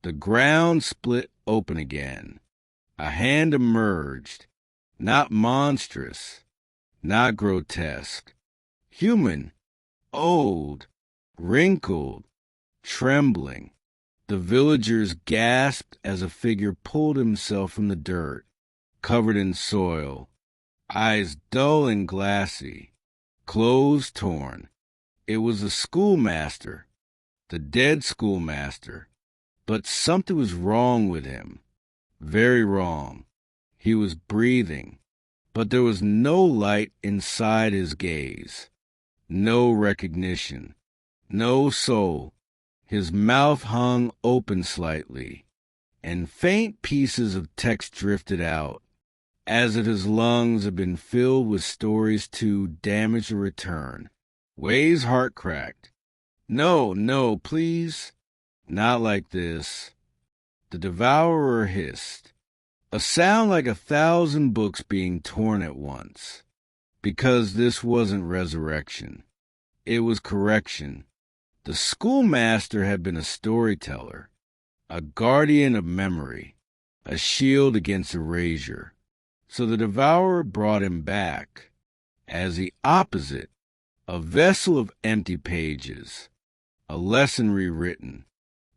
the ground split open again. A hand emerged, not monstrous, not grotesque. Human, old, wrinkled, trembling. The villagers gasped as a figure pulled himself from the dirt, covered in soil, eyes dull and glassy, clothes torn. It was the schoolmaster, the dead schoolmaster. But something was wrong with him, very wrong. He was breathing, but there was no light inside his gaze, no recognition, no soul. His mouth hung open slightly, and faint pieces of text drifted out, as if his lungs had been filled with stories too damaged to return. Wei's heart cracked. No, please. Not like this. The Devourer hissed, a sound like 1,000 books being torn at once, because this wasn't resurrection. It was correction. The schoolmaster had been a storyteller, a guardian of memory, a shield against erasure. So the Devourer brought him back, as the opposite, a vessel of empty pages, a lesson rewritten.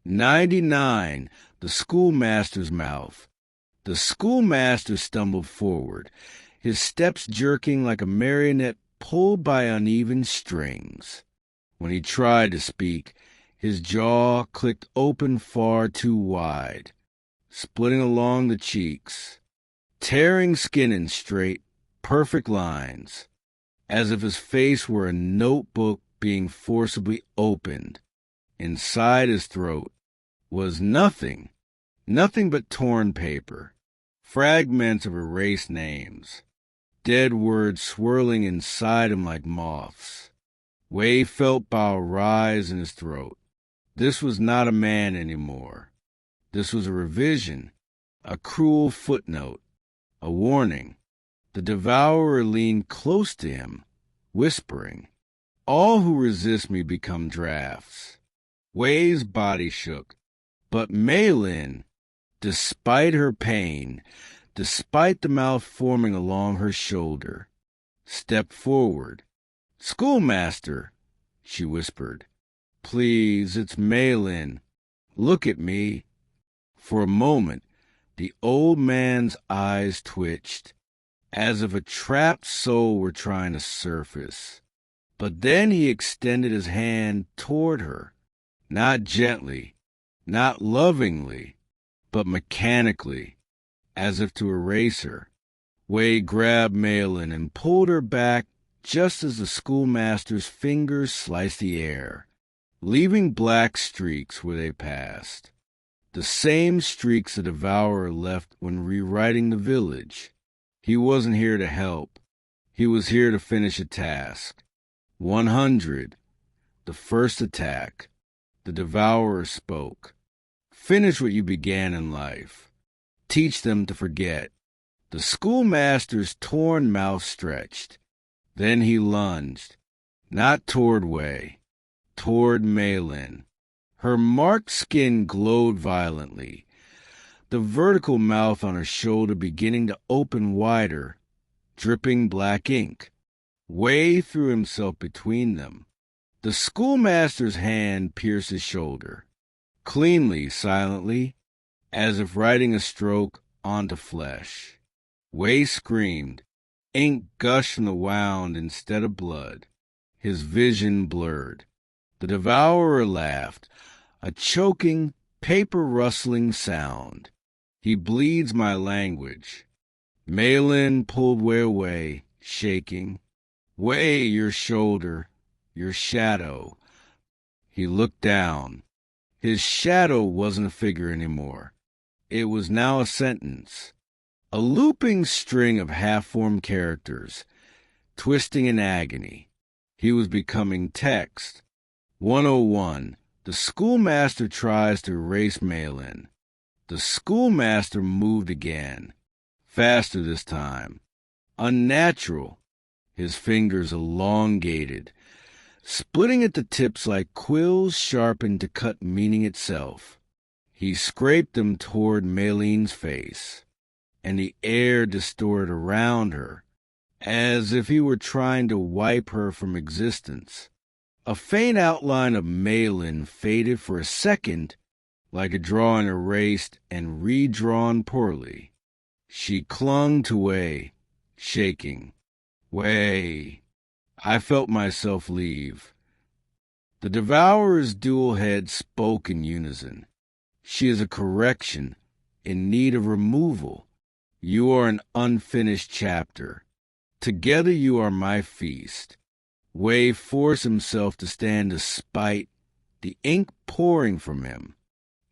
99, the schoolmaster's mouth. The schoolmaster stumbled forward, his steps jerking like a marionette pulled by uneven strings. When he tried to speak, his jaw clicked open far too wide, splitting along the cheeks, tearing skin in straight, perfect lines, as if his face were a notebook being forcibly opened. Inside his throat was nothing but torn paper, fragments of erased names, dead words swirling inside him like moths. Wei felt bile rise in his throat. This was not a man anymore. This was a revision, A cruel footnote, a warning. The Devourer leaned close to him, whispering, "All who resist me become drafts." Wei's body shook, but Meilin, despite her pain, despite the mouth forming along her shoulder, stepped forward. "Schoolmaster," she whispered, "please, it's Meilin. Look at me." For a moment, the old man's eyes twitched, as if a trapped soul were trying to surface. But then he extended his hand toward her, not gently, not lovingly, but mechanically, as if to erase her. Wei grabbed Meilin and pulled her back just as the schoolmaster's fingers sliced the air, leaving black streaks where they passed. The same streaks the Devourer left when rewriting the village. He wasn't here to help. He was here to finish a task. 100. The first attack. The Devourer spoke. "Finish what you began in life. Teach them to forget." The schoolmaster's torn mouth stretched. Then he lunged, not toward Wei, toward Meilin. Her marked skin glowed violently, the vertical mouth on her shoulder beginning to open wider, dripping black ink. Wei threw himself between them. The schoolmaster's hand pierced his shoulder, cleanly, silently, as if writing a stroke onto flesh. Wei screamed. Ink gushed from the wound instead of blood. His vision blurred. The Devourer laughed, a choking, paper-rustling sound. "He bleeds my language." Meilin pulled Wei away, shaking. "Wei, your shoulder, your shadow." He looked down. His shadow wasn't a figure anymore. It was now a sentence. A looping string of half-formed characters, twisting in agony. He was becoming text. 101. The schoolmaster tries to erase Meilin. The schoolmaster moved again, faster this time. Unnatural. His fingers elongated, splitting at the tips like quills sharpened to cut meaning itself. He scraped them toward Meilin's face, and the air distorted around her, as if he were trying to wipe her from existence. A faint outline of Meilin faded for a second, like a drawing erased and redrawn poorly. She clung to Wei, shaking. "Wei." I felt myself leave. The Devourer's dual head spoke in unison. "She is a correction, in need of removal. You are an unfinished chapter. Together you are my feast." Wei forced himself to stand despite the ink pouring from him.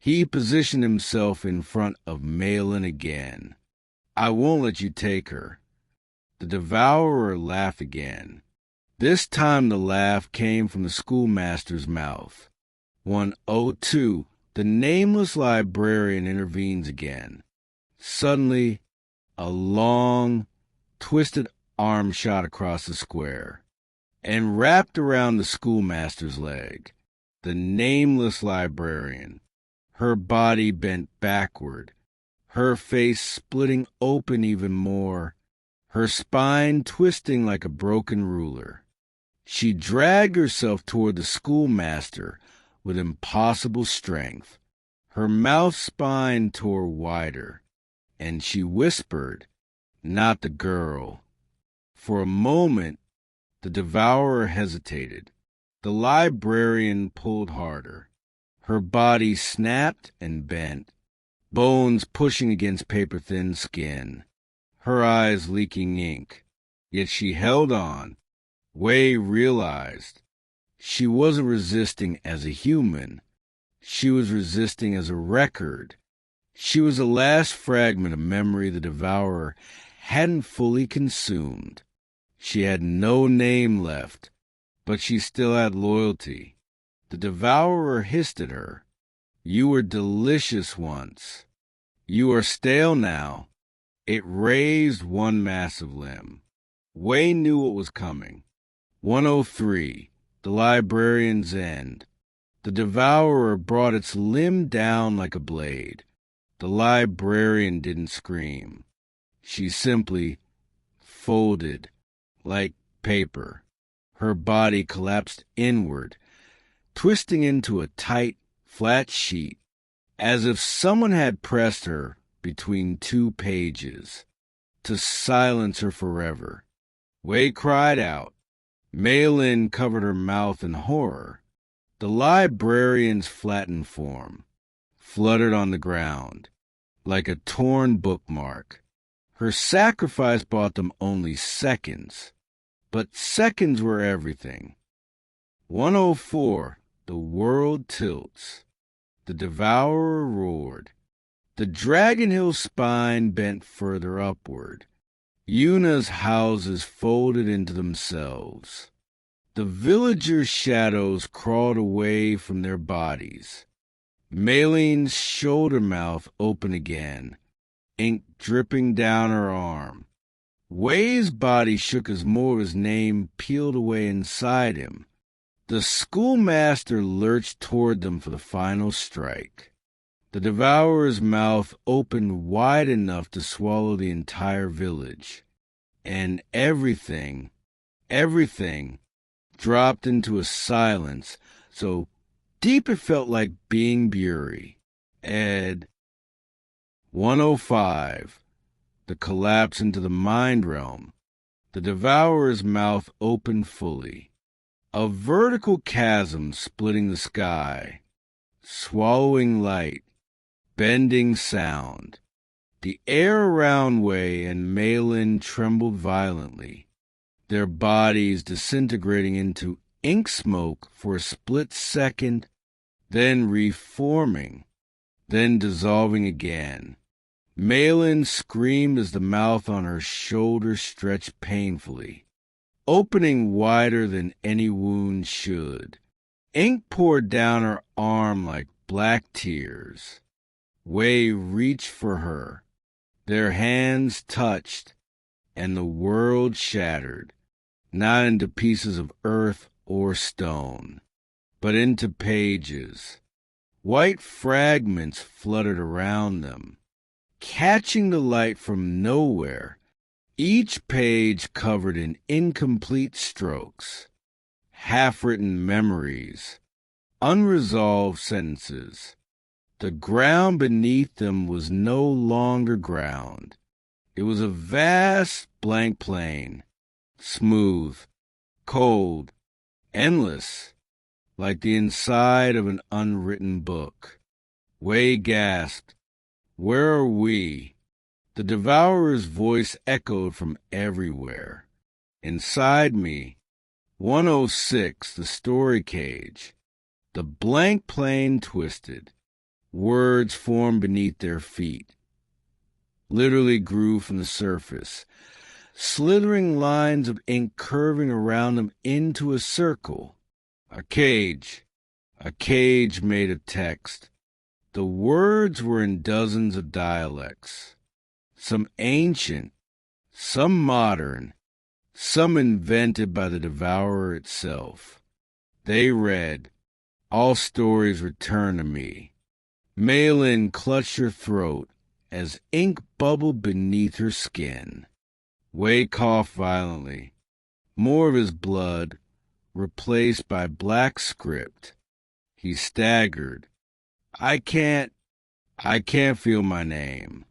He positioned himself in front of Meilin again. "I won't let you take her." The Devourer laughed again. This time the laugh came from the schoolmaster's mouth. 102. The nameless librarian intervenes again. Suddenly, a long, twisted arm shot across the square and wrapped around the schoolmaster's leg. The nameless librarian, her body bent backward, her face splitting open even more, her spine twisting like a broken ruler. She dragged herself toward the schoolmaster with impossible strength. Her mouth spine tore wider, and she whispered, "Not the girl." For a moment, the Devourer hesitated. The librarian pulled harder. Her body snapped and bent, bones pushing against paper-thin skin, her eyes leaking ink. Yet she held on. Wei realized she wasn't resisting as a human. She was resisting as a record. She was the last fragment of memory the Devourer hadn't fully consumed. She had no name left, but she still had loyalty. The Devourer hissed at her. "You were delicious once." You are stale now. It raised one massive limb. Wei knew what was coming. 103, the librarian's end. The devourer brought its limb down like a blade. The librarian didn't scream. She simply folded like paper. Her body collapsed inward, twisting into a tight, flat sheet, as if someone had pressed her between two pages to silence her forever. Wei cried out. Meilin covered her mouth in horror. The librarian's flattened form fluttered on the ground like a torn bookmark. Her sacrifice bought them only seconds, but seconds were everything. 104, the world tilts. The devourer roared. The Dragon Hill spine bent further upward. Yunhe's houses folded into themselves. The villagers' shadows crawled away from their bodies. Meilin's shoulder mouth opened again, ink dripping down her arm. Wei's body shook as more of his name peeled away inside him. The schoolmaster lurched toward them for the final strike. The devourer's mouth opened wide enough to swallow the entire village, and everything dropped into a silence so deep it felt like being Bury. Ed. 105. The collapse into the mind realm. The devourer's mouth opened fully. A vertical chasm splitting the sky, swallowing light, bending sound. The air around Wei and Meilin trembled violently, their bodies disintegrating into ink smoke for a split second, then reforming, then dissolving again. Meilin screamed as the mouth on her shoulder stretched painfully, opening wider than any wound should. Ink poured down her arm like black tears. Wei reached for her. Their hands touched, and the world shattered, not into pieces of earth or stone, but into pages. White fragments fluttered around them, catching the light from nowhere, each page covered in incomplete strokes, half-written memories, unresolved sentences. The ground beneath them was no longer ground. It was a vast blank plain, smooth, cold, endless, like the inside of an unwritten book. Wei gasped, "Where are we?" The devourer's voice echoed from everywhere. Inside me, 106, the story cage. The blank plane twisted. Words formed beneath their feet, literally grew from the surface, slithering lines of ink curving around them into a circle. A cage made of text. The words were in dozens of dialects, some ancient, some modern, some invented by the devourer itself. They read, "All stories return to me." Meilin clutched her throat as ink bubbled beneath her skin. Wei coughed violently, more of his blood replaced by black script. He staggered. I can't feel my name."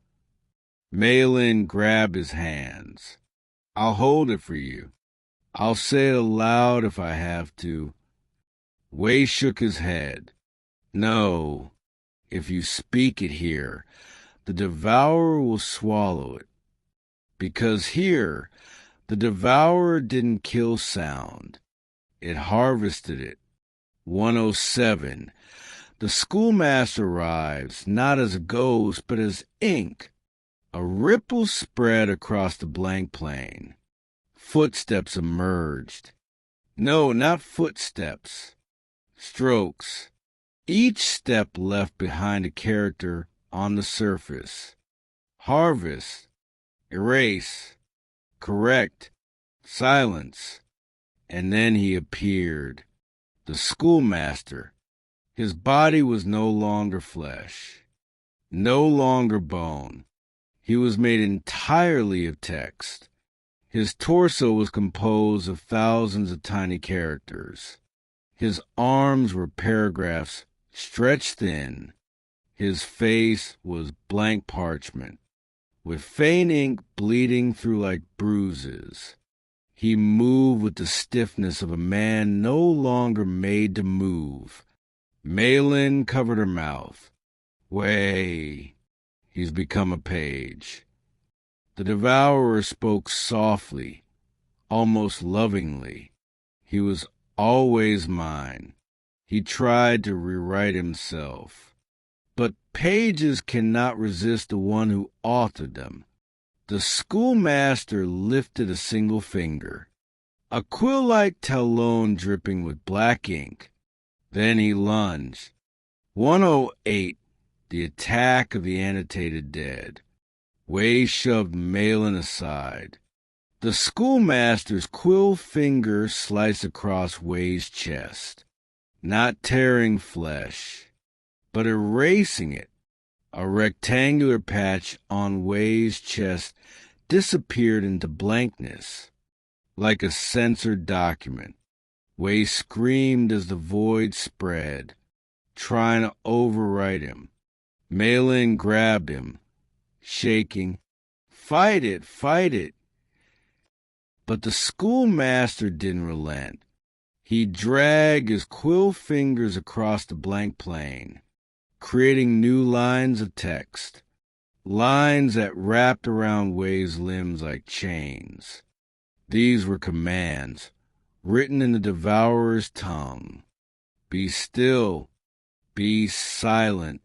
Meilin grabbed his hands. "I'll hold it for you. I'll say it aloud if I have to." Wei shook his head. "No. If you speak it here, the devourer will swallow it. Because here, the devourer didn't kill sound. It harvested it." 107. The schoolmaster arrives, not as a ghost, but as ink. A ripple spread across the blank plain. Footsteps emerged. No, not footsteps. Strokes. Each step left behind a character on the surface. Harvest, erase, correct, silence. And then he appeared, the schoolmaster. His body was no longer flesh, no longer bone. He was made entirely of text. His torso was composed of thousands of tiny characters. His arms were paragraphs stretched thin. His face was blank parchment, with faint ink bleeding through like bruises. He moved with the stiffness of a man no longer made to move. Meilin covered her mouth. Way, he's become a page. The Devourer spoke softly, almost lovingly. He was always mine. He tried to rewrite himself. But pages cannot resist the one who authored them. The schoolmaster lifted a single finger, a quill-like talon dripping with black ink. Then he lunged. 108, the attack of the annotated dead. Wei shoved Meilin aside. The schoolmaster's quill finger sliced across Wei's chest, not tearing flesh, but erasing it. A rectangular patch on Wei's chest disappeared into blankness, like a censored document. Wei screamed as the void spread, trying to overwrite him. Meilin grabbed him, shaking. Fight it, fight it. But the schoolmaster didn't relent. He dragged his quill fingers across the blank plane, creating new lines of text, lines that wrapped around Wei's limbs like chains. These were commands, written in the Devourer's tongue. Be still, be silent,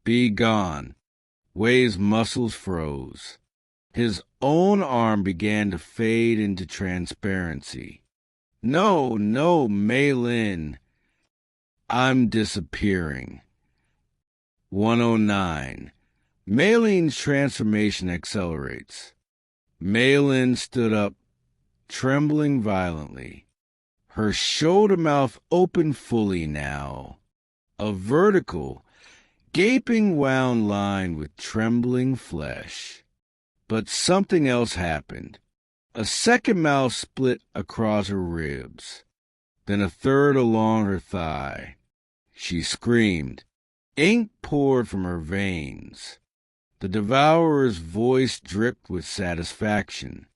be gone. Wei's muscles froze. His own arm began to fade into transparency. No, no, Meilin. I'm disappearing. 109. Meilin's transformation accelerates. Meilin stood up, trembling violently. Her shoulder mouth opened fully now. A vertical, gaping wound line with trembling flesh. But something else happened. A second mouth split across her ribs, then a third along her thigh. She screamed. Ink poured from her veins. The Devourer's voice dripped with satisfaction.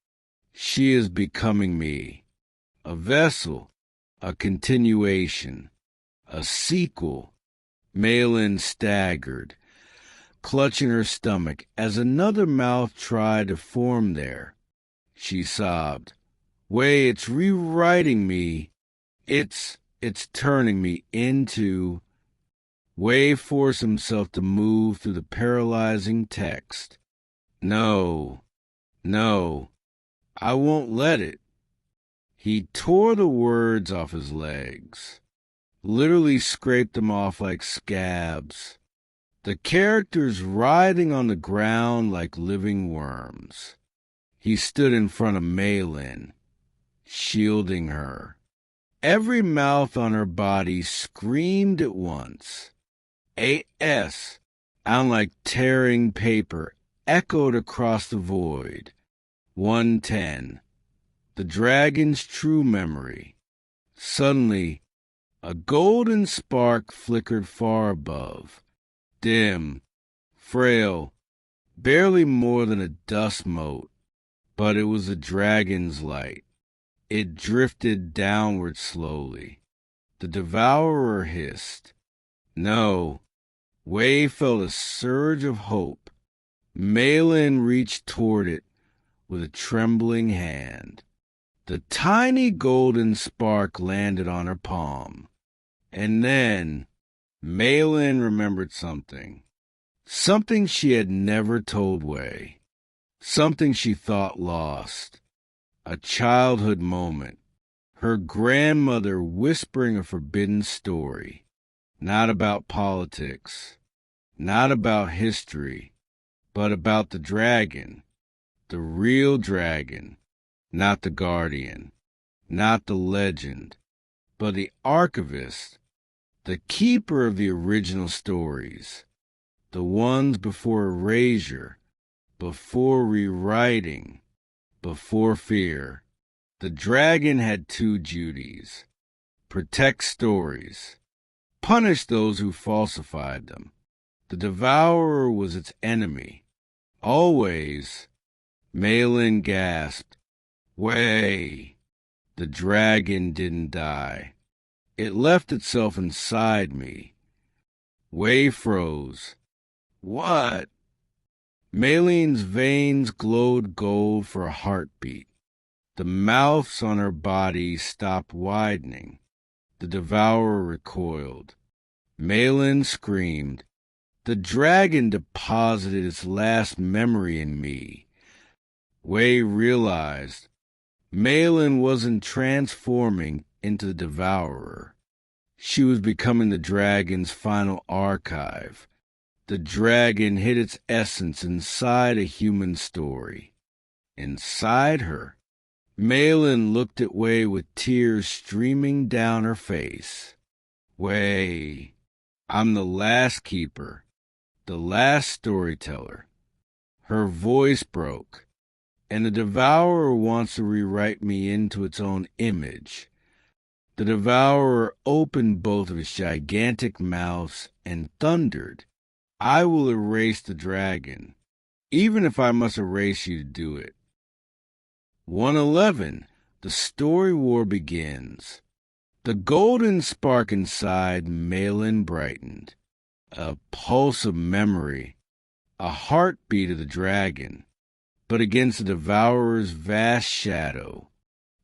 She is becoming me. A vessel, a continuation, a sequel. Meilin staggered, clutching her stomach as another mouth tried to form there. She sobbed. Wei, it's rewriting me. It's turning me into... Wei forced himself to move through the paralyzing text. No, no, I won't let it. He tore the words off his legs, literally scraped them off like scabs. The characters writhing on the ground like living worms. He stood in front of Meilin, shielding her. Every mouth on her body screamed at once. AS, sound like tearing paper, echoed across the void. 110. The dragon's true memory. Suddenly, a golden spark flickered far above. Dim, frail, barely more than a dust mote, but it was a dragon's light. It drifted downward slowly. The Devourer hissed. No. Wei felt a surge of hope. Meilin reached toward it with a trembling hand. The tiny golden spark landed on her palm. And then Meilin remembered something. Something she had never told Wei. Something she thought lost. A childhood moment. Her grandmother whispering a forbidden story. Not about politics, not about history, but about the dragon, the real dragon, not the guardian, not the legend, but the archivist, the keeper of the original stories, the ones before erasure, before rewriting, before fear. The dragon had two duties: protect stories, punish those who falsified them. The devourer was its enemy. Always. Meilin gasped. Way. The dragon didn't die. It left itself inside me. Wei froze. What? Meilin's veins glowed gold for a heartbeat. The mouths on her body stopped widening. The devourer recoiled. Meilin screamed. The dragon deposited its last memory in me. Wei realized Meilin wasn't transforming into the devourer. She was becoming the dragon's final archive. The dragon hid its essence inside a human story. Inside her. Meilin looked at Wei with tears streaming down her face. Wei, I'm the last keeper, the last storyteller. Her voice broke, and the devourer wants to rewrite me into its own image. The devourer opened both of its gigantic mouths and thundered, I will erase the dragon, even if I must erase you to do it. 111. The story war begins. The golden spark inside Meilin brightened. A pulse of memory, a heartbeat of the dragon, but against the devourer's vast shadow.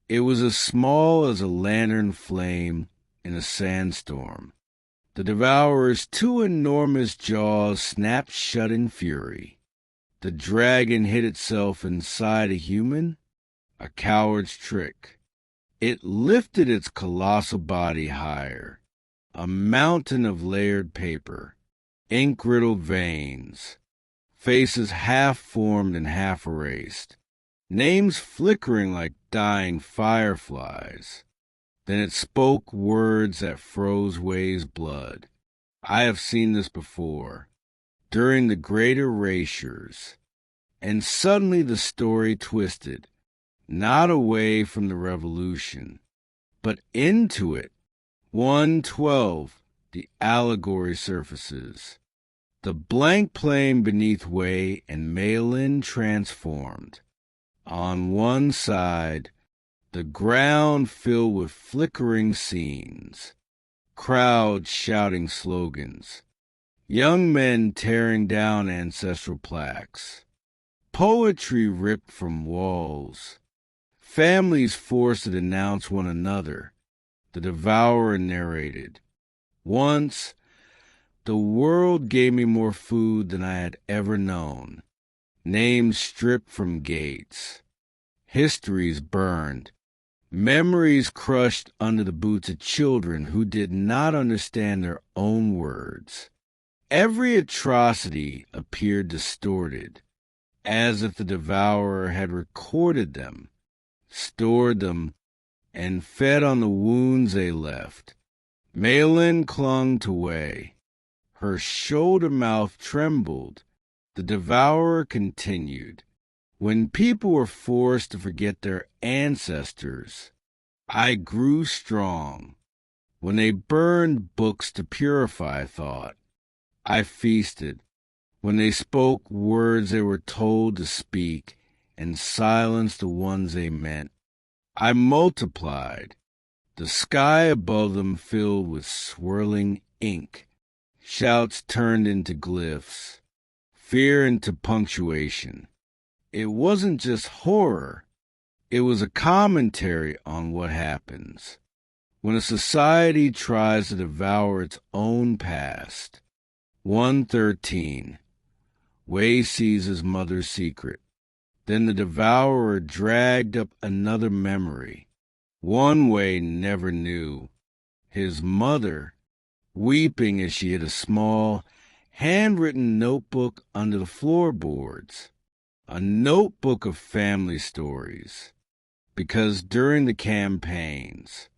It was as small as a lantern flame in a sandstorm. The devourer's two enormous jaws snapped shut in fury. The dragon hid itself inside a human, a coward's trick. It lifted its colossal body higher, a mountain of layered paper, ink-riddled veins, faces half-formed and half-erased, names flickering like dying fireflies. Then it spoke words that froze Wei's blood. I have seen this before, during the great erasures. And suddenly the story twisted, not away from the revolution, but into it. 112, the allegory surfaces. The blank plain beneath Wei and Meilin transformed. On one side, the ground filled with flickering scenes, crowds shouting slogans, young men tearing down ancestral plaques, poetry ripped from walls, families forced to denounce one another. The devourer narrated, Once, the world gave me more food than I had ever known. Names stripped from gates. Histories burned. Memories crushed under the boots of children who did not understand their own words. Every atrocity appeared distorted, as if the devourer had recorded them, stored them, and fed on the wounds they left. Meilin clung to Wei. Her shoulder mouth trembled. The devourer continued. When people were forced to forget their ancestors, I grew strong. When they burned books to purify thought, I feasted. When they spoke words they were told to speak and silenced the ones they meant, I multiplied. The sky above them filled with swirling ink. Shouts turned into glyphs, fear into punctuation. It wasn't just horror. It was a commentary on what happens when a society tries to devour its own past. 113. Wei sees his mother's secret. Then the devourer dragged up another memory. One Wei never knew. His mother, weeping as she hid a small, handwritten notebook under the floorboards, a notebook of family stories, because during the campaigns,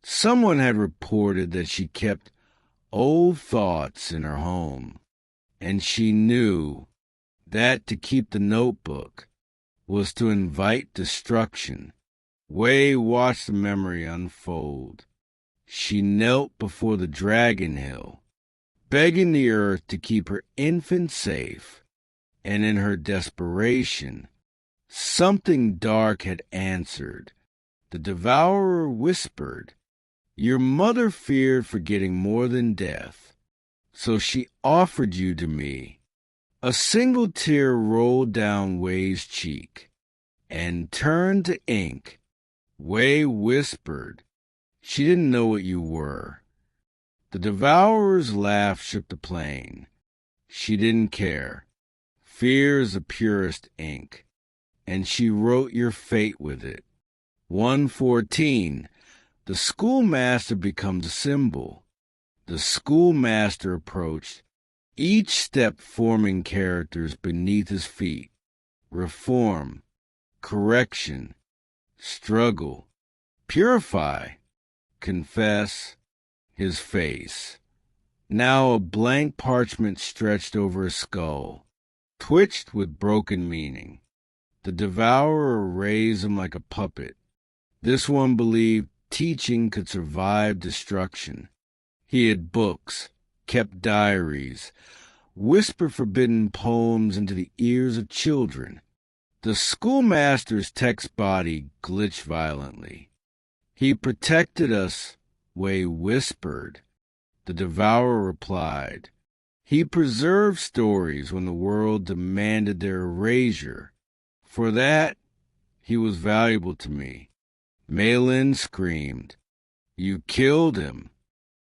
someone had reported that she kept old thoughts in her home, and she knew that to keep the notebook was to invite destruction. Wei watched the memory unfold. She knelt before the dragon hill, begging the earth to keep her infant safe, and in her desperation, something dark had answered. The Devourer whispered, "Your mother feared forgetting more than death, so she offered you to me." A single tear rolled down Wei's cheek and turned to ink. Wei whispered, "She didn't know what you were." The Devourer's laugh shook the plain. She didn't care. Fear is the purest ink, and she wrote your fate with it. 114. The schoolmaster becomes a symbol. The schoolmaster approached, each step forming characters beneath his feet. Reform, correction, struggle, purify, confess, his face. Now a blank parchment stretched over his skull, twitched with broken meaning. The Devourer raised him like a puppet. This one believed teaching could survive destruction. He had books, kept diaries, whispered forbidden poems into the ears of children. The schoolmaster's text body glitched violently. "He protected us," Wei whispered. The Devourer replied, "He preserved stories when the world demanded their erasure. For that, he was valuable to me." Meilin screamed, "You killed him."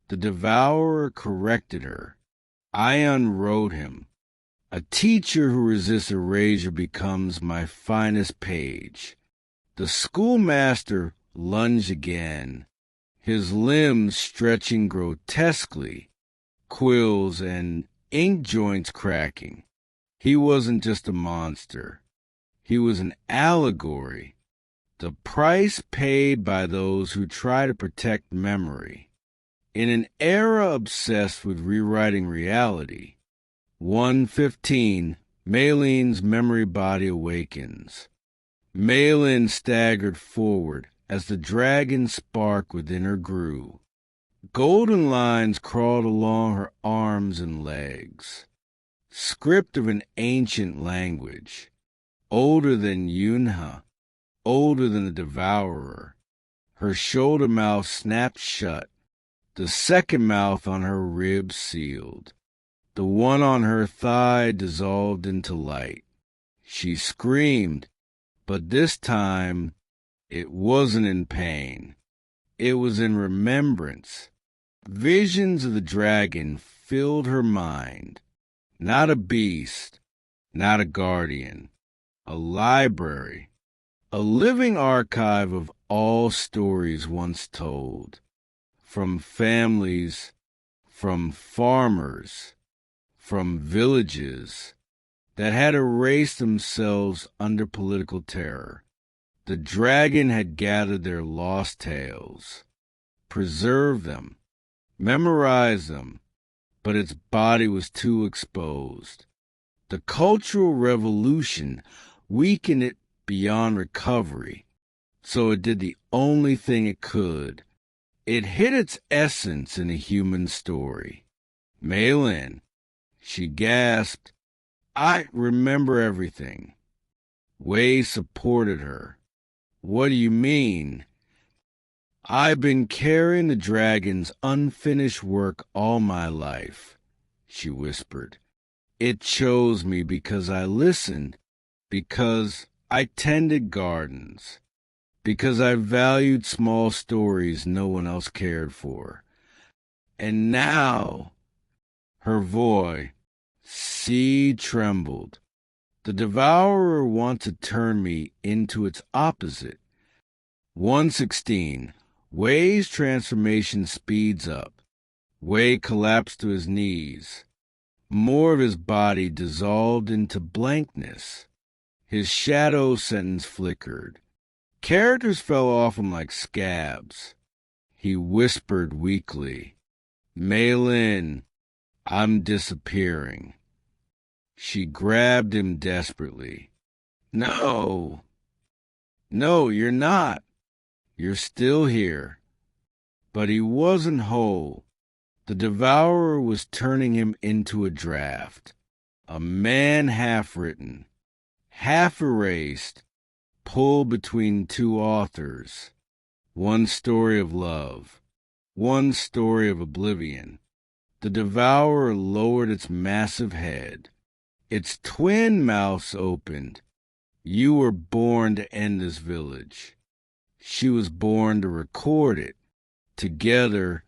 The Devourer corrected her. "I unwrote him. A teacher who resists erasure becomes my finest page." The schoolmaster lunged again, his limbs stretching grotesquely, quills and ink joints cracking. He wasn't just a monster. He was an allegory, the price paid by those who try to protect memory. In an era obsessed with rewriting reality, 115, Meilin's memory body awakens. Meilin staggered forward as the dragon spark within her grew. Golden lines crawled along her arms and legs. Script of an ancient language, older than Yunhe, older than the Devourer. Her shoulder mouth snapped shut, the second mouth on her ribs sealed. The one on her thigh dissolved into light. She screamed, but this time it wasn't in pain. It was in remembrance. Visions of the dragon filled her mind. Not a beast, not a guardian, a library, a living archive of all stories once told, from families, from farmers, from villages that had erased themselves under political terror. The dragon had gathered their lost tales, preserved them, memorized them, but its body was too exposed. The Cultural Revolution weakened it beyond recovery, so it did the only thing it could. It hid its essence in a human story. Meilin, she gasped, "I remember everything." Wei supported her. "What do you mean?" "I've been carrying the dragon's unfinished work all my life," she whispered. "It chose me because I listened, because I tended gardens, because I valued small stories no one else cared for. And now," her voice, trembled, "the Devourer wants to turn me into its opposite." 116. Wei's transformation speeds up. Wei collapsed to his knees. More of his body dissolved into blankness. His shadow sentence flickered. Characters fell off him like scabs. He whispered weakly, "Meilin, I'm disappearing." She grabbed him desperately. "No, no, you're not. You're still here." But he wasn't whole. The Devourer was turning him into a draft. A man half-written, half-erased, pulled between two authors. One story of love, one story of oblivion. The Devourer lowered its massive head. Its twin mouths opened. You were born to end this village. She was born to record it. Together,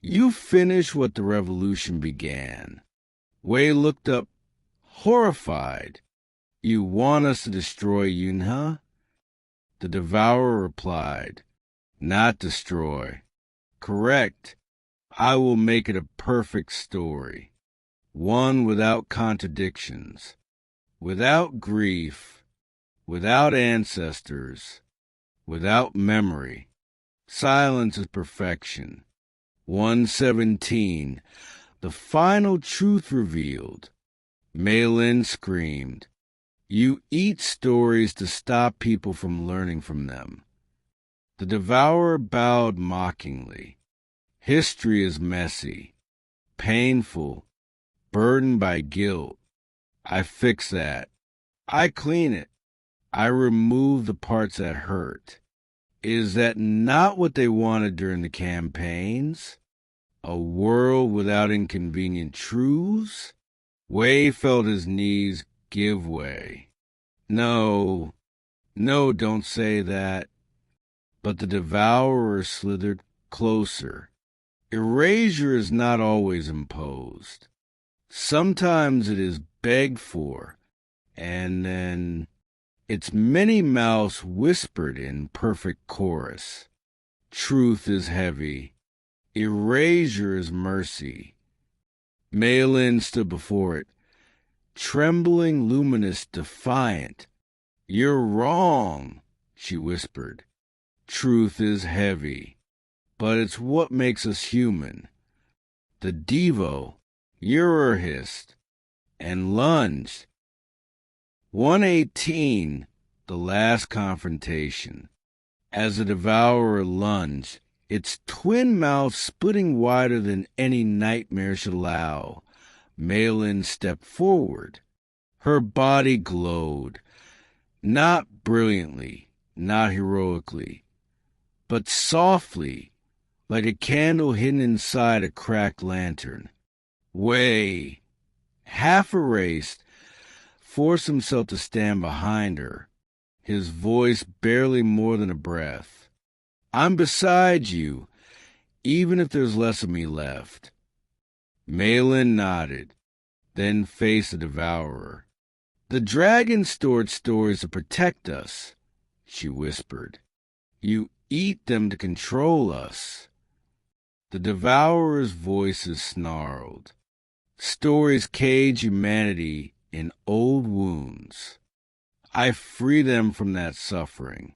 you finish what the revolution began. Wei looked up, horrified. You want us to destroy Yunhe? The Devourer replied, not destroy. Correct. I will make it a perfect story. One without contradictions, without grief, without ancestors, without memory. Silence is perfection. 117. The final truth revealed. Meilin screamed, "You eat stories to stop people from learning from them." The Devourer bowed mockingly. History is messy, painful, burdened by guilt. I fix that. I clean it. I remove the parts that hurt. Is that not what they wanted during the campaigns? A world without inconvenient truths? Wei felt his knees give way. No, no, don't say that. But the Devourer slithered closer. Erasure is not always imposed. Sometimes it is begged for, and then its many mouths whispered in perfect chorus. Truth is heavy. Erasure is mercy. Meilin stood before it, trembling, luminous, defiant. You're wrong, she whispered. Truth is heavy, but it's what makes us human. The Devo, Yurur hissed, and lunged. 118, the last confrontation. As the Devourer lunged, its twin mouth splitting wider than any nightmare should allow, Meilin stepped forward. Her body glowed, not brilliantly, not heroically, but softly, like a candle hidden inside a cracked lantern. Wei, half erased, forced himself to stand behind her, his voice barely more than a breath. I'm beside you, even if there's less of me left. Meilin nodded, then faced the Devourer. The dragon stored stories to protect us, she whispered. You eat them to control us. The Devourer's voices snarled. Stories cage humanity in old wounds. I free them from that suffering.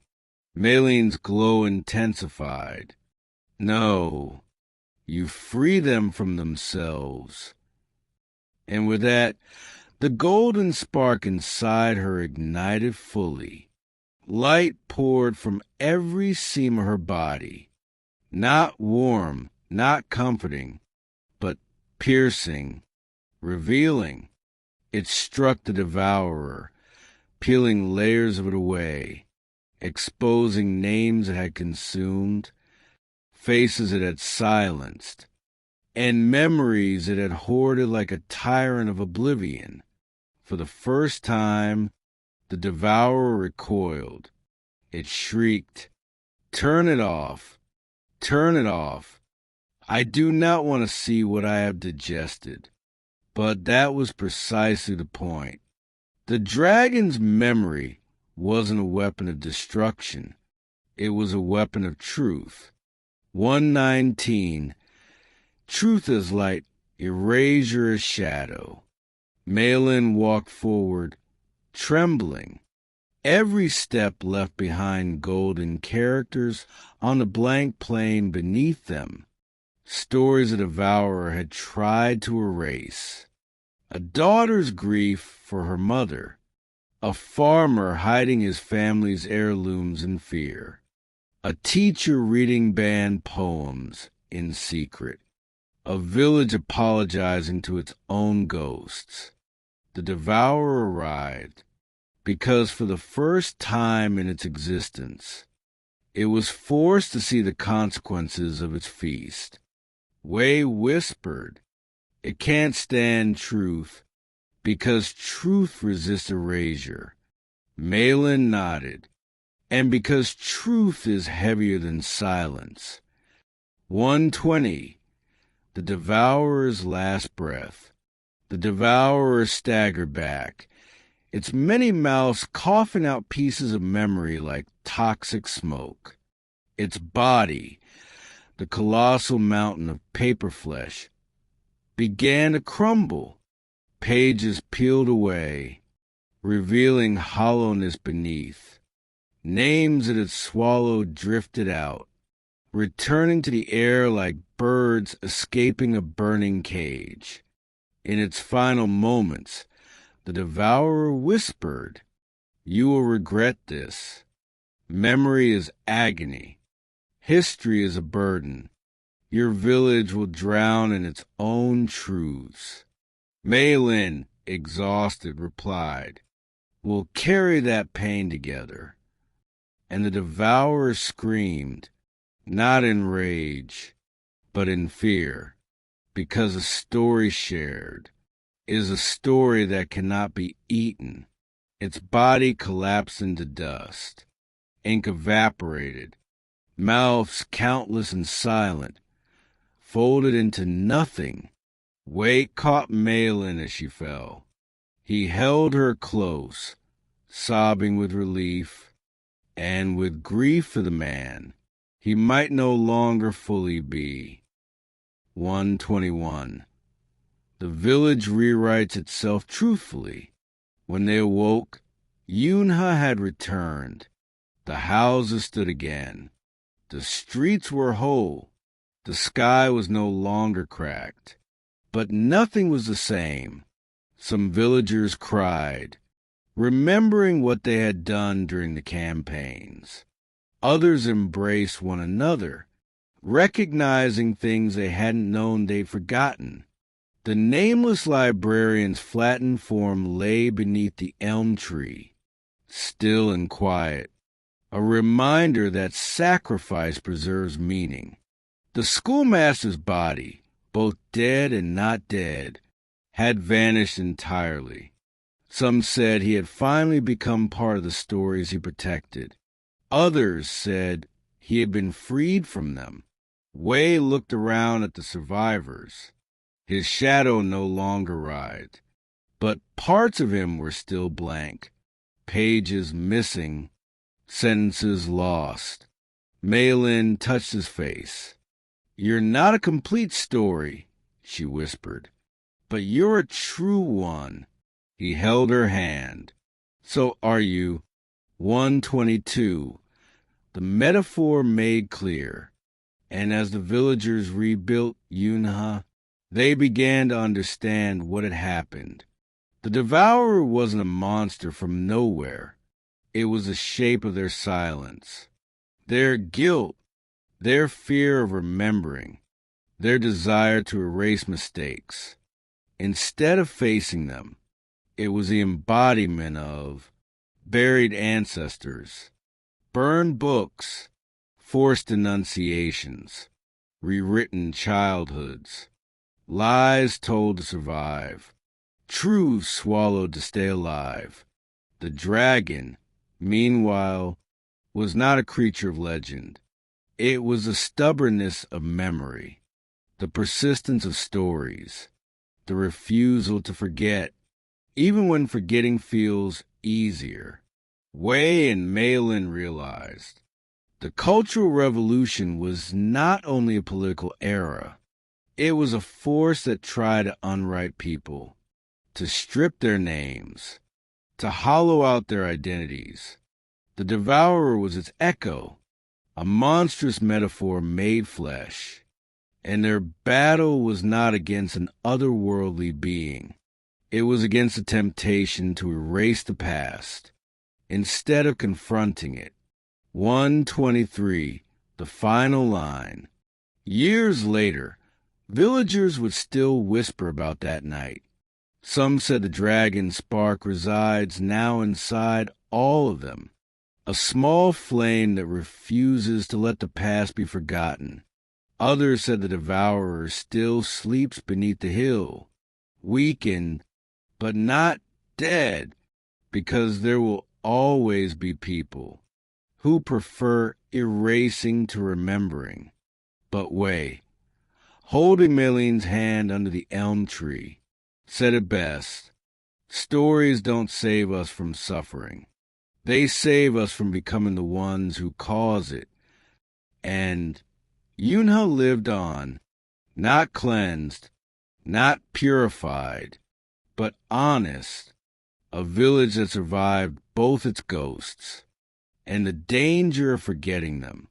Meilin's glow intensified. No, you free them from themselves. And with that, the golden spark inside her ignited fully. Light poured from every seam of her body. Not warm, not comforting, but piercing, revealing. It struck the Devourer, peeling layers of it away, exposing names it had consumed, faces it had silenced, and memories it had hoarded like a tyrant of oblivion. For the first time, the Devourer recoiled. It shrieked, "Turn it off! Turn it off! I do not want to see what I have digested." But that was precisely the point. The dragon's memory wasn't a weapon of destruction. It was a weapon of truth. 119. Truth is light erasure a shadow. Meilin walked forward, trembling. Every step left behind golden characters on the blank plain beneath them, stories a devourer had tried to erase. A daughter's grief for her mother, a farmer hiding his family's heirlooms in fear, a teacher reading banned poems in secret, a village apologizing to its own ghosts. The devourer arrived because for the first time in its existence, it was forced to see the consequences of its feast. Wei whispered, "It can't stand truth, because truth resists erasure." Meilin nodded, "And because truth is heavier than silence." 120. The devourer's last breath. The devourer staggered back, its many mouths coughing out pieces of memory like toxic smoke. Its body, the colossal mountain of paper flesh, began to crumble. Pages peeled away, revealing hollowness beneath. Names it had swallowed drifted out, returning to the air like birds escaping a burning cage. In its final moments, the devourer whispered, "You will regret this. Memory is agony. History is a burden. Your village will drown in its own truths." Meilin, exhausted, replied, "We'll carry that pain together." And the devourer screamed, not in rage, but in fear, because a story shared is a story that cannot be eaten. Its body collapsed into dust. Ink evaporated. Mouths countless and silent, folded into nothing. Wei caught Meilin as she fell. He held her close, sobbing with relief and with grief for the man he might no longer fully be. 121. The village rewrites itself truthfully. When they awoke, Yunhe had returned. The houses stood again. The streets were whole. The sky was no longer cracked. But nothing was the same. Some villagers cried, remembering what they had done during the campaigns. Others embraced one another, recognizing things they hadn't known they'd forgotten. The nameless librarian's flattened form lay beneath the elm tree, still and quiet, a reminder that sacrifice preserves meaning. The schoolmaster's body, both dead and not dead, had vanished entirely. Some said he had finally become part of the stories he protected. Others said he had been freed from them. Wei looked around at the survivors. His shadow no longer writhed, but parts of him were still blank, pages missing, sentences lost. Meilin touched his face. "You're not a complete story," she whispered, "but you're a true one." He held her hand. "So are you." 122. The metaphor made clear, and as the villagers rebuilt Yunhe, they began to understand what had happened. The devourer wasn't a monster from nowhere. It was the shape of their silence, their guilt, their fear of remembering, their desire to erase mistakes. Instead of facing them, it was the embodiment of buried ancestors, burned books, forced enunciations, rewritten childhoods, lies told to survive, truths swallowed to stay alive. The dragon, meanwhile, was not a creature of legend. It was the stubbornness of memory, the persistence of stories, the refusal to forget, even when forgetting feels easier. Wei and Meilin realized the Cultural Revolution was not only a political era, It was a force that tried to unwrite people, to strip their names, to hollow out their identities. The Devourer was its echo, a monstrous metaphor made flesh. And their battle was not against an otherworldly being. It was against the temptation to erase the past, instead of confronting it. 123, the final line. Years later, villagers would still whisper about that night. Some said the dragon spark resides now inside all of them, a small flame that refuses to let the past be forgotten. Others said the Devourer still sleeps beneath the hill, weakened, but not dead, because there will always be people who prefer erasing to remembering. But Wei, holding Meilin's hand under the elm tree, said it best. Stories don't save us from suffering. They save us from becoming the ones who cause it. And Yunhe lived on, not cleansed, not purified, but honest, a village that survived both its ghosts and the danger of forgetting them.